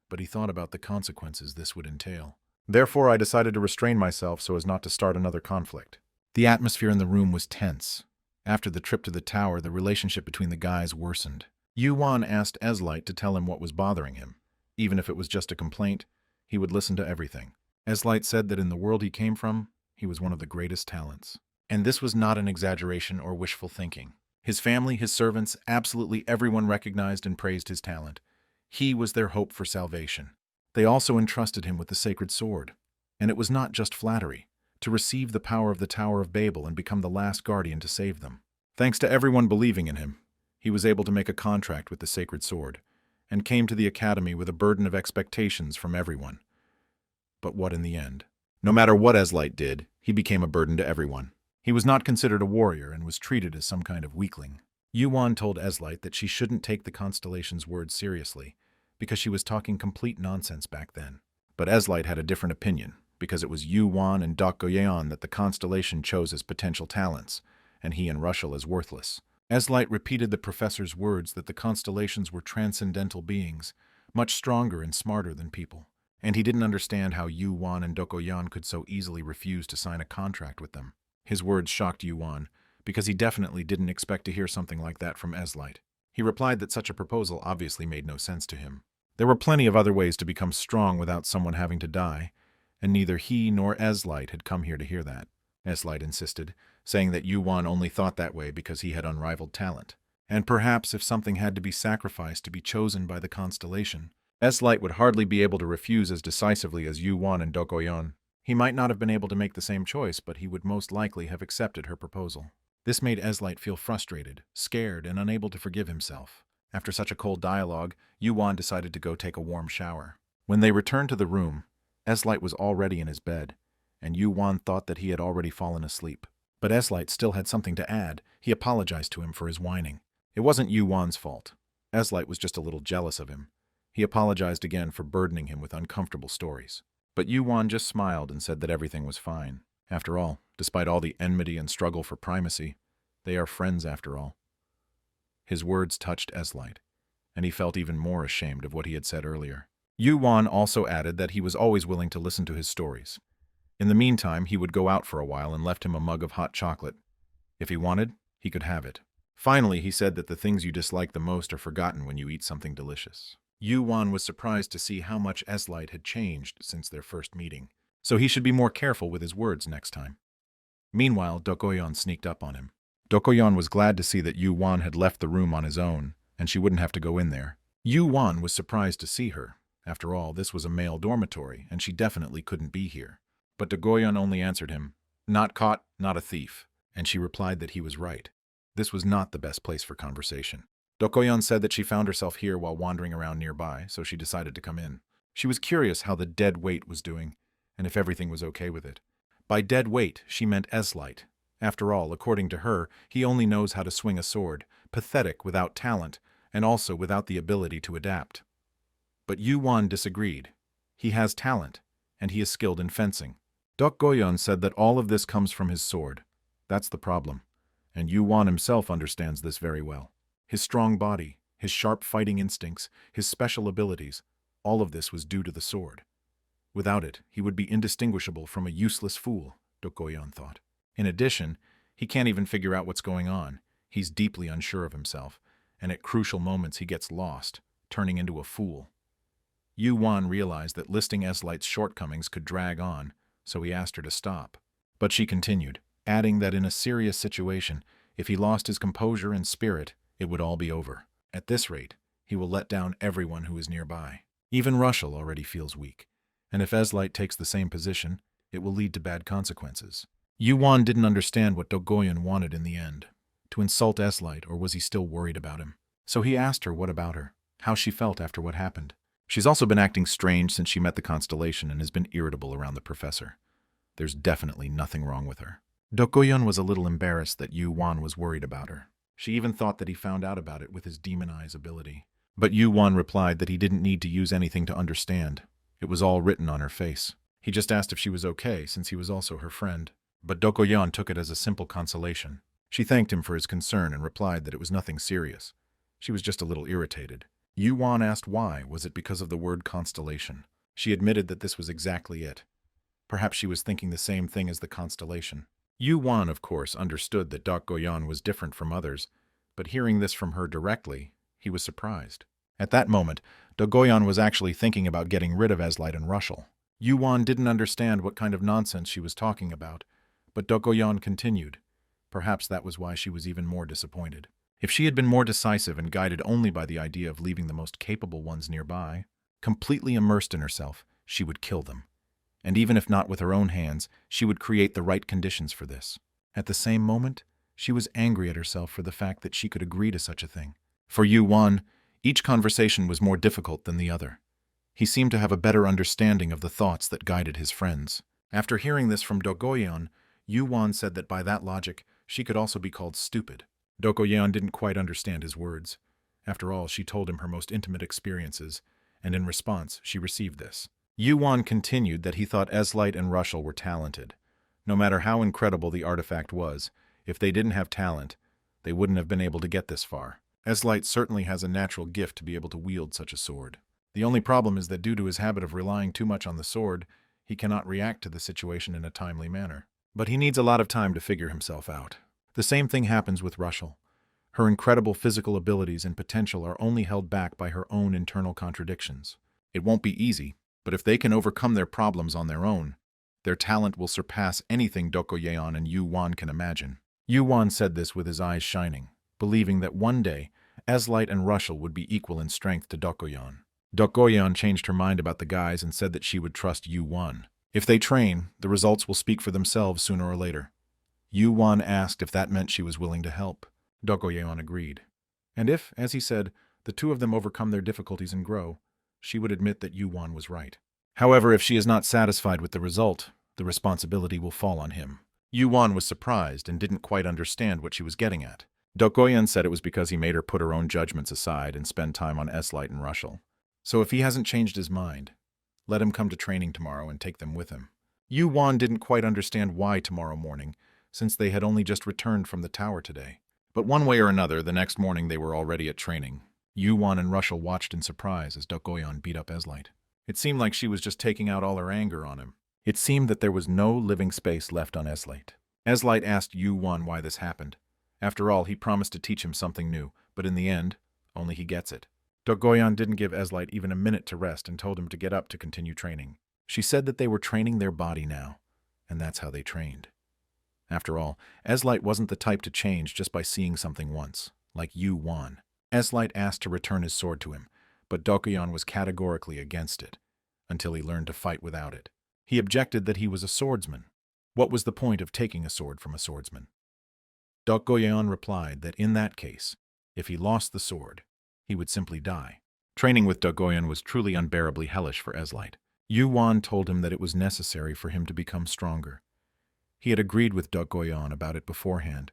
but he thought about the consequences this would entail. Therefore, I decided to restrain myself so as not to start another conflict. The atmosphere in the room was tense. After the trip to the tower, the relationship between the guys worsened. Yuan asked Eslight to tell him what was bothering him. Even if it was just a complaint, he would listen to everything. Eslight said that in the world he came from, he was one of the greatest talents. And this was not an exaggeration or wishful thinking. His family, his servants, absolutely everyone recognized and praised his talent. He was their hope for salvation. They also entrusted him with the sacred sword. And it was not just flattery, to receive the power of the Tower of Babel and become the last guardian to save them. Thanks to everyone believing in him, he was able to make a contract with the sacred sword, and came to the academy with a burden of expectations from everyone. But what in the end? No matter what Eslight did, he became a burden to everyone. He was not considered a warrior and was treated as some kind of weakling. Yuan told Eslight that she shouldn't take the constellation's words seriously, because she was talking complete nonsense back then. But Eslight had a different opinion, because it was Yuan and Yuan that the constellation chose as potential talents, and he and Rushel as worthless. Eslight repeated the professor's words that the constellations were transcendental beings, much stronger and smarter than people, and he didn't understand how Yuan and Yuan could so easily refuse to sign a contract with them. His words shocked Yuan, because he definitely didn't expect to hear something like that from Eslight. He replied that such a proposal obviously made no sense to him. There were plenty of other ways to become strong without someone having to die, and neither he nor Eslight had come here to hear that. Eslight insisted, saying that Yuan only thought that way because he had unrivaled talent. And perhaps if something had to be sacrificed to be chosen by the constellation, Eslight would hardly be able to refuse as decisively as Yuan and Yuan. He might not have been able to make the same choice, but he would most likely have accepted her proposal. This made Eslight feel frustrated, scared, and unable to forgive himself. After such a cold dialogue, Yuan decided to go take a warm shower. When they returned to the room, Eslight was already in his bed, and Yuan thought that he had already fallen asleep. But Eslight still had something to add. He apologized to him for his whining. It wasn't Yuan's fault. Eslight was just a little jealous of him. He apologized again for burdening him with uncomfortable stories. But Yuan just smiled and said that everything was fine. After all, despite all the enmity and struggle for primacy, they are friends after all. His words touched Eslight, and he felt even more ashamed of what he had said earlier. Yuan also added that he was always willing to listen to his stories. In the meantime, he would go out for a while and left him a mug of hot chocolate. If he wanted, he could have it. Finally, he said that the things you dislike the most are forgotten when you eat something delicious. Yuan was surprised to see how much Eslight had changed since their first meeting, so he should be more careful with his words next time. Meanwhile, Dokoyan sneaked up on him. Dokoyan was glad to see that Yuan had left the room on his own, and she wouldn't have to go in there. Yuan was surprised to see her. After all, this was a male dormitory, and she definitely couldn't be here. But Dokoyan only answered him, "Not caught, not a thief," and she replied that he was right. This was not the best place for conversation. Dokoyan said that she found herself here while wandering around nearby, so she decided to come in. She was curious how the dead weight was doing, and if everything was okay with it. By dead weight, she meant Eslight. After all, according to her, he only knows how to swing a sword, pathetic without talent, and also without the ability to adapt. But Yuan disagreed. He has talent, and he is skilled in fencing. Dokoyan said that all of this comes from his sword. That's the problem, and Yuan himself understands this very well. His strong body, his sharp fighting instincts, his special abilities, all of this was due to the sword. Without it, he would be indistinguishable from a useless fool, Dokoyan thought. In addition, he can't even figure out what's going on. He's deeply unsure of himself, and at crucial moments he gets lost, turning into a fool. Yuan realized that listing Eslight's shortcomings could drag on, so he asked her to stop. But she continued, adding that in a serious situation, if he lost his composure and spirit, it would all be over. At this rate, he will let down everyone who is nearby. Even Russell already feels weak, and if Eslight takes the same position, it will lead to bad consequences. Yuan didn't understand what Dokoyan wanted in the end. To insult Eslight, or was he still worried about him? So he asked her what about her, how she felt after what happened. She's also been acting strange since she met the constellation and has been irritable around the professor. There's definitely nothing wrong with her. Dokoyan was a little embarrassed that Yuan was worried about her. She even thought that he found out about it with his demon eyes ability. But Yuan replied that he didn't need to use anything to understand. It was all written on her face. He just asked if she was okay, since he was also her friend. But Dokoyan took it as a simple consolation. She thanked him for his concern and replied that it was nothing serious. She was just a little irritated. Yuan asked why. Was it because of the word constellation? She admitted that this was exactly it. Perhaps she was thinking the same thing as the constellation. Yuan, of course, understood that Dokoyan was different from others, but hearing this from her directly, he was surprised. At that moment, Dokoyan was actually thinking about getting rid of Eslight and Russell. Yuan didn't understand what kind of nonsense she was talking about, but Dokoyan continued. Perhaps that was why she was even more disappointed. If she had been more decisive and guided only by the idea of leaving the most capable ones nearby, completely immersed in herself, she would kill them. And even if not with her own hands, she would create the right conditions for this. At the same moment, she was angry at herself for the fact that she could agree to such a thing. For Yuan, each conversation was more difficult than the other. He seemed to have a better understanding of the thoughts that guided his friends. After hearing this from Dokoyan, Yuan said that by that logic, she could also be called stupid. Dokoyan didn't quite understand his words. After all, she told him her most intimate experiences, and in response, she received this. Yuan continued that he thought Eslight and Russell were talented. No matter how incredible the artifact was, if they didn't have talent, they wouldn't have been able to get this far. Eslight certainly has a natural gift to be able to wield such a sword. The only problem is that due to his habit of relying too much on the sword, he cannot react to the situation in a timely manner. But he needs a lot of time to figure himself out. The same thing happens with Russell. Her incredible physical abilities and potential are only held back by her own internal contradictions. It won't be easy, but if they can overcome their problems on their own, their talent will surpass anything Dokoyan and Yuan can imagine. Yuan said this with his eyes shining, believing that one day, Eslight and Russell would be equal in strength to Dokoyan. Dokoyan changed her mind about the guys and said that she would trust Yuan. If they train, the results will speak for themselves sooner or later. Yuan asked if that meant she was willing to help. Dokoyan agreed. And if, as he said, the two of them overcome their difficulties and grow, she would admit that Yuan was right. However, if she is not satisfied with the result, the responsibility will fall on him. Yuan was surprised and didn't quite understand what she was getting at. Dokoyan said it was because he made her put her own judgments aside and spend time on Eslight and Russell. So if he hasn't changed his mind, Let him come to training tomorrow and take them with him. Yuan didn't quite understand why tomorrow morning, since they had only just returned from the tower today. But one way or another, the next morning they were already at training. Yuan and Rushel watched in surprise as Dokgoyan beat up Eslight. It seemed like she was just taking out all her anger on him. It seemed that there was no living space left on Eslight. Eslight asked Yuan why this happened. After all, he promised to teach him something new, but in the end, only he gets it. Dokgoyan didn't give Eslight even a minute to rest and told him to get up to continue training. She said that they were training their body now, and that's how they trained. After all, Eslight wasn't the type to change just by seeing something once, like Yuan. Eslight asked to return his sword to him, but Dokgoyan was categorically against it, until he learned to fight without it. He objected that he was a swordsman. What was the point of taking a sword from a swordsman? Dokgoyan replied that in that case, if he lost the sword, he would simply die. Training with Dokgoyan was truly unbearably hellish for Eslight. Yuan told him that it was necessary for him to become stronger. He had agreed with Dokgoyan about it beforehand,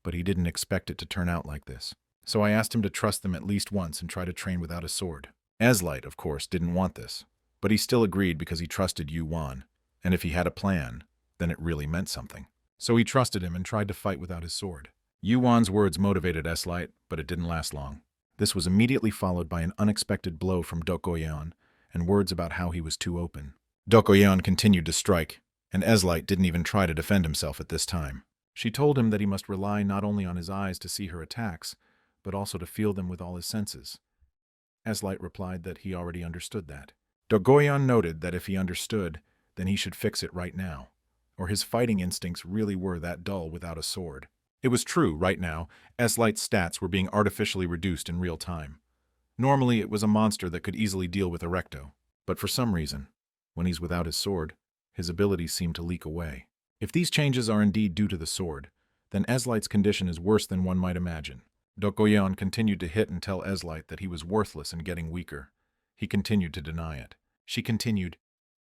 but he didn't expect it to turn out like this. So I asked him to trust them at least once and try to train without a sword. Eslight, of course, didn't want this, but he still agreed because he trusted Yuan, and if he had a plan, then it really meant something. So he trusted him and tried to fight without his sword. Yuan's words motivated Eslight, but it didn't last long. This was immediately followed by an unexpected blow from Dokgoyan and words about how he was too open. Dokgoyan continued to strike, and Eslight didn't even try to defend himself at this time. She told him that he must rely not only on his eyes to see her attacks, but also to feel them with all his senses. Eslight replied that he already understood that. Dokgoyan noted that if he understood, then he should fix it right now, or his fighting instincts really were that dull without a sword. It was true, right now, Eslight's stats were being artificially reduced in real time. Normally, it was a monster that could easily deal with Ereto, but for some reason, when he's without his sword, his abilities seem to leak away. If these changes are indeed due to the sword, then Eslight's condition is worse than one might imagine. Dokgoyan continued to hit and tell Eslight that he was worthless and getting weaker. He continued to deny it. She continued,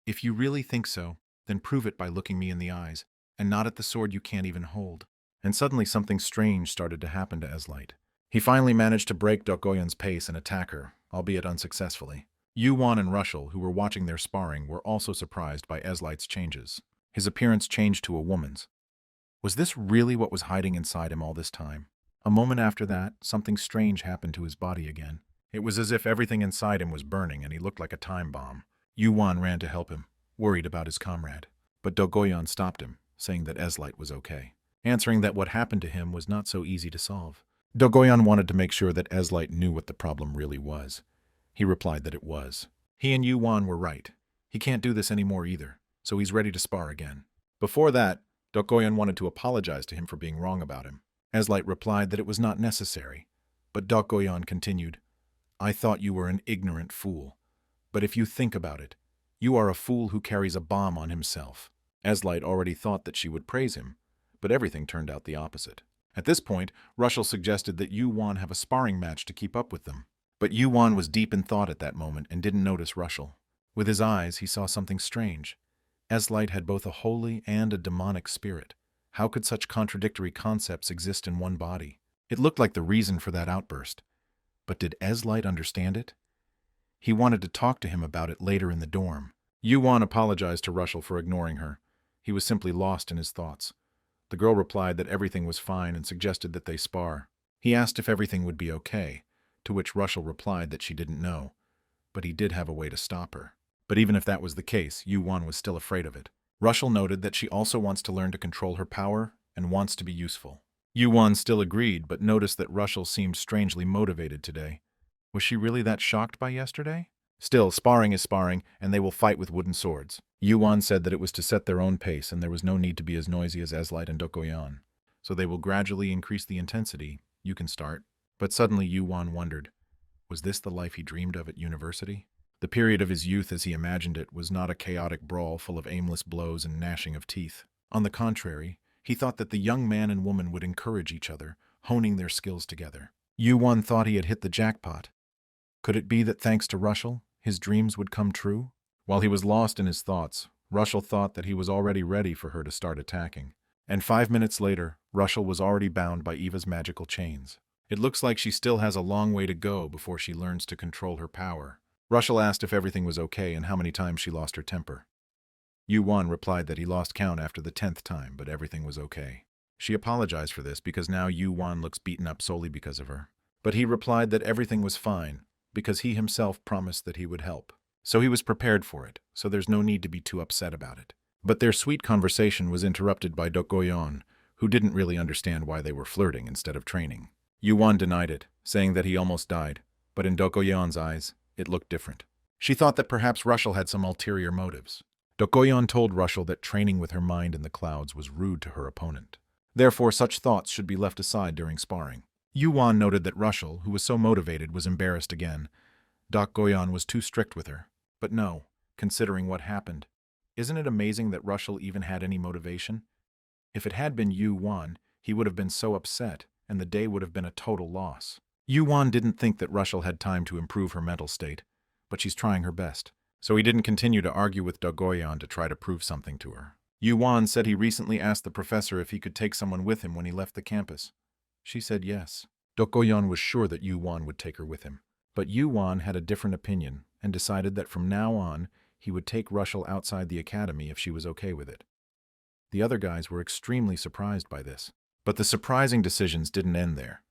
"If you really think so, then prove it by looking me in the eyes, and not at the sword you can't even hold." And suddenly something strange started to happen to Eslight. He finally managed to break Dokgoyan's pace and attack her, albeit unsuccessfully. Yuan and Rushel, who were watching their sparring, were also surprised by Eslight's changes. His appearance changed to a woman's. Was this really what was hiding inside him all this time? A moment after that, something strange happened to his body again. It was as if everything inside him was burning and he looked like a time bomb. Yuan ran to help him, worried about his comrade. But Dokgoyan stopped him, saying that Eslight was okay, answering that what happened to him was not so easy to solve. Dokgoyan wanted to make sure that Eslight knew what the problem really was. He replied that it was. He and Yuan were right. He can't do this anymore either, so he's ready to spar again. Before that, Dokgoyan wanted to apologize to him for being wrong about him. Eslight replied that it was not necessary, but Dokgoyan continued, "I thought you were an ignorant fool, but if you think about it, you are a fool who carries a bomb on himself." Eslight already thought that she would praise him, but everything turned out the opposite. At this point, Rushel suggested that Yuan have a sparring match to keep up with them. But Yuan was deep in thought at that moment and didn't notice Rushel. With his eyes, he saw something strange. Eslight had both a holy and a demonic spirit. How could such contradictory concepts exist in one body? It looked like the reason for that outburst. But did Eslight understand it? He wanted to talk to him about it later in the dorm. Yuan apologized to Rushel for ignoring her. He was simply lost in his thoughts. The girl replied that everything was fine and suggested that they spar. He asked if everything would be okay, to which Rushel replied that she didn't know, but he did have a way to stop her. But even if that was the case, Yuan was still afraid of it. Rushel noted that she also wants to learn to control her power and wants to be useful. Yuan still agreed, but noticed that Rushel seemed strangely motivated today. Was she really that shocked by yesterday? Still, sparring is sparring, and they will fight with wooden swords. Yuan said that it was to set their own pace, and there was no need to be as noisy as Eslight and Dokgoyan. So they will gradually increase the intensity. You can start. But suddenly Yuan wondered, was this the life he dreamed of at university? The period of his youth as he imagined it was not a chaotic brawl full of aimless blows and gnashing of teeth. On the contrary, he thought that the young man and woman would encourage each other, honing their skills together. Yuan thought he had hit the jackpot. Could it be that thanks to Rushel, his dreams would come true? While he was lost in his thoughts, Rushel thought that he was already ready for her to start attacking. And 5 minutes later, Rushel was already bound by Eva's magical chains. It looks like she still has a long way to go before she learns to control her power. Russell asked if everything was okay and how many times she lost her temper. Yuan replied that he lost count after the 10th time, but everything was okay. She apologized for this because now Yuan looks beaten up solely because of her. But he replied that everything was fine because he himself promised that he would help. So he was prepared for it, so there's no need to be too upset about it. But their sweet conversation was interrupted by Yuan, who didn't really understand why they were flirting instead of training. Yuan denied it, saying that he almost died, but in Yuan's eyes, it looked different. She thought that perhaps Russell had some ulterior motives. Yuan told Russell that training with her mind in the clouds was rude to her opponent. Therefore, such thoughts should be left aside during sparring. Yuan noted that Russell, who was so motivated, was embarrassed again. Yuan was too strict with her. But no, considering what happened. Isn't it amazing that Russell even had any motivation? If it had been Yuan, he would have been so upset, and the day would have been a total loss. Yuan didn't think that Russell had time to improve her mental state, but she's trying her best. So he didn't continue to argue with Yuan to try to prove something to her. Yuan said he recently asked the professor if he could take someone with him when he left the campus. She said yes. Yuan was sure that Yuan would take her with him. But Yuan had a different opinion and decided that from now on, he would take Russell outside the academy if she was okay with it. The other guys were extremely surprised by this. But the surprising decisions didn't end there.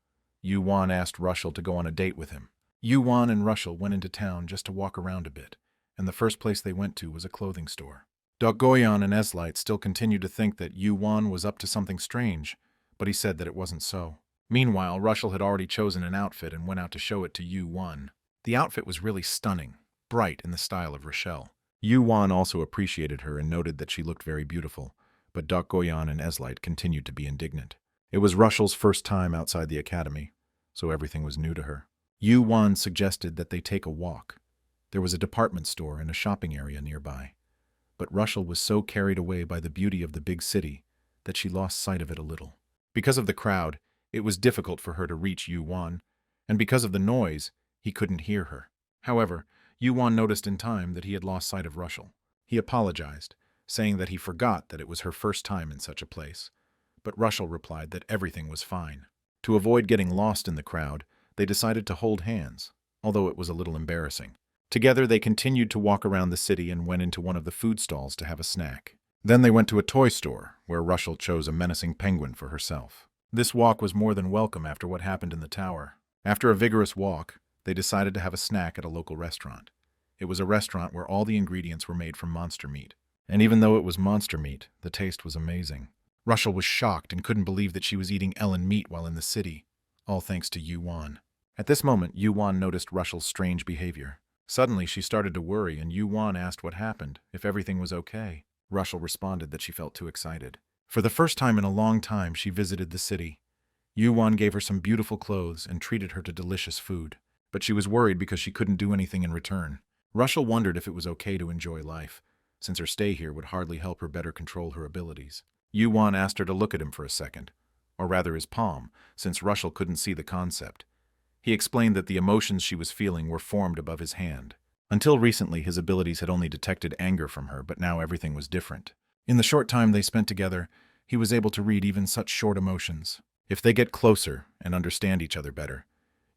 Yuan asked Russell to go on a date with him. Yuan and Russell went into town just to walk around a bit, and the first place they went to was a clothing store. Yuan and Eslight still continued to think that Yuan was up to something strange, but he said that it wasn't so. Meanwhile, Russell had already chosen an outfit and went out to show it to Yuan. The outfit was really stunning, bright in the style of Rochelle. Yuan also appreciated her and noted that she looked very beautiful, but Yuan and Eslight continued to be indignant. It was Russell's first time outside the academy, so everything was new to her. Yuan suggested that they take a walk. There was a department store and a shopping area nearby. But Russell was so carried away by the beauty of the big city that she lost sight of it a little. Because of the crowd, it was difficult for her to reach Yuan, and because of the noise, he couldn't hear her. However, Yuan noticed in time that he had lost sight of Russell. He apologized, saying that he forgot that it was her first time in such a place. But Russell replied that everything was fine. To avoid getting lost in the crowd, they decided to hold hands, although it was a little embarrassing. Together, they continued to walk around the city and went into one of the food stalls to have a snack. Then they went to a toy store, where Russell chose a menacing penguin for herself. This walk was more than welcome after what happened in the tower. After a vigorous walk, they decided to have a snack at a local restaurant. It was a restaurant where all the ingredients were made from monster meat. And even though it was monster meat, the taste was amazing. Russell was shocked and couldn't believe that she was eating Ellen meat while in the city, all thanks to Yuan. At this moment, Yuan noticed Russell's strange behavior. Suddenly, she started to worry, and Yuan asked what happened, if everything was okay. Russell responded that she felt too excited. For the first time in a long time, she visited the city. Yuan gave her some beautiful clothes and treated her to delicious food. But she was worried because she couldn't do anything in return. Russell wondered if it was okay to enjoy life, since her stay here would hardly help her better control her abilities. Yuan asked her to look at him for a second, or rather his palm, since Russell couldn't see the concept. He explained that the emotions she was feeling were formed above his hand. Until recently, his abilities had only detected anger from her, but now everything was different. In the short time they spent together, he was able to read even such short emotions. If they get closer and understand each other better,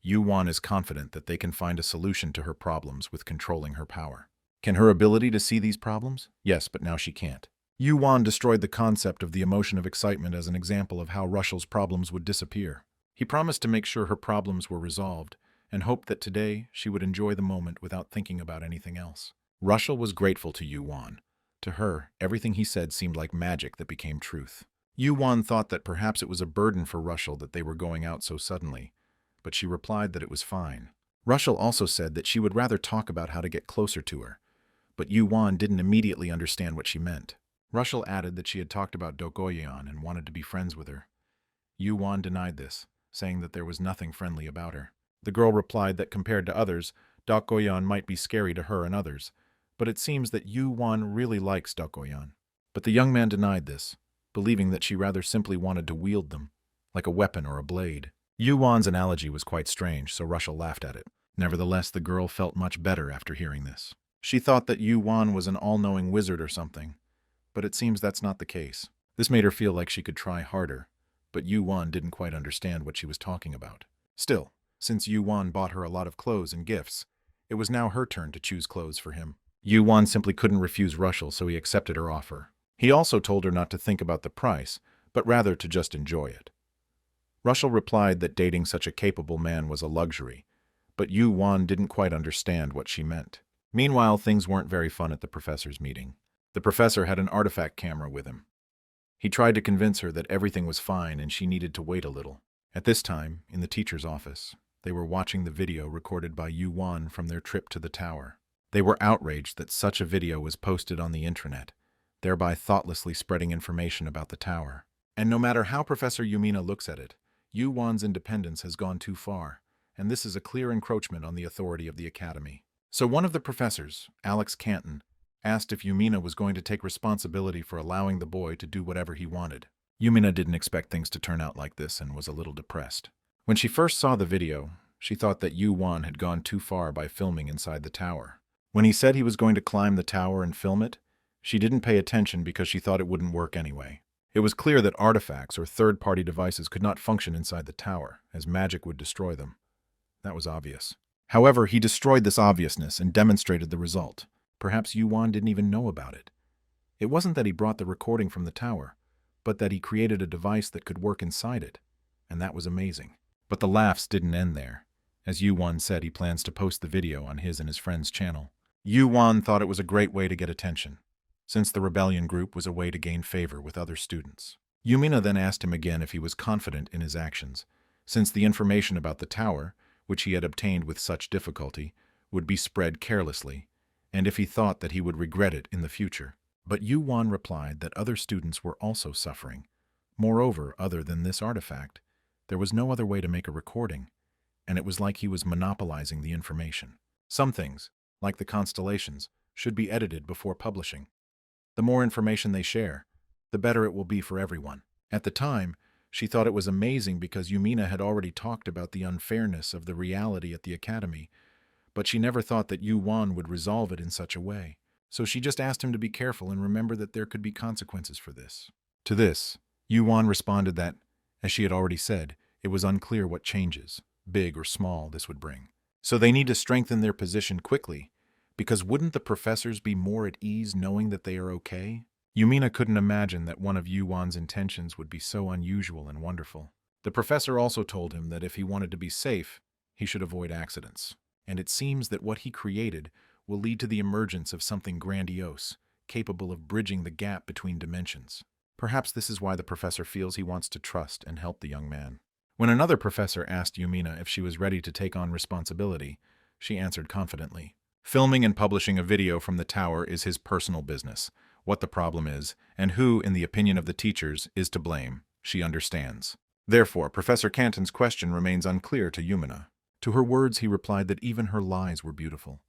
Yuan is confident that they can find a solution to her problems with controlling her power. Can her ability to see these problems? Yes, but now she can't. Yuan destroyed the concept of the emotion of excitement as an example of how Russell's problems would disappear. He promised to make sure her problems were resolved, and hoped that today she would enjoy the moment without thinking about anything else. Russell was grateful to Yuan. To her, everything he said seemed like magic that became truth. Yuan thought that perhaps it was a burden for Russell that they were going out so suddenly, but she replied that it was fine. Russell also said that she would rather talk about how to get closer to her, but Yuan didn't immediately understand what she meant. Russell added that she had talked about Yuan and wanted to be friends with her. Yuan denied this, saying that there was nothing friendly about her. The girl replied that compared to others, Yuan might be scary to her and others, but it seems that Yuan really likes Yuan. But the young man denied this, believing that she rather simply wanted to wield them, like a weapon or a blade. Yuan's analogy was quite strange, so Russell laughed at it. Nevertheless, the girl felt much better after hearing this. She thought that Yuan was an all-knowing wizard or something, but it seems that's not the case. This made her feel like she could try harder, but Yuan didn't quite understand what she was talking about. Still, since Yuan bought her a lot of clothes and gifts, It was now her turn to choose clothes for him. Yuan simply couldn't refuse Russell, so he accepted her offer. He also told her not to think about the price, but rather to just enjoy it. Russell replied that dating such a capable man was a luxury, but Yuan didn't quite understand what she meant. Meanwhile, things weren't very fun at the professor's meeting. The professor had an artifact camera with him. He tried to convince her that everything was fine and she needed to wait a little. At this time, in the teacher's office, they were watching the video recorded by Yuan from their trip to the tower. They were outraged that such a video was posted on the intranet, thereby thoughtlessly spreading information about the tower. And no matter how Professor Yumina looks at it, Yuan's independence has gone too far, and this is a clear encroachment on the authority of the academy. So one of the professors, Alex Canton, asked if Yumina was going to take responsibility for allowing the boy to do whatever he wanted. Yumina didn't expect things to turn out like this and was a little depressed. When she first saw the video, she thought that Yuan had gone too far by filming inside the tower. When he said he was going to climb the tower and film it, she didn't pay attention because she thought it wouldn't work anyway. It was clear that artifacts or third-party devices could not function inside the tower, as magic would destroy them. That was obvious. However, he destroyed this obviousness and demonstrated the result. Perhaps Yuan didn't even know about it. It wasn't that he brought the recording from the tower, but that he created a device that could work inside it, and that was amazing. But the laughs didn't end there. As Yuan said, he plans to post the video on his and his friend's channel. Yuan thought it was a great way to get attention, since the rebellion group was a way to gain favor with other students. Yumina then asked him again if he was confident in his actions, since the information about the tower, which he had obtained with such difficulty, would be spread carelessly, and if he thought that he would regret it in the future. But Yuan replied that other students were also suffering. Moreover, other than this artifact, there was no other way to make a recording, and it was like he was monopolizing the information. Some things, like the constellations, should be edited before publishing. The more information they share, the better it will be for everyone. At the time, she thought it was amazing because Yumina had already talked about the unfairness of the reality at the academy, but she never thought that Yuan would resolve it in such a way. So she just asked him to be careful and remember that there could be consequences for this. To this, Yuan responded that, as she had already said, it was unclear what changes, big or small, this would bring. So they need to strengthen their position quickly, because wouldn't the professors be more at ease knowing that they are okay? Yumina couldn't imagine that one of Yuan's intentions would be so unusual and wonderful. The professor also told him that if he wanted to be safe, he should avoid accidents. And it seems that what he created will lead to the emergence of something grandiose, capable of bridging the gap between dimensions. Perhaps this is why the professor feels he wants to trust and help the young man. When another professor asked Yumina if she was ready to take on responsibility, she answered confidently. Filming and publishing a video from the tower is his personal business. What the problem is, and who, in the opinion of the teachers, is to blame, she understands. Therefore, Professor Canton's question remains unclear to Yumina. To her words, he replied that even her lies were beautiful.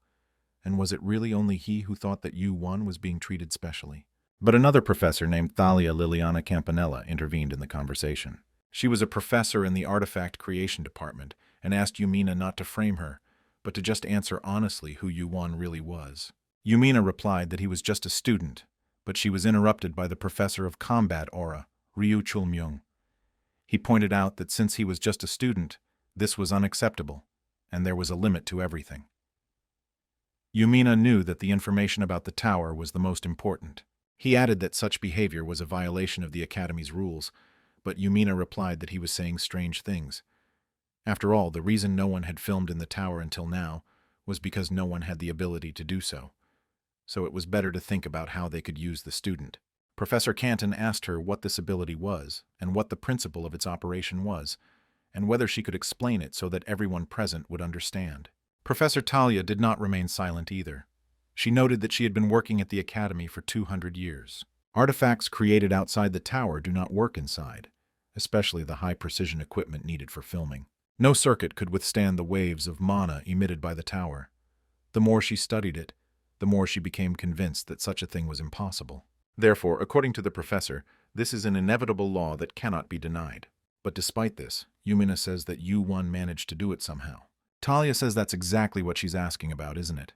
And was it really only he who thought that Yuan was being treated specially? But another professor named Thalia Liliana Campanella intervened in the conversation. She was a professor in the artifact creation department and asked Yumina not to frame her, but to just answer honestly who Yuan really was. Yumina replied that he was just a student, but she was interrupted by the professor of combat aura, Ryu Chulmyung. He pointed out that since he was just a student, this was unacceptable, and there was a limit to everything. Yumina knew that the information about the tower was the most important. He added that such behavior was a violation of the Academy's rules, but Yumina replied that he was saying strange things. After all, the reason no one had filmed in the tower until now was because no one had the ability to do so. So it was better to think about how they could use the student. Professor Canton asked her what this ability was, and what the principle of its operation was, and whether she could explain it so that everyone present would understand. Professor Talia did not remain silent either. She noted that she had been working at the Academy for 200 years. Artifacts created outside the tower do not work inside, especially the high-precision equipment needed for filming. No circuit could withstand the waves of mana emitted by the tower. The more she studied it, the more she became convinced that such a thing was impossible. Therefore, according to the professor, this is an inevitable law that cannot be denied. But despite this, Yumina says that Yuan managed to do it somehow. Talia says that's exactly what she's asking about, isn't it?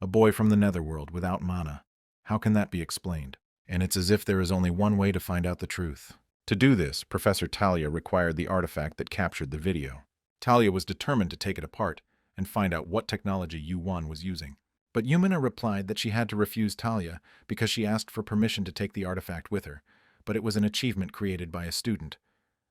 A boy from the netherworld without mana. How can that be explained? And it's as if there is only one way to find out the truth. To do this, Professor Talia required the artifact that captured the video. Talia was determined to take it apart, and find out what technology Yuan was using. But Yumina replied that she had to refuse Talia because she asked for permission to take the artifact with her, but it was an achievement created by a student.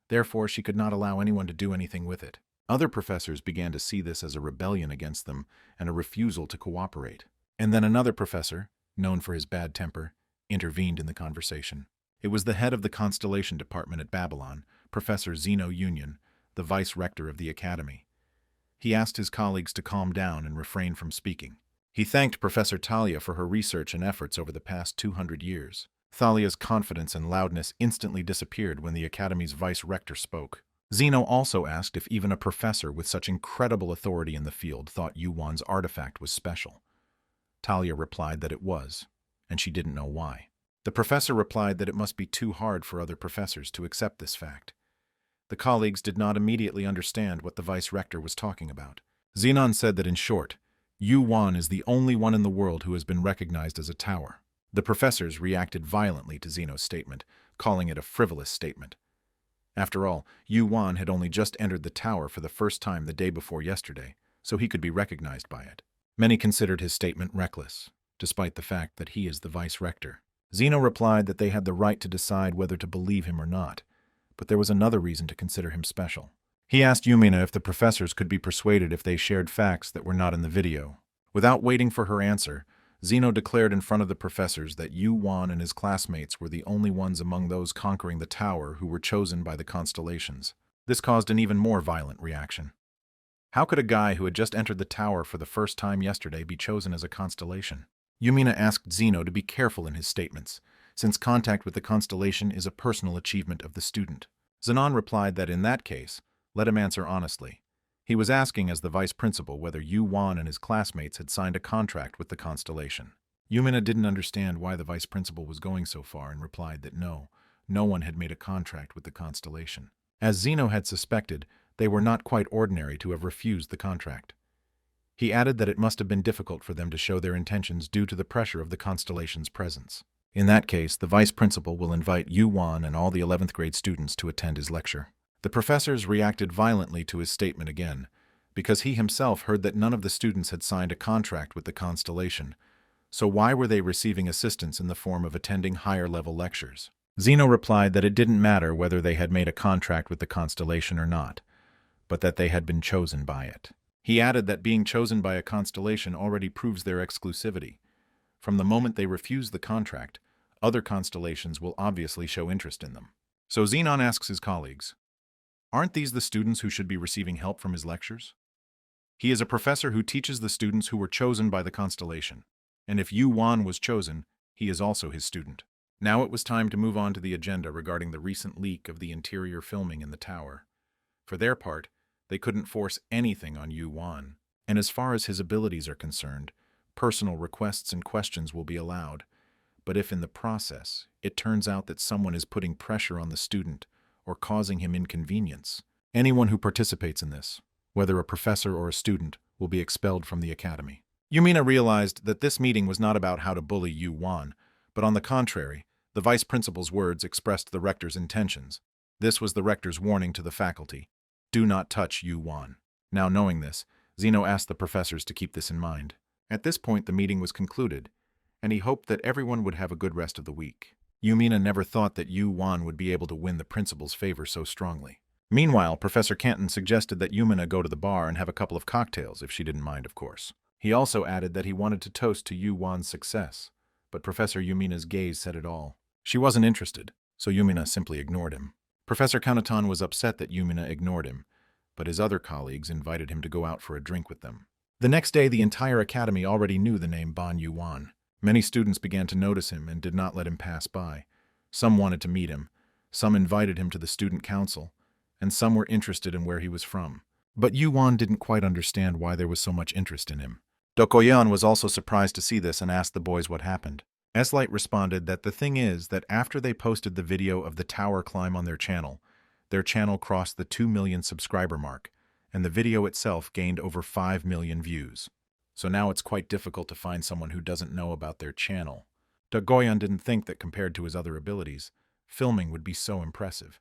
Therefore, she could not allow anyone to do anything with it. Other professors began to see this as a rebellion against them and a refusal to cooperate. And then another professor, known for his bad temper, intervened in the conversation. It was the head of the Constellation Department at Babylon, Professor Zeno Union, the vice rector of the academy. He asked his colleagues to calm down and refrain from speaking. He thanked Professor Thalia for her research and efforts over the past 200 years. Thalia's confidence and loudness instantly disappeared when the academy's vice rector spoke. Zeno also asked if even a professor with such incredible authority in the field thought Yuan's artifact was special. Thalia replied that it was, and she didn't know why. The professor replied that it must be too hard for other professors to accept this fact. The colleagues did not immediately understand what the vice rector was talking about. Zenon said that in short, Yuan is the only one in the world who has been recognized as a tower. The professors reacted violently to Zeno's statement, calling it a frivolous statement. After all, Yuan had only just entered the tower for the first time the day before yesterday, so he could be recognized by it. Many considered his statement reckless, despite the fact that he is the vice rector. Zeno replied that they had the right to decide whether to believe him or not, but there was another reason to consider him special. He asked Yumina if the professors could be persuaded if they shared facts that were not in the video. Without waiting for her answer, Zeno declared in front of the professors that Yuan and his classmates were the only ones among those conquering the tower who were chosen by the constellations. This caused an even more violent reaction. How could a guy who had just entered the tower for the first time yesterday be chosen as a constellation? Yumina asked Zeno to be careful in his statements, since contact with the constellation is a personal achievement of the student. Zenon replied that in that case, let him answer honestly. He was asking as the vice principal whether Yuan and his classmates had signed a contract with the constellation. Yumina didn't understand why the vice principal was going so far and replied that no one had made a contract with the constellation. As Zeno had suspected, they were not quite ordinary to have refused the contract. He added that it must have been difficult for them to show their intentions due to the pressure of the constellation's presence. In that case, the vice principal will invite Yuan and all the 11th grade students to attend his lecture. The professors reacted violently to his statement again, because he himself heard that none of the students had signed a contract with the constellation, so why were they receiving assistance in the form of attending higher-level lectures? Zeno replied that it didn't matter whether they had made a contract with the constellation or not, but that they had been chosen by it. He added that being chosen by a constellation already proves their exclusivity. From the moment they refuse the contract, other constellations will obviously show interest in them. So Zenon asks his colleagues, aren't these the students who should be receiving help from his lectures? He is a professor who teaches the students who were chosen by the constellation, and if Yuan was chosen, he is also his student. Now it was time to move on to the agenda regarding the recent leak of the interior filming in the tower. For their part, they couldn't force anything on Yuan, and as far as his abilities are concerned, personal requests and questions will be allowed. But if in the process, it turns out that someone is putting pressure on the student or causing him inconvenience, anyone who participates in this, whether a professor or a student, will be expelled from the academy. Yumina realized that this meeting was not about how to bully Yuan, but on the contrary, the vice principal's words expressed the rector's intentions. This was the rector's warning to the faculty. Do not touch Yuan. Now knowing this, Zeno asked the professors to keep this in mind. At this point, the meeting was concluded, and he hoped that everyone would have a good rest of the week. Yumina never thought that Yuan would be able to win the principal's favor so strongly. Meanwhile, Professor Canton suggested that Yumina go to the bar and have a couple of cocktails, if she didn't mind, of course. He also added that he wanted to toast to Yuan's success, but Professor Yumina's gaze said it all. She wasn't interested, so Yumina simply ignored him. Professor Kanatan was upset that Yumina ignored him, but his other colleagues invited him to go out for a drink with them. The next day, the entire academy already knew the name Ban Yuan. Many students began to notice him and did not let him pass by. Some wanted to meet him, some invited him to the student council, and some were interested in where he was from. But Yuan didn't quite understand why there was so much interest in him. Dokoyan was also surprised to see this and asked the boys what happened. Eslight responded that the thing is that after they posted the video of the tower climb on their channel crossed the 2 million subscriber mark, and the video itself gained over 5 million views. So now it's quite difficult to find someone who doesn't know about their channel. Dokoyan didn't think that compared to his other abilities, filming would be so impressive.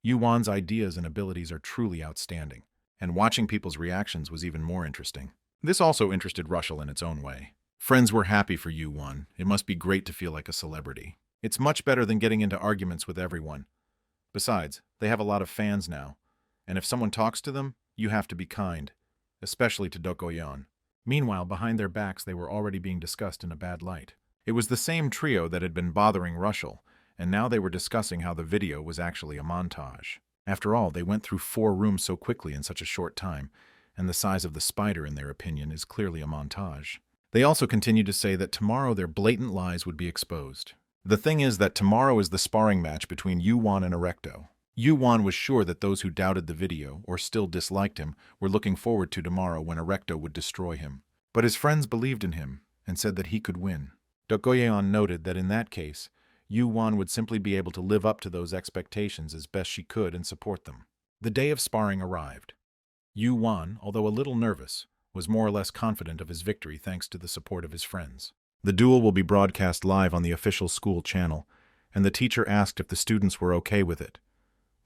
Yuan's ideas and abilities are truly outstanding. and watching people's reactions was even more interesting. This also interested Russell in its own way. Friends were happy for Yuan. It must be great to feel like a celebrity. It's much better than getting into arguments with everyone. Besides, they have a lot of fans now, and if someone talks to them, you have to be kind, especially to Dokoyan. Meanwhile, behind their backs they were already being discussed in a bad light. It was the same trio that had been bothering Russell, and now they were discussing how the video was actually a montage. After all, they went through 4 rooms so quickly in such a short time, and the size of the spider, in their opinion, is clearly a montage. They also continued to say that tomorrow their blatant lies would be exposed. The thing is that tomorrow is the sparring match between Yuan and Ereto. Yuan was sure that those who doubted the video, or still disliked him, were looking forward to tomorrow when Ereto would destroy him. But his friends believed in him, and said that he could win. Dokoyan noted that in that case, Yuan would simply be able to live up to those expectations as best she could and support them. The day of sparring arrived. Yuan, although a little nervous, was more or less confident of his victory thanks to the support of his friends. The duel will be broadcast live on the official school channel, and the teacher asked if the students were okay with it.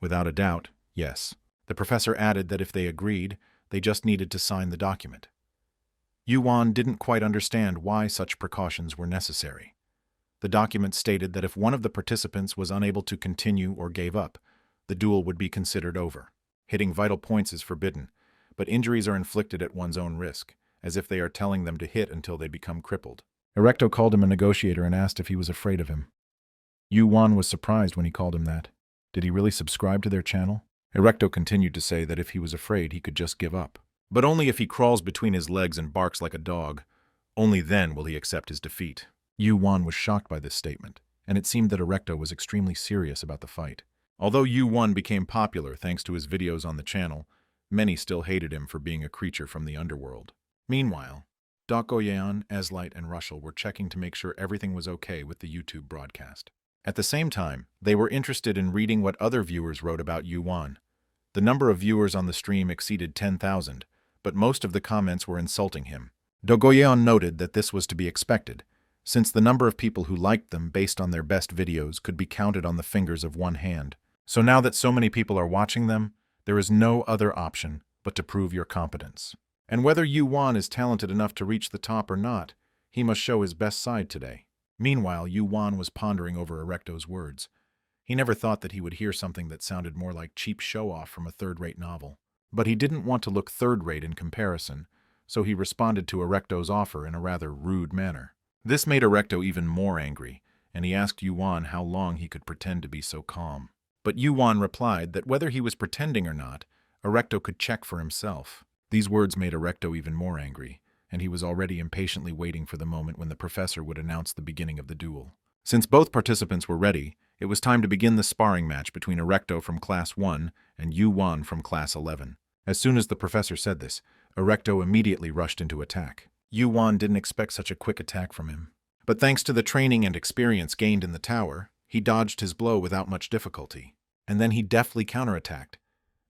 Without a doubt, yes. The professor added that if they agreed, they just needed to sign the document. Yuan didn't quite understand why such precautions were necessary. The document stated that if one of the participants was unable to continue or gave up, the duel would be considered over. Hitting vital points is forbidden, but injuries are inflicted at one's own risk, as if they are telling them to hit until they become crippled. Ereto called him a negotiator and asked if he was afraid of him. Yuan was surprised when he called him that. Did he really subscribe to their channel? Ereto continued to say that if he was afraid, he could just give up. But only if he crawls between his legs and barks like a dog. Only then will he accept his defeat. Yuan was shocked by this statement, and it seemed that Ereto was extremely serious about the fight. Although Yuan became popular thanks to his videos on the channel, many still hated him for being a creature from the underworld. Meanwhile, Dokoyan, Eslight, and Russell were checking to make sure everything was okay with the YouTube broadcast. At the same time, they were interested in reading what other viewers wrote about Yuan. The number of viewers on the stream exceeded 10,000, but most of the comments were insulting him. Dokoyan noted that this was to be expected, since the number of people who liked them based on their best videos could be counted on the fingers of one hand. So now that so many people are watching them, there is no other option but to prove your competence. And whether Yuan is talented enough to reach the top or not, he must show his best side today. Meanwhile, Yuan was pondering over Ereto's words. He never thought that he would hear something that sounded more like cheap show-off from a third-rate novel. But he didn't want to look third-rate in comparison, so he responded to Ereto's offer in a rather rude manner. This made Ereto even more angry, and he asked Yuan how long he could pretend to be so calm. But Yuan replied that whether he was pretending or not, Ereto could check for himself. These words made Ereto even more angry, and he was already impatiently waiting for the moment when the professor would announce the beginning of the duel. Since both participants were ready, it was time to begin the sparring match between Ereto from Class 1 and Yuan from Class 11. As soon as the professor said this, Ereto immediately rushed into attack. Yuan didn't expect such a quick attack from him. But thanks to the training and experience gained in the tower, he dodged his blow without much difficulty. And then he deftly counterattacked.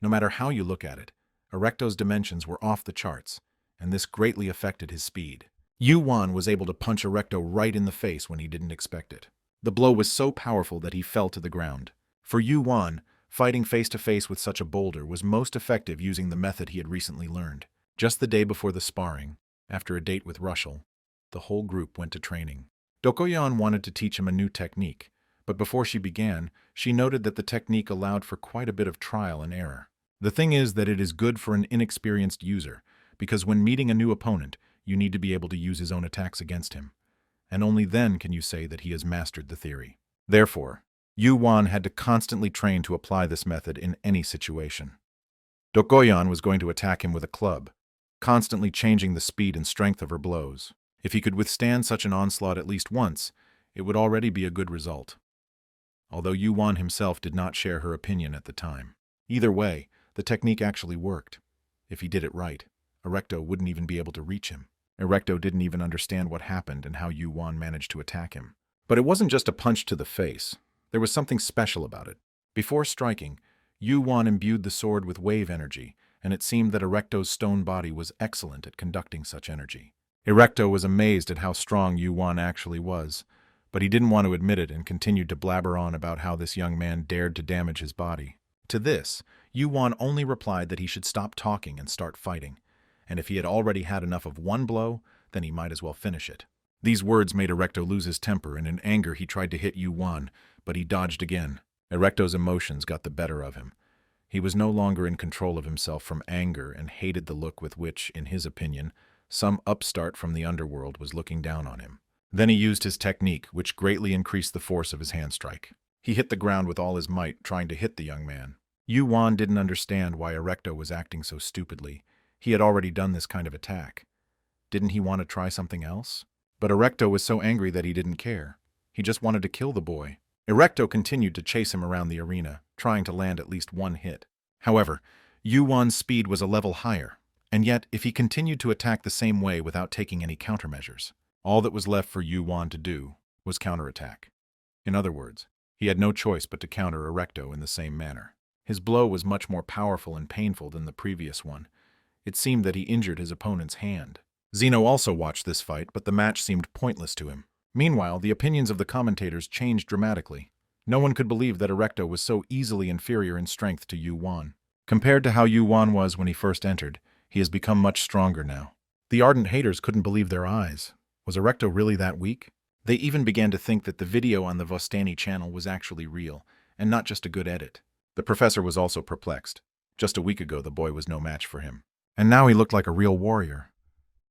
No matter how you look at it, Ereto's dimensions were off the charts, and this greatly affected his speed. Yuan was able to punch Ereto right in the face when he didn't expect it. The blow was so powerful that he fell to the ground. For Yuan, fighting face-to-face with such a boulder was most effective using the method he had recently learned. Just the day before the sparring, after a date with Russell, the whole group went to training. Dokoyan wanted to teach him a new technique, but before she began, she noted that the technique allowed for quite a bit of trial and error. The thing is that it is good for an inexperienced user, because when meeting a new opponent, you need to be able to use his own attacks against him, and only then can you say that he has mastered the theory. Therefore, Yuan had to constantly train to apply this method in any situation. Dokoyan was going to attack him with a club, constantly changing the speed and strength of her blows. If he could withstand such an onslaught at least once, it would already be a good result. Although Yuan himself did not share her opinion at the time. Either way, the technique actually worked. If he did it right, Ereto wouldn't even be able to reach him. Ereto didn't even understand what happened and how Yuan managed to attack him. But it wasn't just a punch to the face. There was something special about it. Before striking, Yuan imbued the sword with wave energy, and it seemed that Ereto's stone body was excellent at conducting such energy. Ereto was amazed at how strong Yuan actually was, but he didn't want to admit it and continued to blabber on about how this young man dared to damage his body. To this, Yuan only replied that he should stop talking and start fighting, and if he had already had enough of one blow, then he might as well finish it. These words made Ereto lose his temper, and in anger he tried to hit Yuan, but he dodged again. Ereto's emotions got the better of him. He was no longer in control of himself from anger and hated the look with which, in his opinion, some upstart from the underworld was looking down on him. Then he used his technique, which greatly increased the force of his hand strike. He hit the ground with all his might, trying to hit the young man. Yuan didn't understand why Ereto was acting so stupidly. He had already done this kind of attack. Didn't he want to try something else? But Ereto was so angry that he didn't care. He just wanted to kill the boy. Ereto continued to chase him around the arena, trying to land at least one hit. However, Yuan's speed was a level higher, and yet if he continued to attack the same way without taking any countermeasures, all that was left for Yuan to do was counterattack. In other words, he had no choice but to counter Ereto in the same manner. His blow was much more powerful and painful than the previous one. It seemed that he injured his opponent's hand. Zeno also watched this fight, but the match seemed pointless to him. Meanwhile, the opinions of the commentators changed dramatically. No one could believe that Ereto was so easily inferior in strength to Yuan. Compared to how Yuan was when he first entered, he has become much stronger now. The ardent haters couldn't believe their eyes. Was Ereto really that weak? They even began to think that the video on the Vostani channel was actually real, and not just a good edit. The professor was also perplexed. Just a week ago, the boy was no match for him. And now he looked like a real warrior.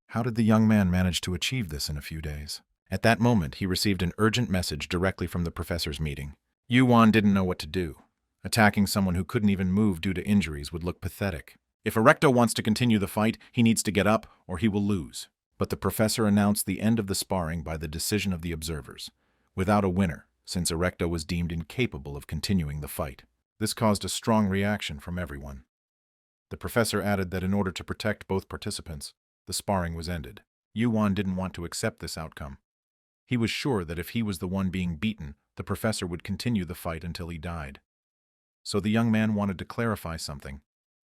How did the young man manage to achieve this in a few days? At that moment, he received an urgent message directly from the professor's meeting. Yuan didn't know what to do. Attacking someone who couldn't even move due to injuries would look pathetic. If Ereto wants to continue the fight, he needs to get up, or he will lose. But the professor announced the end of the sparring by the decision of the observers, without a winner, since Ereto was deemed incapable of continuing the fight. This caused a strong reaction from everyone. The professor added that in order to protect both participants, the sparring was ended. Yuan didn't want to accept this outcome. He was sure that if he was the one being beaten, the professor would continue the fight until he died. So the young man wanted to clarify something,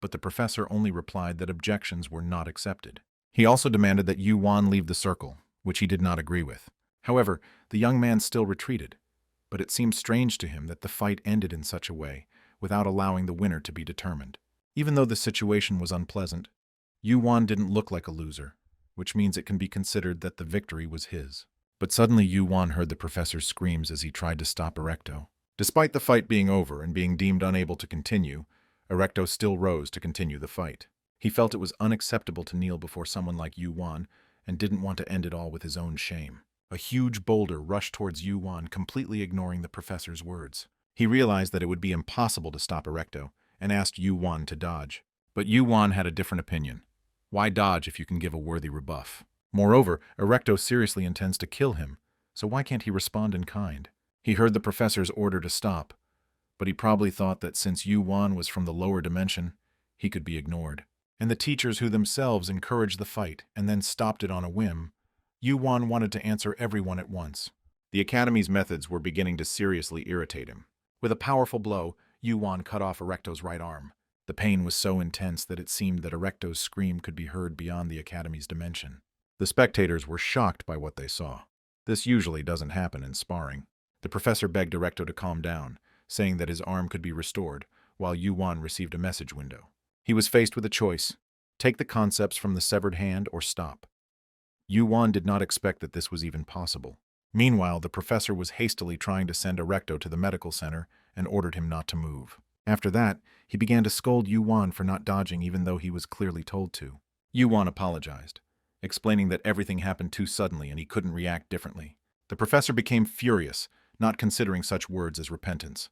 but the professor only replied that objections were not accepted. He also demanded that Yuan leave the circle, which he did not agree with. However, the young man still retreated, but it seemed strange to him that the fight ended in such a way, without allowing the winner to be determined. Even though the situation was unpleasant, Yuan didn't look like a loser, which means it can be considered that the victory was his. But suddenly Yuan heard the professor's screams as he tried to stop Ereto. Despite the fight being over and being deemed unable to continue, Ereto still rose to continue the fight. He felt it was unacceptable to kneel before someone like Yuan and didn't want to end it all with his own shame. A huge boulder rushed towards Yuan, completely ignoring the professor's words. He realized that it would be impossible to stop Ereto and asked Yuan to dodge. But Yuan had a different opinion. Why dodge if you can give a worthy rebuff? Moreover, Ereto seriously intends to kill him, so why can't he respond in kind? He heard the professor's order to stop, but he probably thought that since Yuan was from the lower dimension, he could be ignored. And the teachers who themselves encouraged the fight and then stopped it on a whim, Yuan wanted to answer everyone at once. The Academy's methods were beginning to seriously irritate him. With a powerful blow, Yuan cut off Ereto's right arm. The pain was so intense that it seemed that Ereto's scream could be heard beyond the Academy's dimension. The spectators were shocked by what they saw. This usually doesn't happen in sparring. The professor begged Ereto to calm down, saying that his arm could be restored, while Yuan received a message window. He was faced with a choice: take the concepts from the severed hand or stop. Yuan did not expect that this was even possible. Meanwhile, the professor was hastily trying to send Ereto to the medical center and ordered him not to move. After that, he began to scold Yuan for not dodging even though he was clearly told to. Yuan apologized, explaining that everything happened too suddenly and he couldn't react differently. The professor became furious, not considering such words as repentance.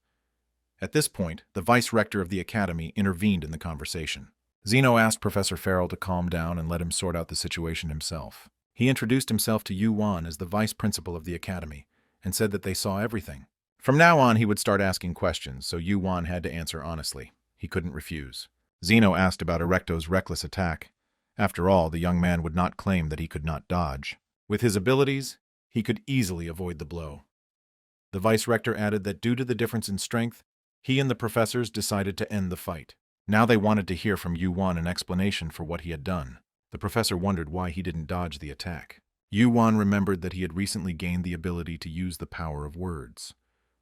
At this point, the vice-rector of the academy intervened in the conversation. Zeno asked Professor Farrell to calm down and let him sort out the situation himself. He introduced himself to Yuan as the vice-principal of the academy and said that they saw everything. From now on, he would start asking questions, so Yuan had to answer honestly. He couldn't refuse. Zeno asked about Ereto's reckless attack. After all, the young man would not claim that he could not dodge. With his abilities, he could easily avoid the blow. The vice-rector added that due to the difference in strength, he and the professors decided to end the fight. Now they wanted to hear from Yuan an explanation for what he had done. The professor wondered why he didn't dodge the attack. Yuan remembered that he had recently gained the ability to use the power of words,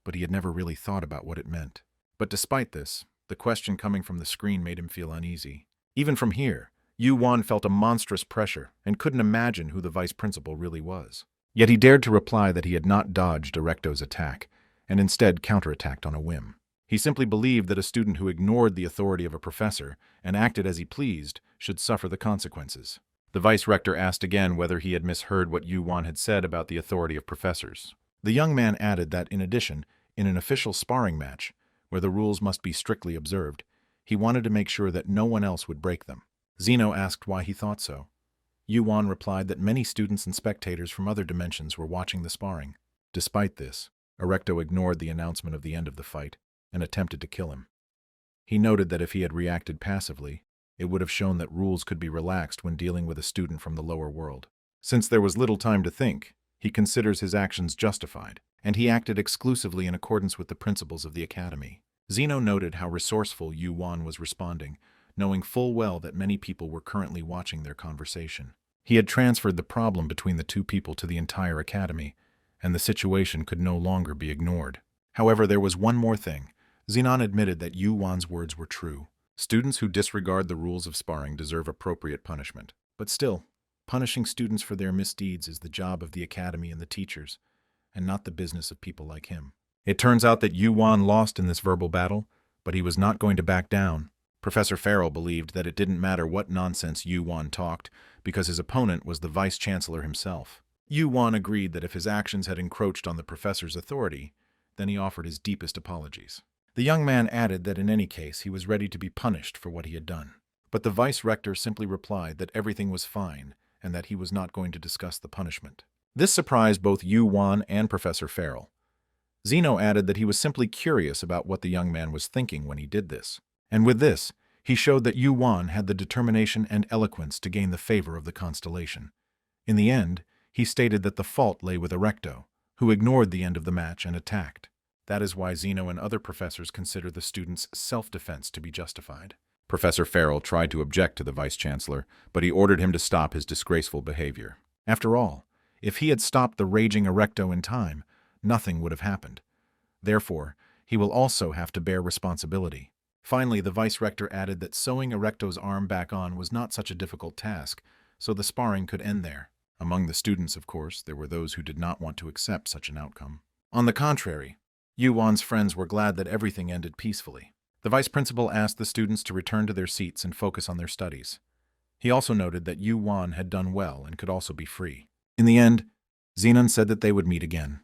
but he had never really thought about what it meant. But despite this, The question coming from the screen made him feel uneasy. Even from here, Yuan felt a monstrous pressure and couldn't imagine who the vice principal really was. Yet he dared to reply that he had not dodged Ereto's attack, and instead counterattacked on a whim. He simply believed that a student who ignored the authority of a professor and acted as he pleased should suffer the consequences. The vice-rector asked again whether he had misheard what Yuan had said about the authority of professors. The young man added that, in addition, in an official sparring match, where the rules must be strictly observed, he wanted to make sure that no one else would break them. Zeno asked why he thought so. Yuan replied that many students and spectators from other dimensions were watching the sparring. Despite this, Ereto ignored the announcement of the end of the fight and attempted to kill him. He noted that if he had reacted passively, it would have shown that rules could be relaxed when dealing with a student from the lower world. Since there was little time to think, he considers his actions justified, and he acted exclusively in accordance with the principles of the academy. Zeno noted how resourceful Yuan was responding, knowing full well that many people were currently watching their conversation. He had transferred the problem between the two people to the entire academy, and the situation could no longer be ignored. However, there was one more thing. Zenon admitted that Yuan's words were true. Students who disregard the rules of sparring deserve appropriate punishment. But still, punishing students for their misdeeds is the job of the academy and the teachers, and not the business of people like him. It turns out that Yuan lost in this verbal battle, but he was not going to back down. Professor Farrell believed that it didn't matter what nonsense Yuan talked, because his opponent was the vice-chancellor himself. Yuan agreed that if his actions had encroached on the professor's authority, then he offered his deepest apologies. The young man added that in any case he was ready to be punished for what he had done. But the vice-rector simply replied that everything was fine and that he was not going to discuss the punishment. This surprised both Yuan and Professor Farrell. Zeno added that he was simply curious about what the young man was thinking when he did this. And with this, he showed that Yuan had the determination and eloquence to gain the favor of the constellation. In the end, he stated that the fault lay with Ereto, who ignored the end of the match and attacked. That is why Zeno and other professors consider the student's self-defense to be justified. Professor Farrell tried to object to the vice-chancellor, but he ordered him to stop his disgraceful behavior. After all, if he had stopped the raging Ereto in time, nothing would have happened. Therefore, he will also have to bear responsibility. Finally, the vice-rector added that sewing Ereto's arm back on was not such a difficult task, so the sparring could end there. Among the students, of course, there were those who did not want to accept such an outcome. On the contrary, Yuan's friends were glad that everything ended peacefully. The vice principal asked the students to return to their seats and focus on their studies. He also noted that Yuan had done well and could also be free. In the end, Zenon said that they would meet again.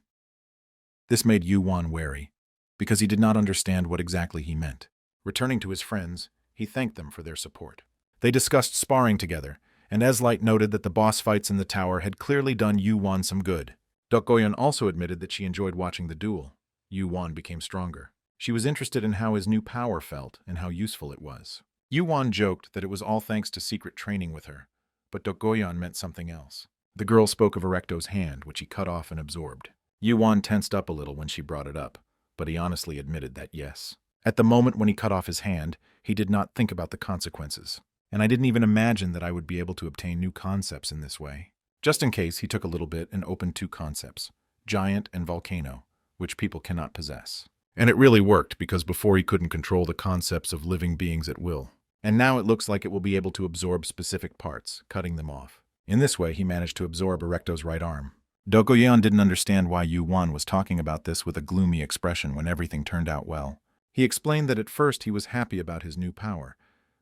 This made Yuan wary, because he did not understand what exactly he meant. Returning to his friends, he thanked them for their support. They discussed sparring together, and Eslight noted that the boss fights in the tower had clearly done Yuan some good. Dokgoyeon also admitted that she enjoyed watching the duel. Yuan became stronger. She was interested in how his new power felt and how useful it was. Yuan joked that it was all thanks to secret training with her, but Dokgoyeon meant something else. The girl spoke of Ereto's hand, which he cut off and absorbed. Yuan tensed up a little when she brought it up, but he honestly admitted that yes. At the moment when he cut off his hand, he did not think about the consequences. And I didn't even imagine that I would be able to obtain new concepts in this way. Just in case, he took a little bit and opened two concepts, giant and volcano, which people cannot possess. And it really worked, because before he couldn't control the concepts of living beings at will. And now it looks like it will be able to absorb specific parts, cutting them off. In this way, he managed to absorb Ereto's right arm. Dokgoyeon didn't understand why Yuan was talking about this with a gloomy expression when everything turned out well. He explained that at first he was happy about his new power,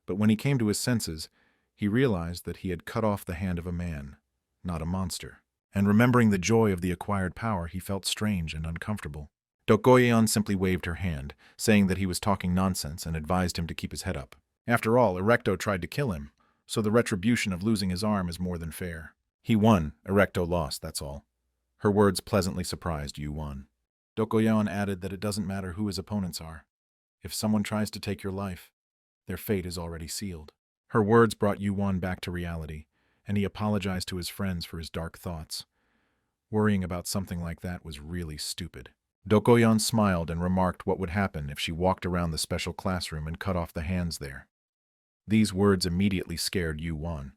but when he came to his senses, he realized that he had cut off the hand of a man, not a monster. And remembering the joy of the acquired power, he felt strange and uncomfortable. Dokgoyeon simply waved her hand, saying that he was talking nonsense and advised him to keep his head up. After all, Ereto tried to kill him, so the retribution of losing his arm is more than fair. He won, Ereto lost, that's all. Her words pleasantly surprised Yuan. Dokgoyeon added that it doesn't matter who his opponents are. If someone tries to take your life, their fate is already sealed. Her words brought Yuan back to reality, and he apologized to his friends for his dark thoughts. Worrying about something like that was really stupid. Dokgoyeon smiled and remarked what would happen if she walked around the special classroom and cut off the hands there. These words immediately scared Yuan.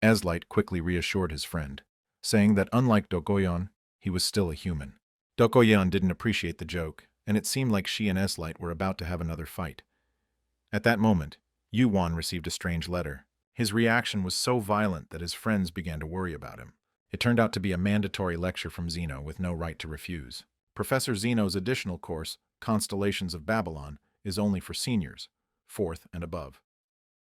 Eslight quickly reassured his friend, saying that unlike Dokgoyeon, he was still a human. Dokgoyeon didn't appreciate the joke, and it seemed like she and Eslight were about to have another fight. At that moment, Yuan received a strange letter. His reaction was so violent that his friends began to worry about him. It turned out to be a mandatory lecture from Zeno with no right to refuse. Professor Zeno's additional course, Constellations of Babylon, is only for seniors, 4th and above.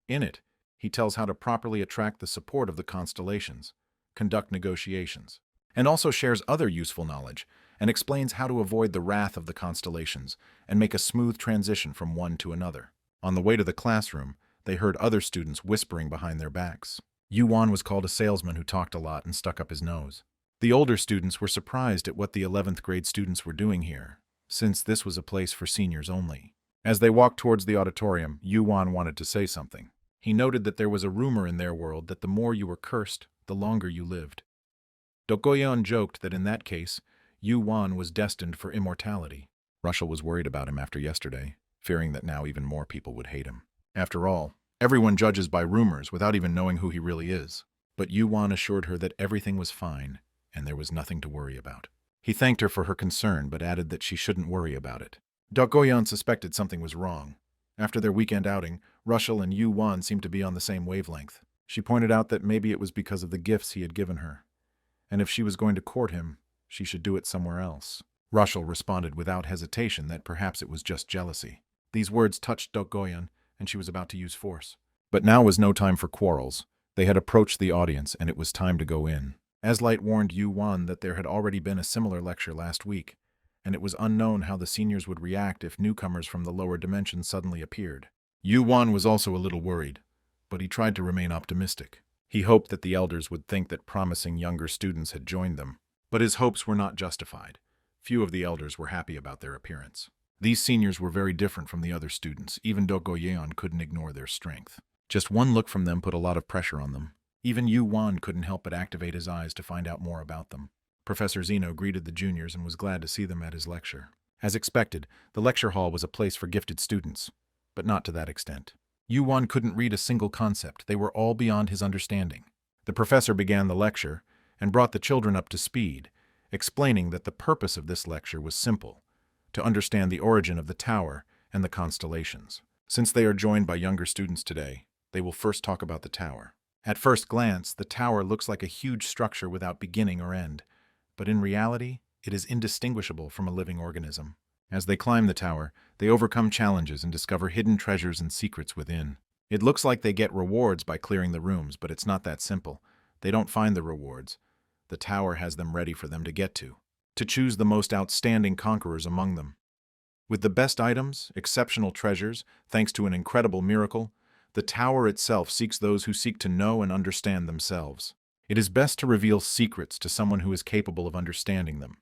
In it, he tells how to properly attract the support of the constellations, conduct negotiations, and also shares other useful knowledge and explains how to avoid the wrath of the constellations and make a smooth transition from one to another. On the way to the classroom, they heard other students whispering behind their backs. Yuan was called a salesman who talked a lot and stuck up his nose. The older students were surprised at what the 11th grade students were doing here, since this was a place for seniors only. As they walked towards the auditorium, Yuan wanted to say something. He noted that there was a rumor in their world that the more you were cursed, the longer you lived. Dokoyeon joked that in that case, Yuan was destined for immortality. Russell was worried about him after yesterday, fearing that now even more people would hate him. After all, everyone judges by rumors without even knowing who he really is. But Yuan assured her that everything was fine, and there was nothing to worry about. He thanked her for her concern, but added that she shouldn't worry about it. Dokoyeon suspected something was wrong. After their weekend outing, Russell and Yuan seemed to be on the same wavelength. She pointed out that maybe it was because of the gifts he had given her, and if she was going to court him, she should do it somewhere else. Russell responded without hesitation that perhaps it was just jealousy. These words touched Dokoyeon, and she was about to use force. But now was no time for quarrels. They had approached the audience, and it was time to go in. Eslight warned Yuan that there had already been a similar lecture last week, and it was unknown how the seniors would react if newcomers from the lower dimensions suddenly appeared. Yuan was also a little worried, but he tried to remain optimistic. He hoped that the elders would think that promising younger students had joined them, but his hopes were not justified. Few of the elders were happy about their appearance. These seniors were very different from the other students. Even Dokoyeon couldn't ignore their strength. Just one look from them put a lot of pressure on them. Even Yuan couldn't help but activate his eyes to find out more about them. Professor Zeno greeted the juniors and was glad to see them at his lecture. As expected, the lecture hall was a place for gifted students, but not to that extent. Yuan couldn't read a single concept. They were all beyond his understanding. The professor began the lecture and brought the children up to speed, explaining that the purpose of this lecture was simple: to understand the origin of the tower and the constellations. Since they are joined by younger students today, they will first talk about the tower. At first glance, the tower looks like a huge structure without beginning or end, but in reality, it is indistinguishable from a living organism. As they climb the tower, they overcome challenges and discover hidden treasures and secrets within. It looks like they get rewards by clearing the rooms, but it's not that simple. They don't find the rewards. The tower has them ready for them to get to choose the most outstanding conquerors among them. With the best items, exceptional treasures, thanks to an incredible miracle, the tower itself seeks those who seek to know and understand themselves. It is best to reveal secrets to someone who is capable of understanding them.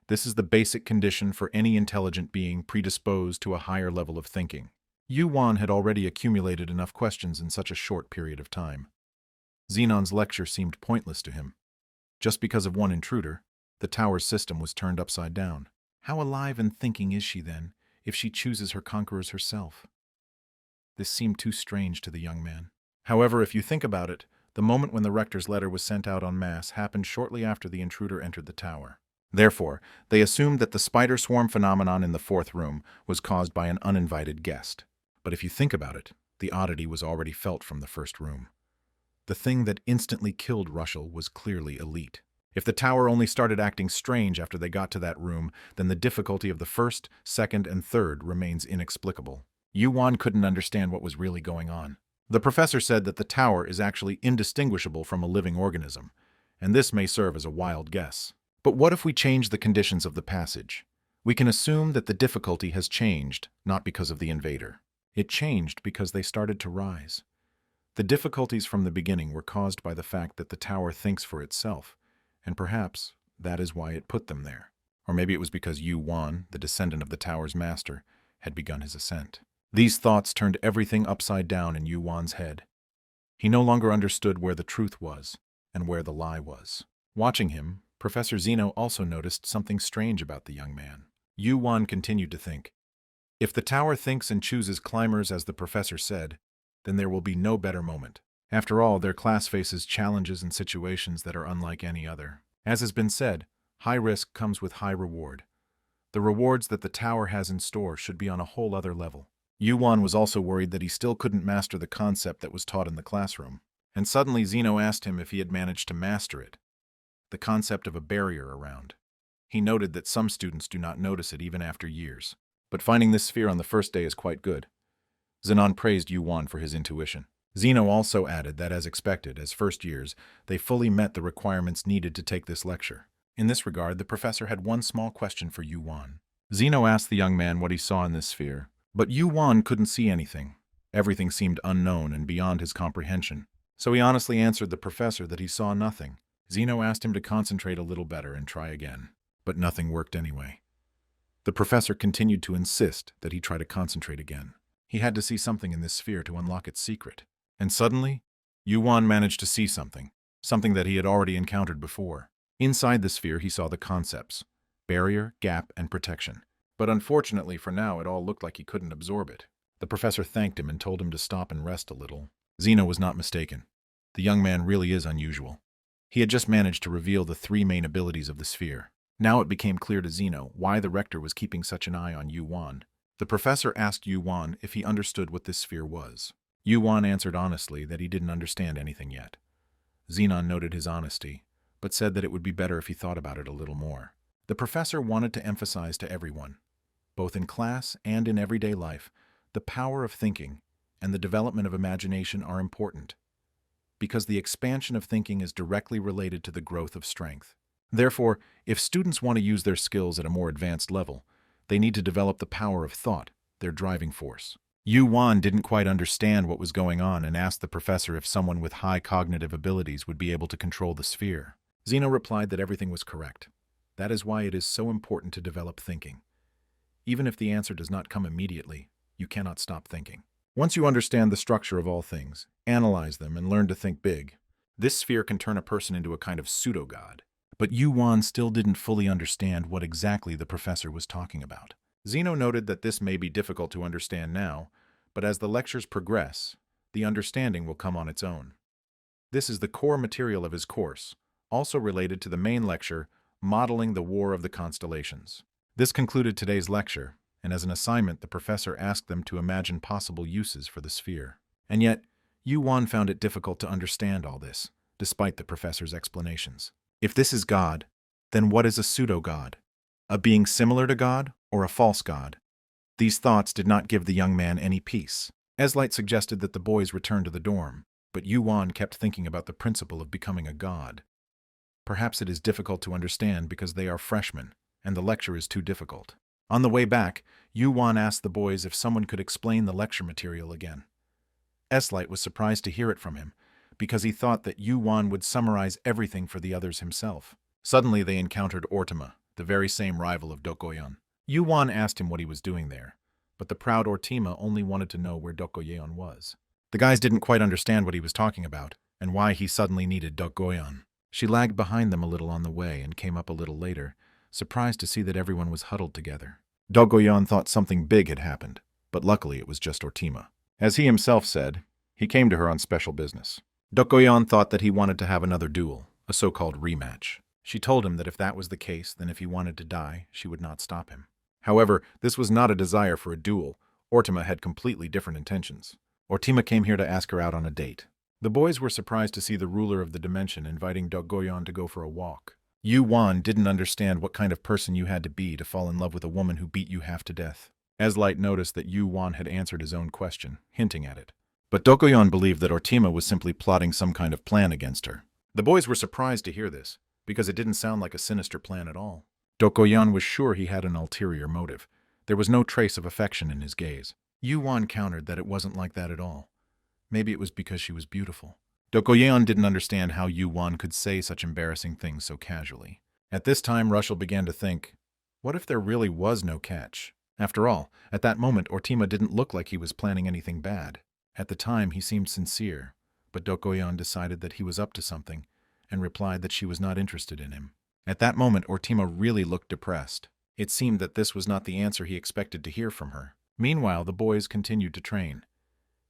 This is the basic condition for any intelligent being predisposed to a higher level of thinking. Yuan had already accumulated enough questions in such a short period of time. Xenon's lecture seemed pointless to him. Just because of one intruder, the tower's system was turned upside down. How alive and thinking is she then, if she chooses her conquerors herself? This seemed too strange to the young man. However, if you think about it, the moment when the rector's letter was sent out en masse happened shortly after the intruder entered the tower. Therefore, they assumed that the spider swarm phenomenon in the 4th room was caused by an uninvited guest. But if you think about it, the oddity was already felt from the 1st room. The thing that instantly killed Russell was clearly elite. If the tower only started acting strange after they got to that room, then the difficulty of the 1st, 2nd, and 3rd remains inexplicable. Yuan couldn't understand what was really going on. The professor said that the tower is actually indistinguishable from a living organism, and this may serve as a wild guess. But what if we change the conditions of the passage? We can assume that the difficulty has changed, not because of the invader. It changed because they started to rise. The difficulties from the beginning were caused by the fact that the tower thinks for itself, and perhaps that is why it put them there. Or maybe it was because Yuan, the descendant of the tower's master, had begun his ascent. These thoughts turned everything upside down in Yuan's head. He no longer understood where the truth was and where the lie was. Watching him, Professor Zeno also noticed something strange about the young man. Yuan continued to think, if the tower thinks and chooses climbers as the professor said, then there will be no better moment. After all, their class faces challenges and situations that are unlike any other. As has been said, high risk comes with high reward. The rewards that the tower has in store should be on a whole other level. Yuan was also worried that he still couldn't master the concept that was taught in the classroom. And suddenly Zeno asked him if he had managed to master it, the concept of a barrier around. He noted that some students do not notice it even after years. But finding this sphere on the first day is quite good. Zenon praised Yuan for his intuition. Zeno also added that, as expected, as first years, they fully met the requirements needed to take this lecture. In this regard, the professor had one small question for Yuan. Zeno asked the young man what he saw in this sphere, but Yuan couldn't see anything. Everything seemed unknown and beyond his comprehension. So he honestly answered the professor that he saw nothing. Zeno asked him to concentrate a little better and try again. But nothing worked anyway. The professor continued to insist that he try to concentrate again. He had to see something in this sphere to unlock its secret. And suddenly, Yuan managed to see something that he had already encountered before. Inside the sphere, he saw the concepts: barrier, gap, and protection. But unfortunately for now, it all looked like he couldn't absorb it. The professor thanked him and told him to stop and rest a little. Zeno was not mistaken. The young man really is unusual. He had just managed to reveal the three main abilities of the sphere. Now it became clear to Zeno why the Rector was keeping such an eye on Yuan. The professor asked Yuan if he understood what this sphere was. Yuan answered honestly that he didn't understand anything yet. Zenon noted his honesty, but said that it would be better if he thought about it a little more. The professor wanted to emphasize to everyone, both in class and in everyday life, the power of thinking and the development of imagination are important, because the expansion of thinking is directly related to the growth of strength. Therefore, if students want to use their skills at a more advanced level, they need to develop the power of thought, their driving force. Yuan didn't quite understand what was going on and asked the professor if someone with high cognitive abilities would be able to control the sphere. Zeno replied that everything was correct. That is why it is so important to develop thinking. Even if the answer does not come immediately, you cannot stop thinking. Once you understand the structure of all things, analyze them, and learn to think big, this sphere can turn a person into a kind of pseudo-god. But Yuan still didn't fully understand what exactly the professor was talking about. Zeno noted that this may be difficult to understand now, but as the lectures progress, the understanding will come on its own. This is the core material of his course, also related to the main lecture, Modeling the War of the Constellations. This concluded today's lecture, and as an assignment, the professor asked them to imagine possible uses for the sphere. And yet, Yuan found it difficult to understand all this, despite the professor's explanations. If this is God, then what is a pseudo-god? A being similar to God or a false god? These thoughts did not give the young man any peace. Eslight suggested that the boys return to the dorm, but Yuan kept thinking about the principle of becoming a god. Perhaps it is difficult to understand because they are freshmen, and the lecture is too difficult. On the way back, Yuan asked the boys if someone could explain the lecture material again. Eslight was surprised to hear it from him, because he thought that Yuan would summarize everything for the others himself. Suddenly they encountered Ortima, the very same rival of Dokoyeon. Yuan asked him what he was doing there, but the proud Ortima only wanted to know where Dokoyeon was. The guys didn't quite understand what he was talking about, and why he suddenly needed Dokoyeon. She lagged behind them a little on the way and came up a little later, surprised to see that everyone was huddled together. Dokoyeon thought something big had happened, but luckily it was just Ortima. As he himself said, he came to her on special business. Dokoyeon thought that he wanted to have another duel, a so-called rematch. She told him that if that was the case, then if he wanted to die, she would not stop him. However, this was not a desire for a duel. Ortima had completely different intentions. Ortima came here to ask her out on a date. The boys were surprised to see the ruler of the dimension inviting Dokoyeon to go for a walk. Yuan didn't understand what kind of person you had to be to fall in love with a woman who beat you half to death. Eslight noticed that Yuan had answered his own question, hinting at it. But Dokoyeon believed that Ortima was simply plotting some kind of plan against her. The boys were surprised to hear this, because it didn't sound like a sinister plan at all. Dokoyeon was sure he had an ulterior motive. There was no trace of affection in his gaze. Yuan countered that it wasn't like that at all. Maybe it was because she was beautiful. Dokoyeon didn't understand how Yuan could say such embarrassing things so casually. At this time, Rushel began to think, what if there really was no catch? After all, at that moment, Ortima didn't look like he was planning anything bad. At the time, he seemed sincere, but Dokoyeon decided that he was up to something, and replied that she was not interested in him. At that moment, Ortima really looked depressed. It seemed that this was not the answer he expected to hear from her. Meanwhile, the boys continued to train.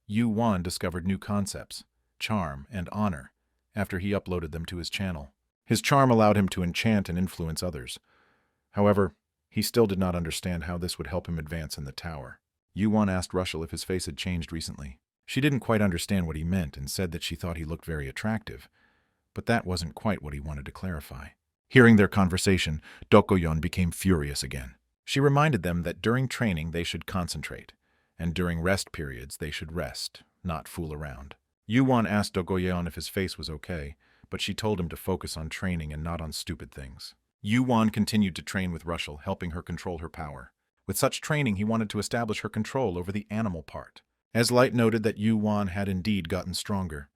Yuan discovered new concepts, charm and honor, after he uploaded them to his channel. His charm allowed him to enchant and influence others. However, he still did not understand how this would help him advance in the tower. Yuan asked Russell if his face had changed recently. She didn't quite understand what he meant and said that she thought he looked very attractive, but that wasn't quite what he wanted to clarify. Hearing their conversation, Dokoyon became furious again. She reminded them that during training they should concentrate, and during rest periods they should rest, not fool around. Yuan asked Dokoyon if his face was okay, but she told him to focus on training and not on stupid things. Yuan continued to train with Russell, helping her control her power. With such training, he wanted to establish her control over the animal part. Eslight noted that Yuan had indeed gotten stronger,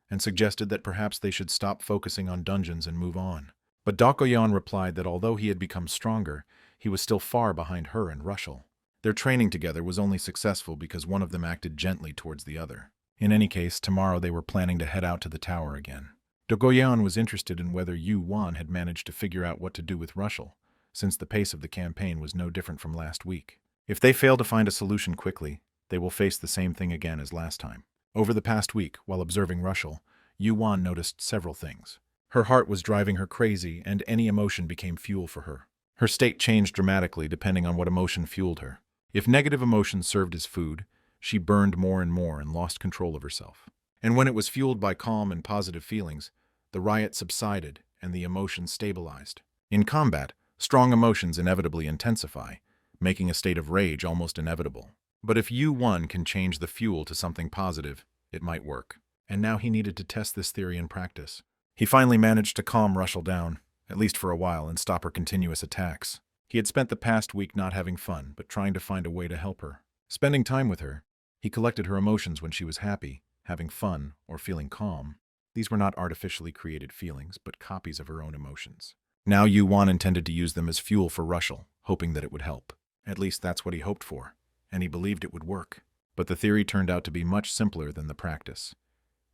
and suggested that perhaps they should stop focusing on dungeons and move on. But Dokoyon replied that although he had become stronger, he was still far behind her and Russell. Their training together was only successful because one of them acted gently towards the other. In any case, tomorrow they were planning to head out to the tower again. Dokoyon was interested in whether Yuan had managed to figure out what to do with Russell, since the pace of the campaign was no different from last week. If they fail to find a solution quickly, they will face the same thing again as last time. Over the past week, while observing Russell, Yuan noticed several things. Her heart was driving her crazy, and any emotion became fuel for her. Her state changed dramatically depending on what emotion fueled her. If negative emotions served as food, she burned more and more and lost control of herself. And when it was fueled by calm and positive feelings, the riot subsided and the emotions stabilized. In combat, strong emotions inevitably intensify, making a state of rage almost inevitable. But if Yuan can change the fuel to something positive, it might work. And now he needed to test this theory in practice. He finally managed to calm Russell down, at least for a while, and stop her continuous attacks. He had spent the past week not having fun, but trying to find a way to help her. Spending time with her, he collected her emotions when she was happy, having fun, or feeling calm. These were not artificially created feelings, but copies of her own emotions. Now Yuan intended to use them as fuel for Russell, hoping that it would help. At least that's what he hoped for, and he believed it would work. But the theory turned out to be much simpler than the practice,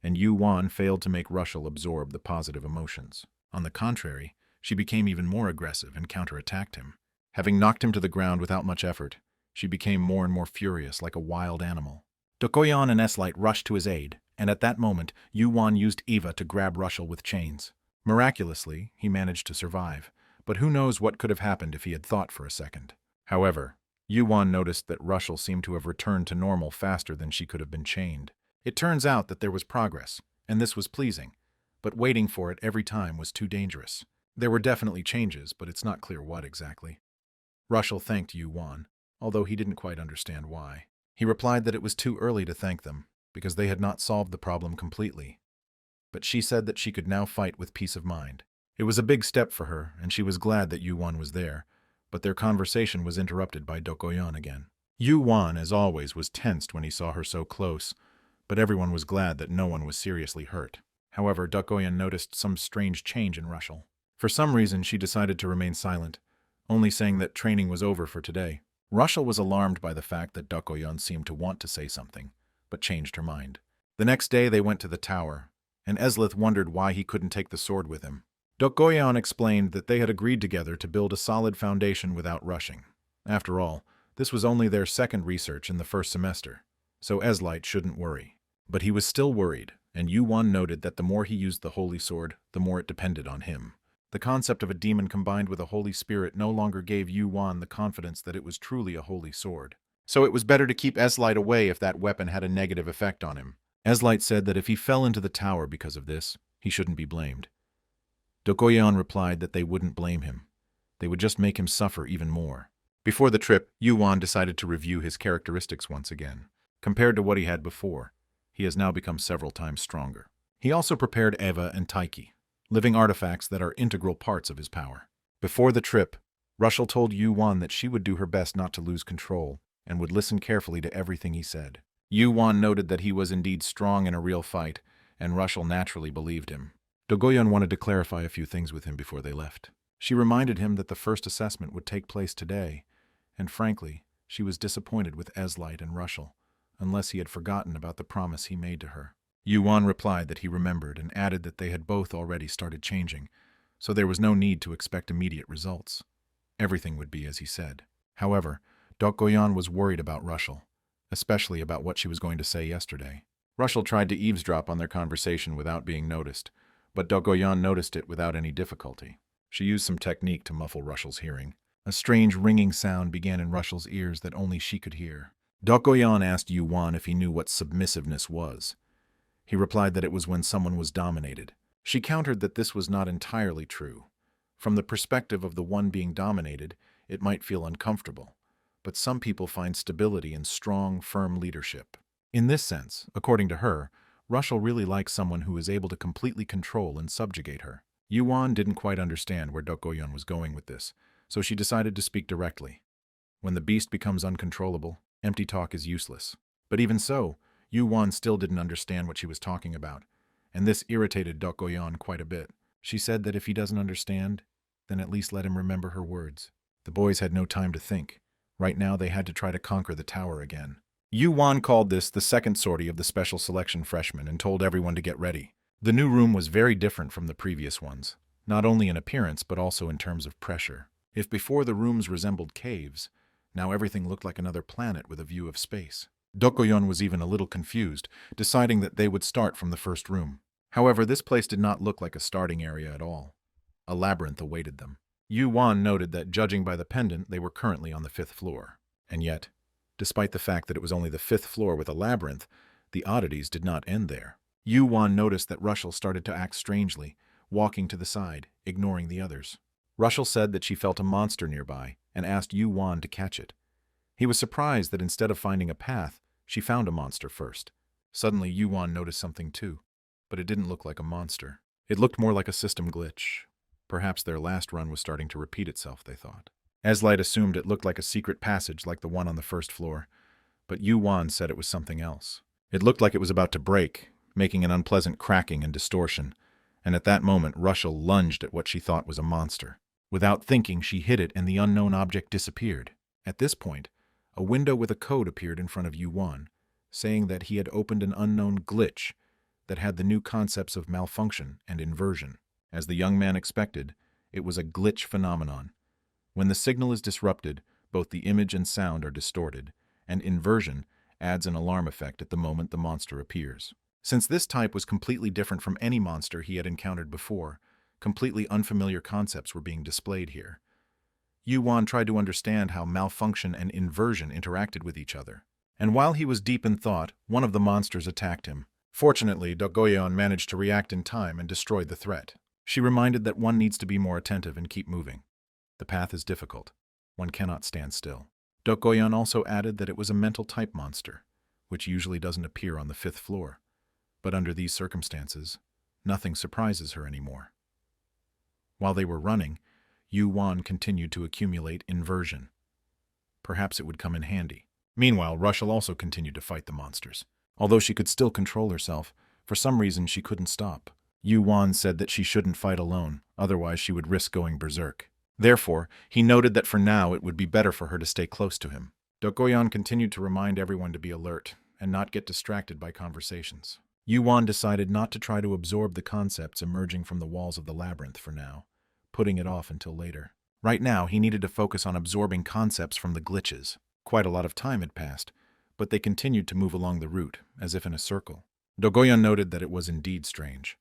and Yuan failed to make Russell absorb the positive emotions. On the contrary, she became even more aggressive and counterattacked him. Having knocked him to the ground without much effort, she became more and more furious, like a wild animal. Dokoyon and Eslight rushed to his aid, and at that moment, Yuan used Eva to grab Russell with chains. Miraculously, he managed to survive, but who knows what could have happened if he had thought for a second. However, Yuan noticed that Russell seemed to have returned to normal faster than she could have been chained. It turns out that there was progress, and this was pleasing, but waiting for it every time was too dangerous. There were definitely changes, but it's not clear what exactly. Russell thanked Yuan, although he didn't quite understand why. He replied that it was too early to thank them, because they had not solved the problem completely. But she said that she could now fight with peace of mind. It was a big step for her, and she was glad that Yuan was there, but their conversation was interrupted by Dokoyon again. Yuan, as always, was tensed when he saw her so close, but everyone was glad that no one was seriously hurt. However, Dokoyon noticed some strange change in Russell. For some reason, she decided to remain silent, only saying that training was over for today. Russell was alarmed by the fact that Dokoyon seemed to want to say something, but changed her mind. The next day they went to the tower, and Eslight wondered why he couldn't take the sword with him. Dokoyon explained that they had agreed together to build a solid foundation without rushing. After all, this was only their second research in the first semester, so Eslight shouldn't worry. But he was still worried, and Yuan noted that the more he used the holy sword, the more it depended on him. The concept of a demon combined with a holy spirit no longer gave Yuan the confidence that it was truly a holy sword. So it was better to keep Eslight away if that weapon had a negative effect on him. Eslight said that if he fell into the tower because of this, he shouldn't be blamed. Dokoyon replied that they wouldn't blame him. They would just make him suffer even more. Before the trip, Yuan decided to review his characteristics once again. Compared to what he had before, he has now become several times stronger. He also prepared Eva and Taiki, living artifacts that are integral parts of his power. Before the trip, Russell told Yuan that she would do her best not to lose control and would listen carefully to everything he said. Yuan noted that he was indeed strong in a real fight, and Russell naturally believed him. Dokoyon wanted to clarify a few things with him before they left. She reminded him that the first assessment would take place today, and frankly, she was disappointed with Eslight and Russell, unless he had forgotten about the promise he made to her. Yuan replied that he remembered and added that they had both already started changing, so there was no need to expect immediate results. Everything would be as he said. However, Dokoyon was worried about Russell, especially about what she was going to say yesterday. Russell tried to eavesdrop on their conversation without being noticed, but Dokoyon noticed it without any difficulty. She used some technique to muffle Russell's hearing. A strange ringing sound began in Russell's ears that only she could hear. Yuan asked Yuan if he knew what submissiveness was. He replied that it was when someone was dominated. She countered that this was not entirely true. From the perspective of the one being dominated, it might feel uncomfortable, but some people find stability in strong, firm leadership. In this sense, according to her, Russell really likes someone who is able to completely control and subjugate her. Yuan didn't quite understand where Yuan was going with this, so she decided to speak directly. When the beast becomes uncontrollable, empty talk is useless. But even so, Yuan still didn't understand what she was talking about, and this irritated Yuan quite a bit. She said that if he doesn't understand, then at least let him remember her words. The boys had no time to think. Right now they had to try to conquer the tower again. Yuan called this the second sortie of the special selection freshmen and told everyone to get ready. The new room was very different from the previous ones, not only in appearance but also in terms of pressure. If before the rooms resembled caves, now everything looked like another planet with a view of space. Yuan was even a little confused, deciding that they would start from the first room. However, this place did not look like a starting area at all. A labyrinth awaited them. Yuan noted that, judging by the pendant, they were currently on the 5th floor. And yet, despite the fact that it was only the 5th floor with a labyrinth, the oddities did not end there. Yuan noticed that Russell started to act strangely, walking to the side, ignoring the others. Russell said that she felt a monster nearby and asked Yuan to catch it. He was surprised that instead of finding a path, she found a monster first. Suddenly, Yuan noticed something too, but it didn't look like a monster. It looked more like a system glitch. Perhaps their last run was starting to repeat itself, they thought. Eslight assumed it looked like a secret passage like the one on the 1st floor, but Yuan said it was something else. It looked like it was about to break, making an unpleasant cracking and distortion, and at that moment Russell lunged at what she thought was a monster. Without thinking, she hit it and the unknown object disappeared. At this point, a window with a code appeared in front of Yuan, saying that he had opened an unknown glitch that had the new concepts of malfunction and inversion. As the young man expected, it was a glitch phenomenon. When the signal is disrupted, both the image and sound are distorted, and inversion adds an alarm effect at the moment the monster appears. Since this type was completely different from any monster he had encountered before, completely unfamiliar concepts were being displayed here. Yuan tried to understand how malfunction and inversion interacted with each other. And while he was deep in thought, one of the monsters attacked him. Fortunately, Yuan managed to react in time and destroyed the threat. She reminded that one needs to be more attentive and keep moving. The path is difficult. One cannot stand still. Yuan also added that it was a mental type monster, which usually doesn't appear on the 5th floor. But under these circumstances, nothing surprises her anymore. While they were running, Yuan continued to accumulate inversion. Perhaps it would come in handy. Meanwhile, Russell also continued to fight the monsters. Although she could still control herself, for some reason she couldn't stop. Yuan said that she shouldn't fight alone, otherwise she would risk going berserk. Therefore, he noted that for now it would be better for her to stay close to him. Yuan continued to remind everyone to be alert and not get distracted by conversations. Yuan decided not to try to absorb the concepts emerging from the walls of the labyrinth for now, putting it off until later. Right now, he needed to focus on absorbing concepts from the glitches. Quite a lot of time had passed, but they continued to move along the route, as if in a circle. Yuan noted that it was indeed strange.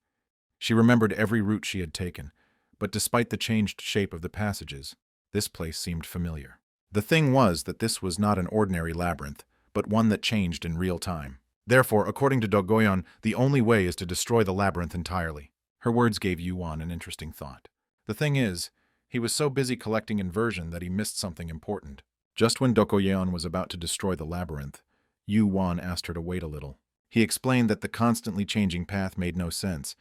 She remembered every route she had taken, but despite the changed shape of the passages, this place seemed familiar. The thing was that this was not an ordinary labyrinth, but one that changed in real time. Therefore, according to Yuan, the only way is to destroy the labyrinth entirely. Her words gave Yuan an interesting thought. The thing is, he was so busy collecting inversion that he missed something important. Just when Yuan was about to destroy the labyrinth, Yuan asked her to wait a little. He explained that the constantly changing path made no sense,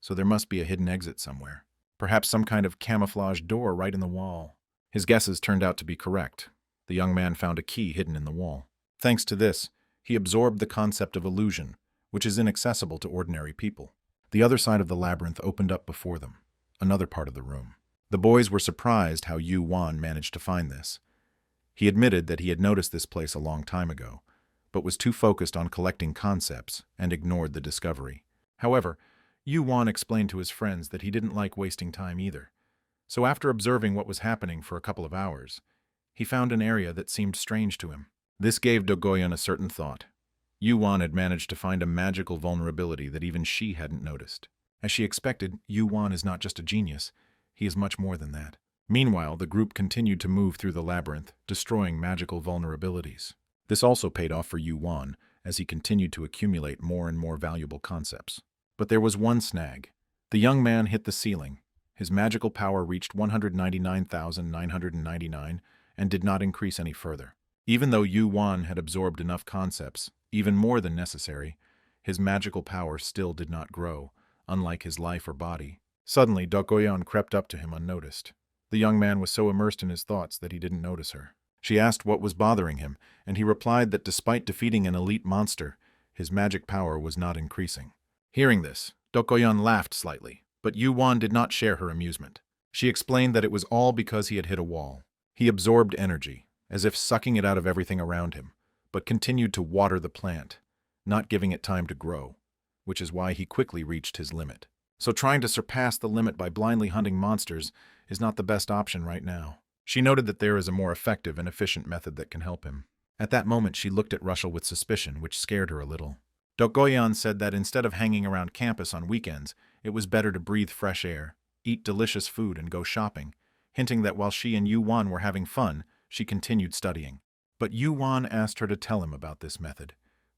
so there must be a hidden exit somewhere. Perhaps some kind of camouflage door right in the wall. His guesses turned out to be correct. The young man found a key hidden in the wall. Thanks to this, he absorbed the concept of illusion, which is inaccessible to ordinary people. The other side of the labyrinth opened up before them, another part of the room. The boys were surprised how Yuan managed to find this. He admitted that he had noticed this place a long time ago, but was too focused on collecting concepts and ignored the discovery. However, Yuan explained to his friends that he didn't like wasting time either. So after observing what was happening for a couple of hours, he found an area that seemed strange to him. This gave Yuan a certain thought. Yuan had managed to find a magical vulnerability that even she hadn't noticed. As she expected, Yuan is not just a genius, he is much more than that. Meanwhile, the group continued to move through the labyrinth, destroying magical vulnerabilities. This also paid off for Yuan, as he continued to accumulate more and more valuable concepts. But there was one snag. The young man hit the ceiling. His magical power reached 199,999 and did not increase any further. Even though Yuan had absorbed enough concepts, even more than necessary, his magical power still did not grow, unlike his life or body. Suddenly, Dokoyan crept up to him unnoticed. The young man was so immersed in his thoughts that he didn't notice her. She asked what was bothering him, and he replied that despite defeating an elite monster, his magic power was not increasing. Hearing this, Dokoyan laughed slightly, but Yuan did not share her amusement. She explained that it was all because he had hit a wall. He absorbed energy, as if sucking it out of everything around him, but continued to water the plant, not giving it time to grow, which is why he quickly reached his limit. So trying to surpass the limit by blindly hunting monsters is not the best option right now. She noted that there is a more effective and efficient method that can help him. At that moment, she looked at Russell with suspicion, which scared her a little. Dokoyan said that instead of hanging around campus on weekends, it was better to breathe fresh air, eat delicious food, and go shopping, hinting that while she and Yuan were having fun, she continued studying. But Yuan asked her to tell him about this method,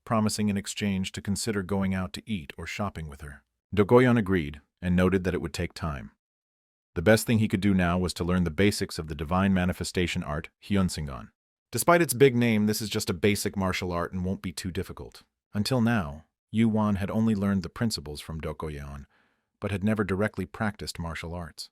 promising in exchange to consider going out to eat or shopping with her. Dokoyan agreed and noted that it would take time. The best thing he could do now was to learn the basics of the divine manifestation art, Hyunsingon. Despite its big name, this is just a basic martial art and won't be too difficult. Until now, Yuan had only learned the principles from Dokoyan, but had never directly practiced martial arts.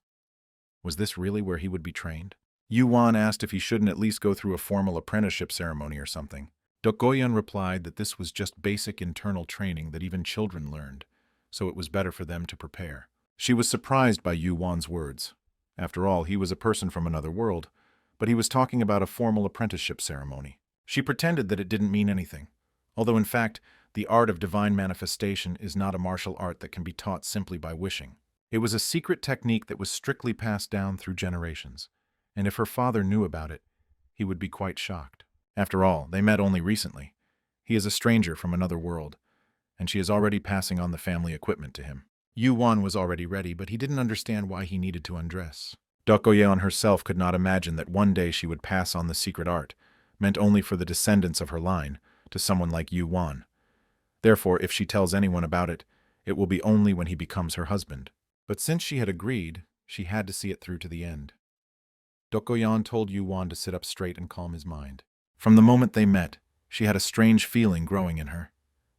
Was this really where he would be trained? Yuan asked if he shouldn't at least go through a formal apprenticeship ceremony or something. Dokoyan replied that this was just basic internal training that even children learned, so it was better for them to prepare. She was surprised by Yuan's words. After all, he was a person from another world, but he was talking about a formal apprenticeship ceremony. She pretended that it didn't mean anything, although in fact, the art of divine manifestation is not a martial art that can be taught simply by wishing. It was a secret technique that was strictly passed down through generations, and if her father knew about it, he would be quite shocked. After all, they met only recently. He is a stranger from another world, and she is already passing on the family equipment to him. Yuan was already ready, but he didn't understand why he needed to undress. Dokoyan herself could not imagine that one day she would pass on the secret art, meant only for the descendants of her line, to someone like Yuan. Therefore, if she tells anyone about it, it will be only when he becomes her husband. But since she had agreed, she had to see it through to the end. Dokoyan told Yuan to sit up straight and calm his mind. From the moment they met, she had a strange feeling growing in her,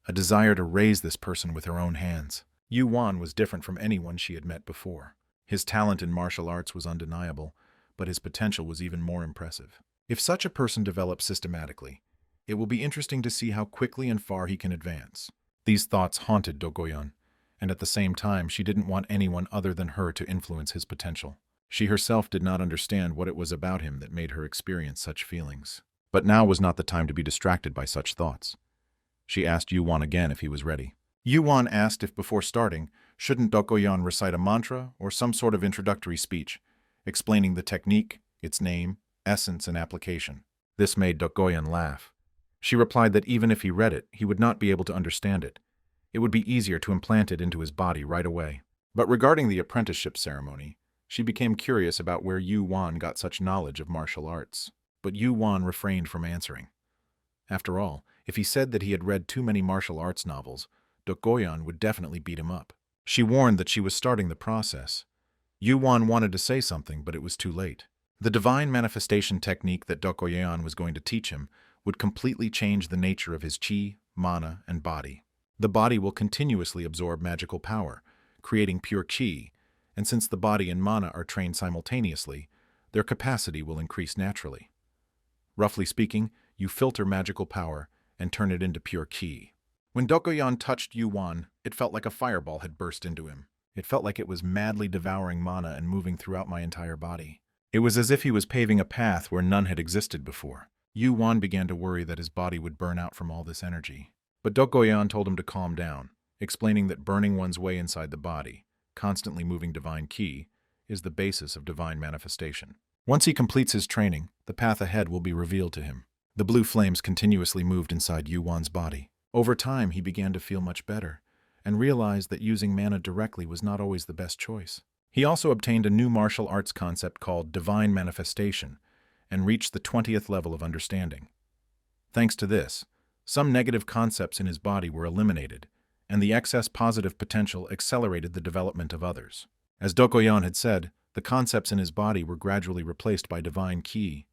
a desire to raise this person with her own hands. Yuan was different from anyone she had met before. His talent in martial arts was undeniable, but his potential was even more impressive. If such a person develops systematically, it will be interesting to see how quickly and far he can advance. These thoughts haunted Dokoyan, and at the same time she didn't want anyone other than her to influence his potential. She herself did not understand what it was about him that made her experience such feelings. But now was not the time to be distracted by such thoughts. She asked Yuan again if he was ready. Yuan asked if before starting, shouldn't Dokoyan recite a mantra or some sort of introductory speech, explaining the technique, its name, essence, and application. This made Dokoyan laugh. She replied that even if he read it, he would not be able to understand it. It would be easier to implant it into his body right away. But regarding the apprenticeship ceremony, she became curious about where Yuan got such knowledge of martial arts. But Yuan refrained from answering. After all, if he said that he had read too many martial arts novels, Dokoyan would definitely beat him up. She warned that she was starting the process. Yuan wanted to say something, but it was too late. The divine manifestation technique that Dokoyan was going to teach him would completely change the nature of his chi, mana, and body. The body will continuously absorb magical power, creating pure chi, and since the body and mana are trained simultaneously, their capacity will increase naturally. Roughly speaking, you filter magical power and turn it into pure ki. When Dokoyan touched Yuan, it felt like a fireball had burst into him. It felt like it was madly devouring mana and moving throughout my entire body. It was as if he was paving a path where none had existed before. Yuan began to worry that his body would burn out from all this energy. But Dokoyan told him to calm down, explaining that burning one's way inside the body, constantly moving divine ki, is the basis of divine manifestation. Once he completes his training, the path ahead will be revealed to him. The blue flames continuously moved inside Yuan's body. Over time, he began to feel much better, and realized that using mana directly was not always the best choice. He also obtained a new martial arts concept called divine manifestation, and reached the 20th level of understanding. Thanks to this, some negative concepts in his body were eliminated, and the excess positive potential accelerated the development of others. As Dokoyan had said, the concepts in his body were gradually replaced by divine ki.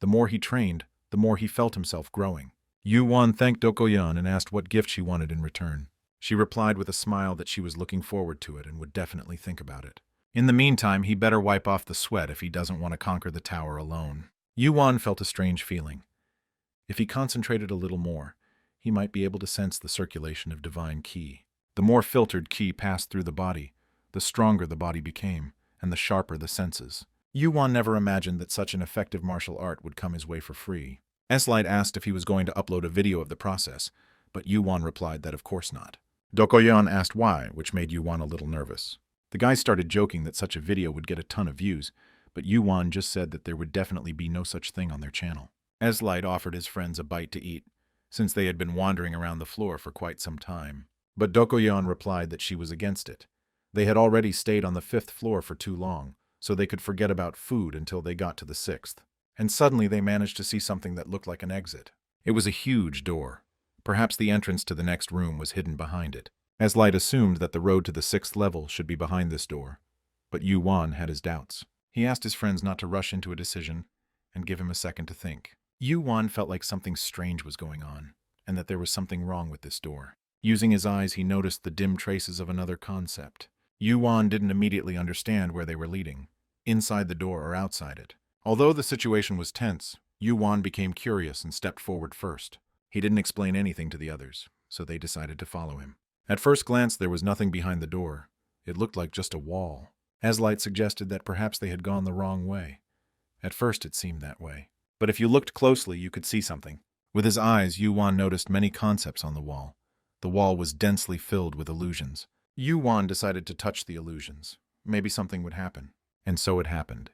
The more he trained, the more he felt himself growing. Yuan thanked Dokoyan and asked what gift she wanted in return. She replied with a smile that she was looking forward to it and would definitely think about it. In the meantime, he better wipe off the sweat if he doesn't want to conquer the tower alone. Yuan felt a strange feeling. If he concentrated a little more, he might be able to sense the circulation of divine ki. The more filtered ki passed through the body, the stronger the body became, and the sharper the senses. Yuan never imagined that such an effective martial art would come his way for free. Eslight asked if he was going to upload a video of the process, but Yuan replied that of course not. Dokoyan asked why, which made Yuan a little nervous. The guys started joking that such a video would get a ton of views, but Yuan just said that there would definitely be no such thing on their channel. Eslight offered his friends a bite to eat, since they had been wandering around the floor for quite some time. But Dokoyan replied that she was against it. They had already stayed on the 5th floor for too long, so they could forget about food until they got to the 6th. And suddenly they managed to see something that looked like an exit. It was a huge door. Perhaps the entrance to the next room was hidden behind it. Eslight assumed that the road to the 6th level should be behind this door, but Yuan had his doubts. He asked his friends not to rush into a decision and give him a second to think. Yuan felt like something strange was going on, and that there was something wrong with this door. Using his eyes, he noticed the dim traces of another concept. Yuan didn't immediately understand where they were leading, inside the door or outside it. Although the situation was tense, Yuan became curious and stepped forward first. He didn't explain anything to the others, so they decided to follow him. At first glance, there was nothing behind the door. It looked like just a wall. Eslight suggested that perhaps they had gone the wrong way. At first, it seemed that way. But if you looked closely, you could see something. With his eyes, Yuan noticed many concepts on the wall. The wall was densely filled with illusions. Yuan decided to touch the illusions. Maybe something would happen. And so it happened.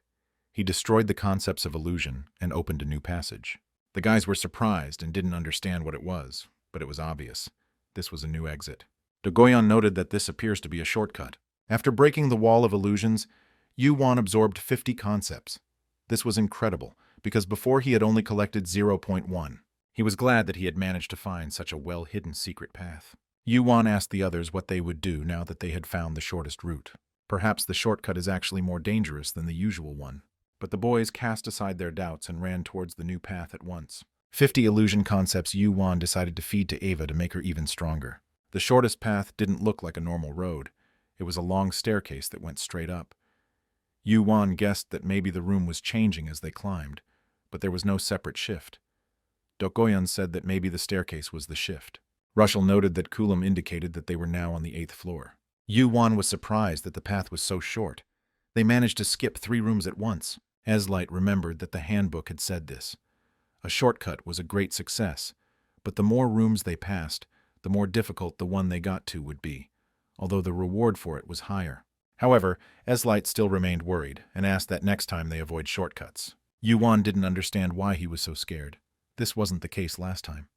He destroyed the concepts of illusion and opened a new passage. The guys were surprised and didn't understand what it was, but it was obvious. This was a new exit. Dokoyan noted that this appears to be a shortcut. After breaking the wall of illusions, Yuan absorbed 50 concepts. This was incredible, because before he had only collected 0.1. He was glad that he had managed to find such a well-hidden secret path. Yuan asked the others what they would do now that they had found the shortest route. Perhaps the shortcut is actually more dangerous than the usual one. But the boys cast aside their doubts and ran towards the new path at once. 50 illusion concepts Yuan decided to feed to Ava to make her even stronger. The shortest path didn't look like a normal road. It was a long staircase that went straight up. Yuan guessed that maybe the room was changing as they climbed, but there was no separate shift. Dokoyan said that maybe the staircase was the shift. Rushel noted that Kulam indicated that they were now on the 8th floor. Yuan was surprised that the path was so short. They managed to skip 3 rooms at once. Eslight remembered that the handbook had said this. A shortcut was a great success, but the more rooms they passed, the more difficult the one they got to would be, although the reward for it was higher. However, Eslight still remained worried and asked that next time they avoid shortcuts. Yuan didn't understand why he was so scared. This wasn't the case last time.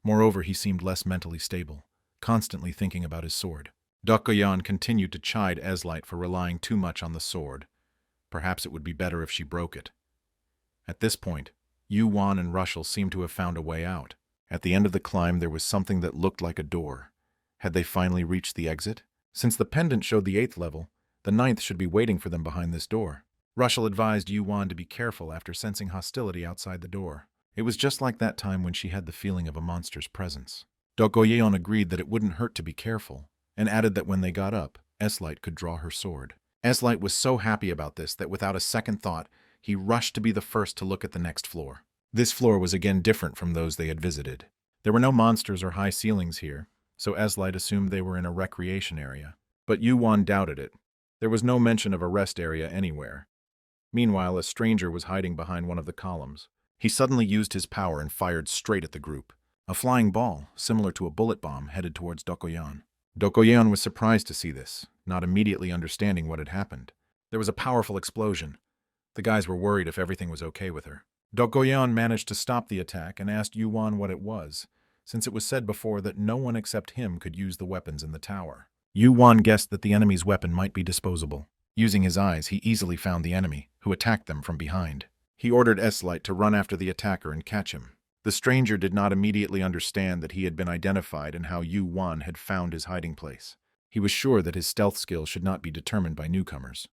Moreover, he seemed less mentally stable, constantly thinking about his sword. Dokoyan continued to chide Eslight for relying too much on the sword. Perhaps it would be better if she broke it. At this point, Yuan and Rushel seemed to have found a way out. At the end of the climb, there was something that looked like a door. Had they finally reached the exit? Since the pendant showed the 8th level, the 9th should be waiting for them behind this door. Rushel advised Yuan to be careful after sensing hostility outside the door. It was just like that time when she had the feeling of a monster's presence. Dokoyan agreed that it wouldn't hurt to be careful, and added that when they got up, Eslight could draw her sword. Eslight was so happy about this that without a second thought, he rushed to be the first to look at the next floor. This floor was again different from those they had visited. There were no monsters or high ceilings here, so Eslight assumed they were in a recreation area. But Yuan doubted it. There was no mention of a rest area anywhere. Meanwhile, a stranger was hiding behind one of the columns. He suddenly used his power and fired straight at the group. A flying ball, similar to a bullet bomb, headed towards Dokoyan. Dokoyan was surprised to see this, not immediately understanding what had happened. There was a powerful explosion. The guys were worried if everything was okay with her. Dokoyan managed to stop the attack and asked Yuan what it was, since it was said before that no one except him could use the weapons in the tower. Yuan guessed that the enemy's weapon might be disposable. Using his eyes, he easily found the enemy, who attacked them from behind. He ordered Eslight to run after the attacker and catch him. The stranger did not immediately understand that he had been identified and how Yuan had found his hiding place. He was sure that his stealth skill should not be determined by newcomers.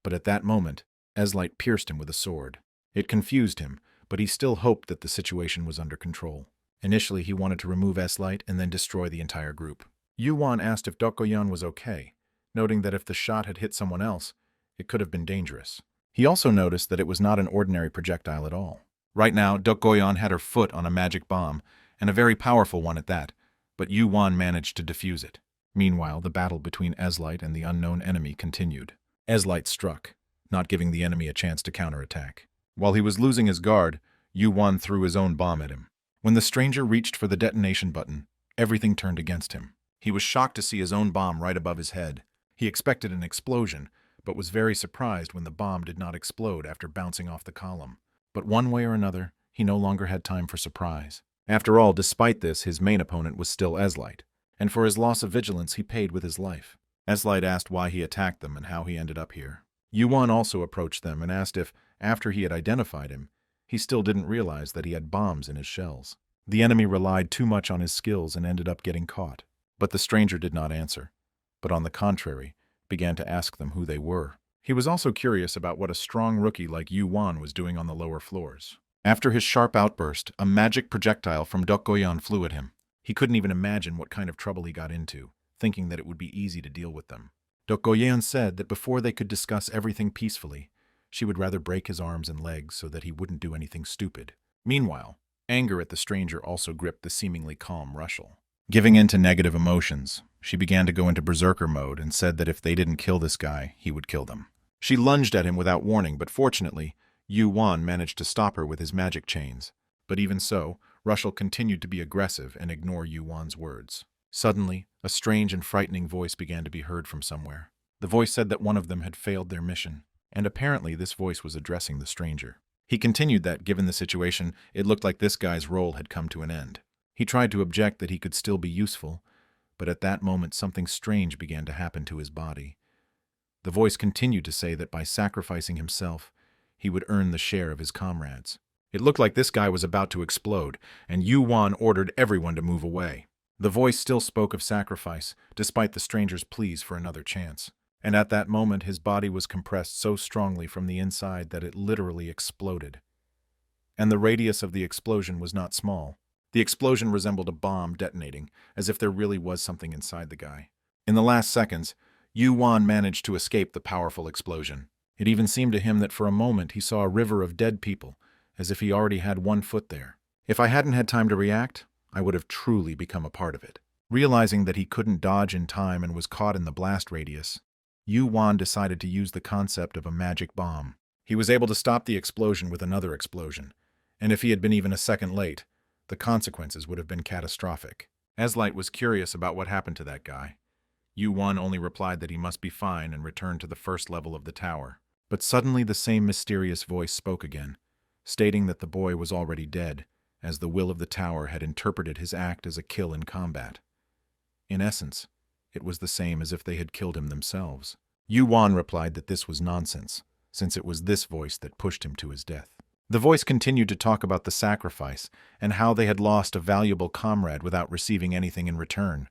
But at that moment, Eslight pierced him with a sword. It confused him, but he still hoped that the situation was under control. Initially, he wanted to remove Eslight and then destroy the entire group. Yuan asked if Dokoyan was okay, noting that if the shot had hit someone else, it could have been dangerous. He also noticed that it was not an ordinary projectile at all. Right now, Dokoyan had her foot on a magic bomb, and a very powerful one at that, but Yuan managed to defuse it. Meanwhile, the battle between Eslight and the unknown enemy continued. Eslight struck, not giving the enemy a chance to counterattack. While he was losing his guard, Yuan threw his own bomb at him. When the stranger reached for the detonation button, everything turned against him. He was shocked to see his own bomb right above his head. He expected an explosion, but was very surprised when the bomb did not explode after bouncing off the column. But one way or another, he no longer had time for surprise. After all, despite this, his main opponent was still Eslight, and for his loss of vigilance he paid with his life. Eslight asked why he attacked them and how he ended up here. Yuan also approached them and asked if, after he had identified him, he still didn't realize that he had bombs in his shells. The enemy relied too much on his skills and ended up getting caught. But the stranger did not answer, but on the contrary, began to ask them who they were. He was also curious about what a strong rookie like Yuan was doing on the lower floors. After his sharp outburst, a magic projectile from Dokoyan flew at him. He couldn't even imagine what kind of trouble he got into, thinking that it would be easy to deal with them. Dokoyan said that before they could discuss everything peacefully, she would rather break his arms and legs so that he wouldn't do anything stupid. Meanwhile, anger at the stranger also gripped the seemingly calm Russell. Giving in to negative emotions, she began to go into berserker mode and said that if they didn't kill this guy, he would kill them. She lunged at him without warning, but fortunately, Yuan managed to stop her with his magic chains. But even so, Russell continued to be aggressive and ignore Yuan's words. Suddenly, a strange and frightening voice began to be heard from somewhere. The voice said that one of them had failed their mission, and apparently this voice was addressing the stranger. He continued that, given the situation, it looked like this guy's role had come to an end. He tried to object that he could still be useful, but at that moment something strange began to happen to his body. The voice continued to say that by sacrificing himself, he would earn the share of his comrades. It looked like this guy was about to explode, and Yuan ordered everyone to move away. The voice still spoke of sacrifice, despite the stranger's pleas for another chance. And at that moment his body was compressed so strongly from the inside that it literally exploded. And the radius of the explosion was not small. The explosion resembled a bomb detonating, as if there really was something inside the guy. In the last seconds, Yuan managed to escape the powerful explosion. It even seemed to him that for a moment he saw a river of dead people, as if he already had one foot there. If I hadn't had time to react, I would have truly become a part of it. Realizing that he couldn't dodge in time and was caught in the blast radius, Yuan decided to use the concept of a magic bomb. He was able to stop the explosion with another explosion, and if he had been even a second late, the consequences would have been catastrophic. Eslight was curious about what happened to that guy. Yuan only replied that he must be fine and returned to the first level of the tower. But suddenly the same mysterious voice spoke again, stating that the boy was already dead, as the will of the tower had interpreted his act as a kill in combat. In essence, it was the same as if they had killed him themselves. Yuan replied that this was nonsense, since it was this voice that pushed him to his death. The voice continued to talk about the sacrifice and how they had lost a valuable comrade without receiving anything in return.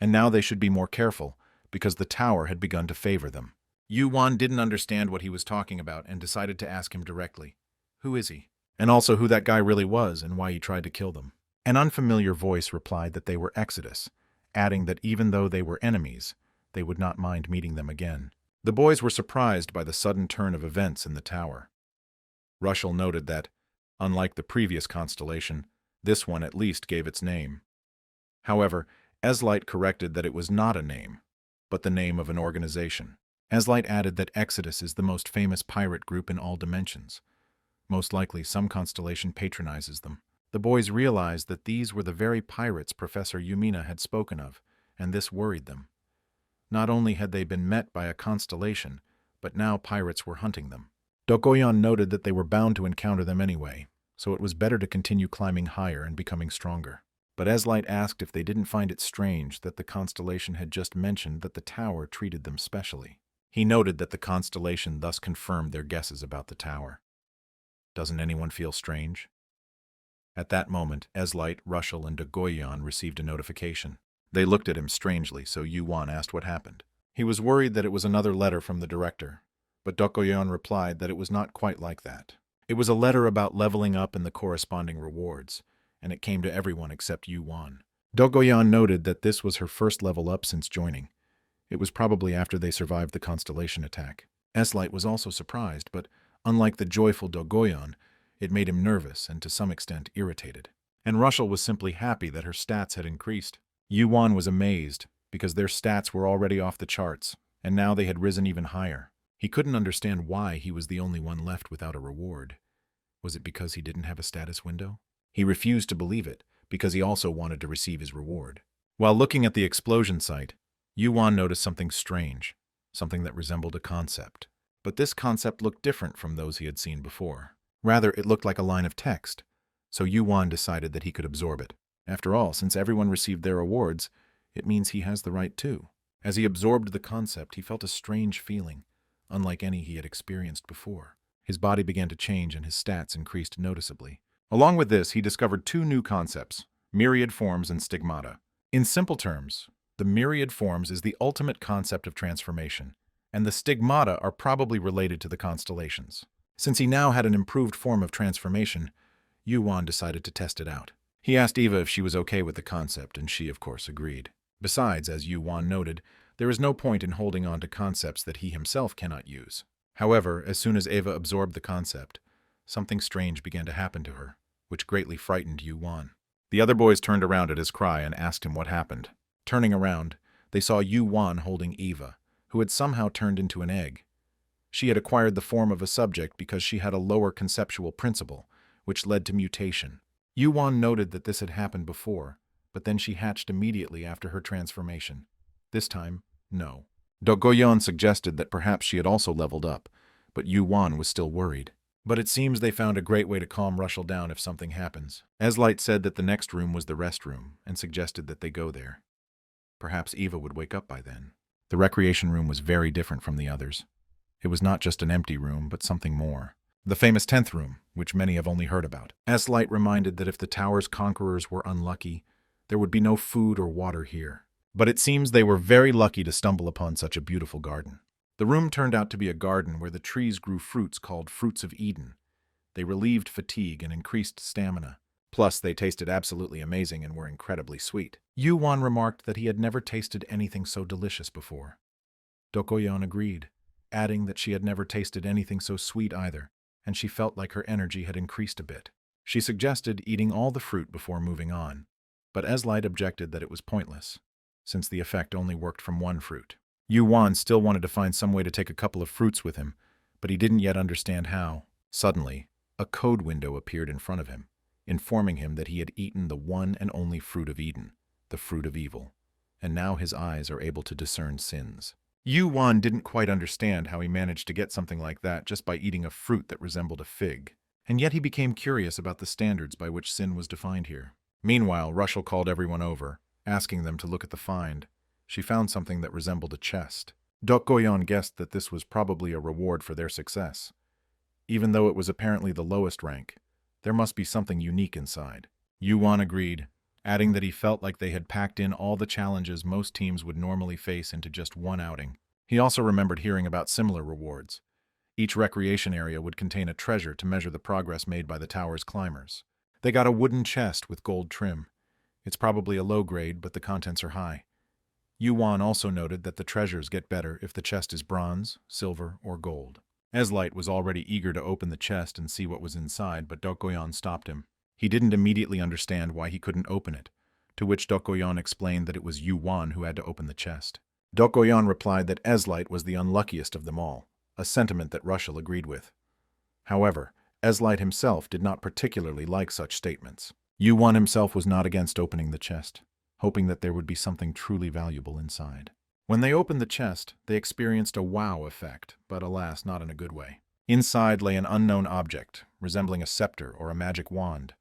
And now they should be more careful, because the tower had begun to favor them. Yuan didn't understand what he was talking about and decided to ask him directly, "Who is he?" And also who that guy really was and why he tried to kill them. An unfamiliar voice replied that they were Exodus, adding that even though they were enemies, they would not mind meeting them again. The boys were surprised by the sudden turn of events in the tower. Russell noted that, unlike the previous constellation, this one at least gave its name. However, Eslight corrected that it was not a name, but the name of an organization. Eslight added that Exodus is the most famous pirate group in all dimensions. Most likely some constellation patronizes them. The boys realized that these were the very pirates Professor Yumina had spoken of, and this worried them. Not only had they been met by a constellation, but now pirates were hunting them. Dokoyan noted that they were bound to encounter them anyway, so it was better to continue climbing higher and becoming stronger. But Eslight asked if they didn't find it strange that the constellation had just mentioned that the tower treated them specially. He noted that the constellation thus confirmed their guesses about the tower. Doesn't anyone feel strange? At that moment, Eslight, Rushel, and Dogoyan received a notification. They looked at him strangely, so Yuan asked what happened. He was worried that it was another letter from the director, but Dogoyan replied that it was not quite like that. It was a letter about leveling up and the corresponding rewards, and it came to everyone except Yuan. Dogoyan noted that this was her first level up since joining. It was probably after they survived the constellation attack. Eslight was also surprised, but unlike the joyful Dogoyan, it made him nervous and to some extent irritated. And Rushel was simply happy that her stats had increased. Yuan was amazed, because their stats were already off the charts, and now they had risen even higher. He couldn't understand why he was the only one left without a reward. Was it because he didn't have a status window? He refused to believe it, because he also wanted to receive his reward. While looking at the explosion site, Yuan noticed something strange, something that resembled a concept. But this concept looked different from those he had seen before. Rather, it looked like a line of text, so Yuan decided that he could absorb it. After all, since everyone received their awards, it means he has the right too. As he absorbed the concept, he felt a strange feeling, unlike any he had experienced before. His body began to change and his stats increased noticeably. Along with this, he discovered two new concepts, myriad forms and stigmata. In simple terms, the myriad forms is the ultimate concept of transformation, and the stigmata are probably related to the constellations. Since he now had an improved form of transformation, Yuan decided to test it out. He asked Eva if she was okay with the concept, and she, of course, agreed. Besides, as Yuan noted, there is no point in holding on to concepts that he himself cannot use. However, as soon as Eva absorbed the concept, something strange began to happen to her, which greatly frightened Yuan. The other boys turned around at his cry and asked him what happened. Turning around, they saw Yuan holding Eva, who had somehow turned into an egg. She had acquired the form of a subject because she had a lower conceptual principle, which led to mutation. Yuan noted that this had happened before, but then she hatched immediately after her transformation. This time, no. Dogoyan suggested that perhaps she had also leveled up, but Yuan was still worried. But it seems they found a great way to calm Rushel down if something happens. Eslight said that the next room was the rest room, and suggested that they go there. Perhaps Eva would wake up by then. The recreation room was very different from the others. It was not just an empty room, but something more. The famous 10th room, which many have only heard about. Eslight reminded that if the tower's conquerors were unlucky, there would be no food or water here. But it seems they were very lucky to stumble upon such a beautiful garden. The room turned out to be a garden where the trees grew fruits called fruits of Eden. They relieved fatigue and increased stamina. Plus, they tasted absolutely amazing and were incredibly sweet. Yuan remarked that he had never tasted anything so delicious before. Dogoyan agreed, adding that she had never tasted anything so sweet either, and she felt like her energy had increased a bit. She suggested eating all the fruit before moving on, but Eslight objected that it was pointless, since the effect only worked from one fruit. Yuan still wanted to find some way to take a couple of fruits with him, but he didn't yet understand how. Suddenly, a code window appeared in front of him, informing him that he had eaten the one and only fruit of Eden, the fruit of evil, and now his eyes are able to discern sins. Yuan didn't quite understand how he managed to get something like that just by eating a fruit that resembled a fig, and yet he became curious about the standards by which sin was defined here. Meanwhile, Rushel called everyone over, asking them to look at the find. She found something that resembled a chest. Dogoyan guessed that this was probably a reward for their success. Even though it was apparently the lowest rank, there must be something unique inside. Yuan agreed, adding that he felt like they had packed in all the challenges most teams would normally face into just one outing. He also remembered hearing about similar rewards. Each recreation area would contain a treasure to measure the progress made by the tower's climbers. They got a wooden chest with gold trim. It's probably a low grade, but the contents are high. Yuan also noted that the treasures get better if the chest is bronze, silver, or gold. Eslight was already eager to open the chest and see what was inside, but Dogoyan stopped him. He didn't immediately understand why he couldn't open it, to which Dogoyan explained that it was Yuan who had to open the chest. Dogoyan replied that Eslight was the unluckiest of them all, a sentiment that Rushel agreed with. However, Eslight himself did not particularly like such statements. Yuan himself was not against opening the chest, hoping that there would be something truly valuable inside. When they opened the chest, they experienced a wow effect, but alas, not in a good way. Inside lay an unknown object, resembling a scepter or a magic wand.